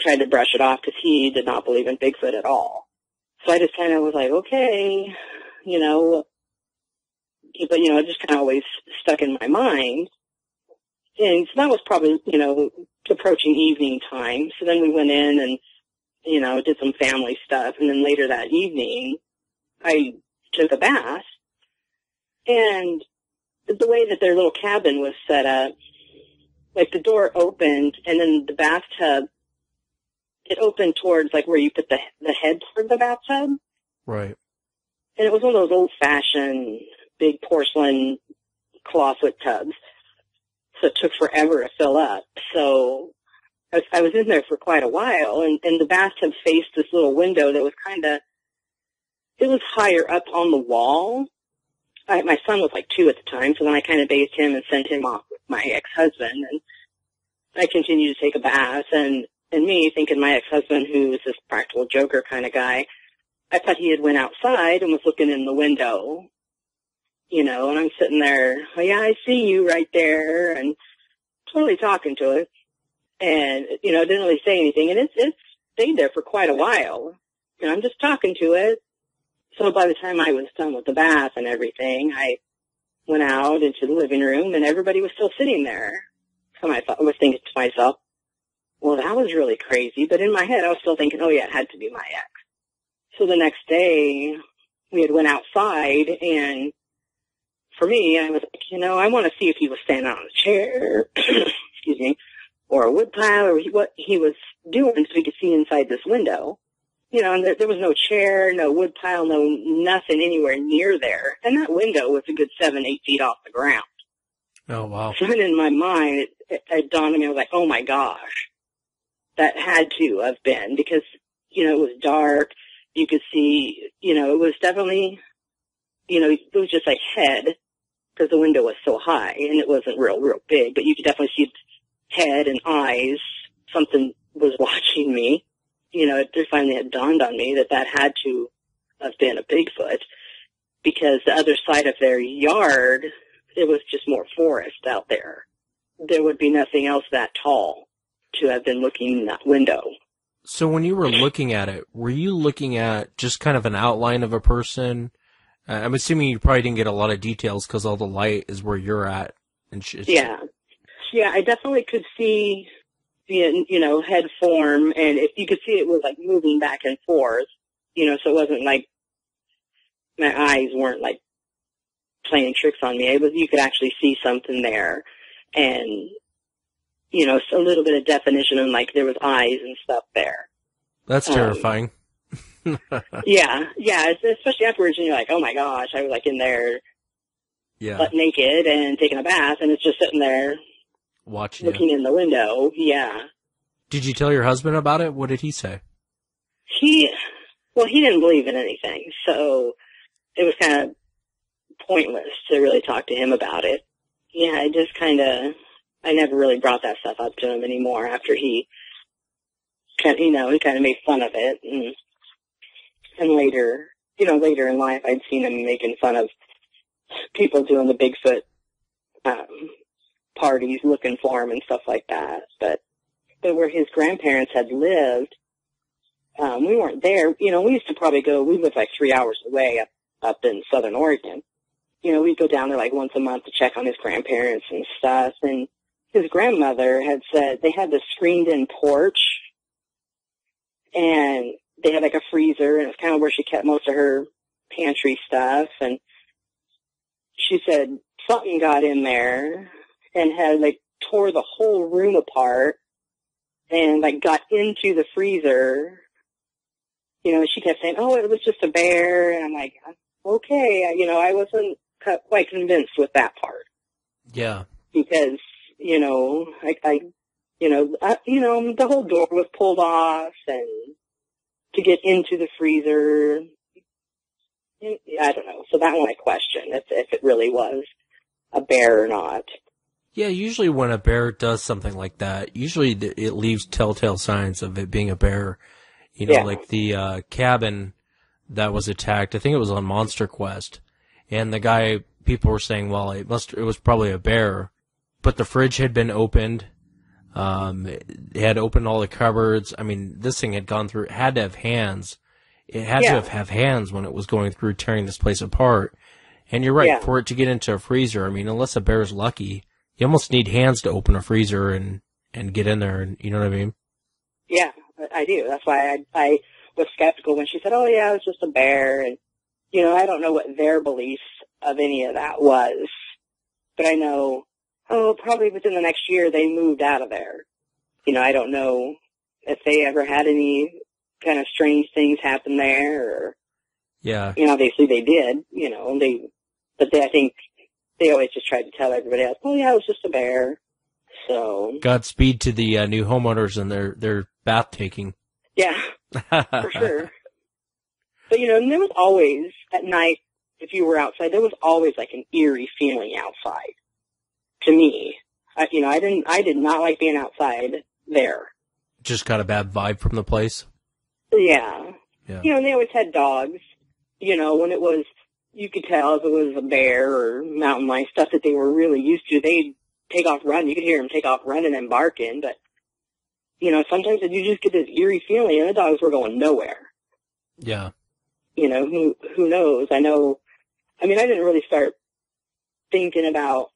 tried to brush it off because he did not believe in Bigfoot at all. So I just kind of was like, okay, but, it just kind of always stuck in my mind. And so that was probably, approaching evening time. So then we went in and, did some family stuff. And then later that evening, I took a bath. And the way that their little cabin was set up, like the door opened, and then the bathtub, it opened towards like where you put the head toward the bathtub. Right. And it was one of those old-fashioned big porcelain clawfoot tubs. So it took forever to fill up. So I was in there for quite a while, and the bathtub faced this little window that was it was higher up on the wall. My son was like 2 at the time, so then I kind of bathed him and sent him off with my ex-husband, and I continued to take a bath, and me thinking my ex-husband, who was this practical joker kind of guy, I thought he had went outside and was looking in the window, and I'm sitting there, oh yeah, I see you right there, and totally talking to it, and, didn't really say anything, and it stayed there for quite a while, I'm just talking to it. So by the time I was done with the bath and everything, I went out into the living room, and everybody was still sitting there. So I was thinking to myself, well, that was really crazy. But in my head, I was still thinking, oh, yeah, it had to be my ex. So the next day, we had went outside, and for me, I was like, I want to see if he was standing on a chair, excuse me, or a wood pile, or what he was doing so we could see inside this window. And there was no chair, no wood pile, no nothing anywhere near there. And that window was a good 7-8 feet off the ground. Oh, wow. So then in my mind, it dawned on me, I was like, oh my gosh, that had to have been, because, it was dark. You could see, it was definitely, it was just like head, because the window was so high and it wasn't real big, but you could definitely see head and eyes. Something was watching me. It just finally had dawned on me that had to have been a Bigfoot, because the other side of their yard, it was just more forest out there. There would be nothing else that tall to have been looking in that window. So when you were looking at it, were you looking at just kind of an outline of a person? I'm assuming you probably didn't get a lot of details because all the light is where you're at. And Yeah, I definitely could see the, head form, and if you could see it was like moving back and forth, so it wasn't like my eyes weren't like playing tricks on me. It was, you could actually see something there, and a little bit of definition, and like there was eyes and stuff there. That's terrifying. Yeah, especially afterwards, and you're like, oh my gosh, I was like in there, butt naked and taking a bath, and it's just sitting there watching, looking in the window. Yeah. Did you tell your husband about it? What did he say? He didn't believe in anything, so it was kind of pointless to really talk to him about it. Yeah, I never really brought that stuff up to him anymore after he kind of made fun of it, and later in life I'd seen him making fun of people doing the Bigfoot parties looking for him and stuff like that. But where his grandparents had lived, we weren't there. We used to probably go, we lived like 3 hours away up in Southern Oregon. We'd go down there like once a month to check on his grandparents and stuff. And his grandmother had said they had this screened-in porch, and they had like a freezer, and it was kind of where she kept most of her pantry stuff. And she said something got in there and had like tore the whole room apart and like got into the freezer. She kept saying, oh, it was just a bear. And I'm like, okay. I wasn't quite convinced with that part. Yeah. Because, the whole door was pulled off, and to get into the freezer, I don't know. So that one I question if it really was a bear or not. Yeah, usually when a bear does something like that, usually it leaves telltale signs of it being a bear. Like the cabin that was attacked, I think it was on Monster Quest, and the guy, people were saying, well, it was probably a bear, but the fridge had been opened. It had opened all the cupboards. I mean, this thing had gone through, it had to have hands. It had to have hands when it was going through tearing this place apart. And you're right, for it to get into a freezer, I mean, unless a bear's lucky, you almost need hands to open a freezer and get in there, and you know what I mean? Yeah, I do. That's why I was skeptical when she said, oh yeah, it was just a bear. And, I don't know what their beliefs of any of that was, but I know, probably within the next year they moved out of there. I don't know if they ever had any kind of strange things happen there, or, obviously they did, I think they always just tried to tell everybody else, oh yeah, it was just a bear. So. Godspeed to the new homeowners and their bath taking. Yeah, for sure. But, and there was always, at night, if you were outside, there was always like an eerie feeling outside. To me, I did not like being outside there. Just got a bad vibe from the place? Yeah. And they always had dogs. When it was, you could tell if it was a bear or mountain lion, stuff that they were really used to, they'd take off running. You could hear them take off running and barking, but, sometimes you just get this eerie feeling, and the dogs were going nowhere. Yeah. Who knows? I didn't really start thinking about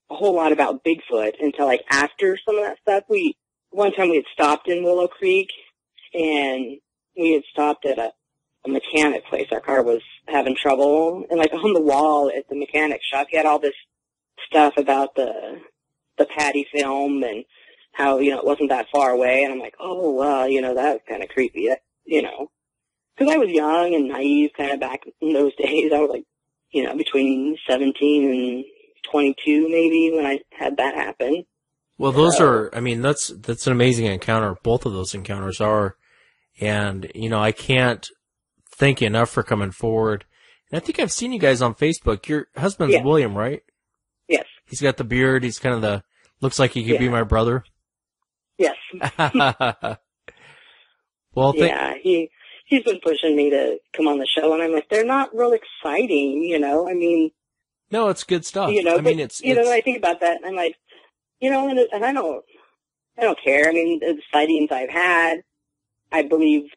a whole lot about Bigfoot until like after some of that stuff. One time we had stopped in Willow Creek, and we had stopped at a mechanic place. Our car was having trouble, and like on the wall at the mechanic shop, he had all this stuff about the Patty film and how, it wasn't that far away. And I'm like, oh, well, that was kind of creepy, because I was young and naive kind of back in those days. I was like, between 17 and 22 maybe when I had that happen. Well, those are, that's an amazing encounter. Both of those encounters are. And, I can't thank you enough for coming forward. And I think I've seen you guys on Facebook. Your husband's William, right? Yes. He's got the beard. He's kind of looks like he could be my brother. Yes. Well, he he's been pushing me to come on the show, and I'm like, they're not real exciting, you know? I mean... No, it's good stuff. You know, I mean, it's... when I think about that, I'm like, you know, and I don't care. I mean, the sightings I've had, I believe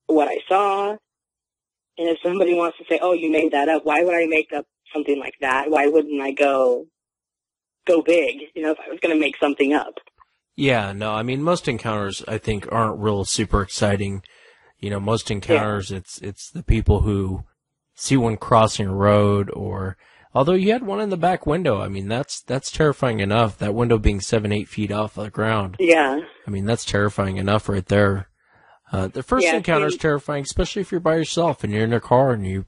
what I saw. And if somebody wants to say, oh, you made that up, why would I make up something like that? Why wouldn't I go big, you know, if I was going to make something up? Yeah, no, I mean, most encounters, I think, aren't real super exciting. You know, most encounters, it's the people who see one crossing a road, or, although you had one in the back window, I mean, that's terrifying enough, that window being 7-8 feet off the ground. Yeah. I mean, that's terrifying enough right there. The first encounter is terrifying, especially if you're by yourself and you're in a car and you're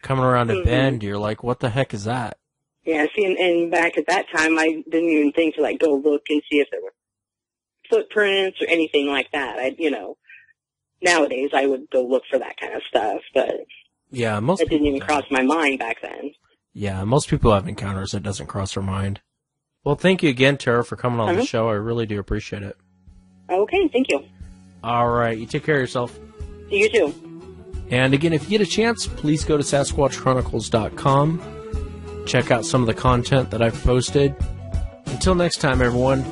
coming around a bend, you're like, what the heck is that? Yeah, see, and back at that time, I didn't even think to, like, go look and see if there were footprints or anything like that. You know, nowadays I would go look for that kind of stuff, but yeah, it didn't even cross my mind back then. Yeah, most people have encounters that doesn't cross their mind. Well, thank you again, Tara, for coming on the show. I really do appreciate it. Okay, thank you. All right, you take care of yourself. You too. And again, if you get a chance, please go to SasquatchChronicles.com. Check out some of the content that I've posted. Until next time, everyone,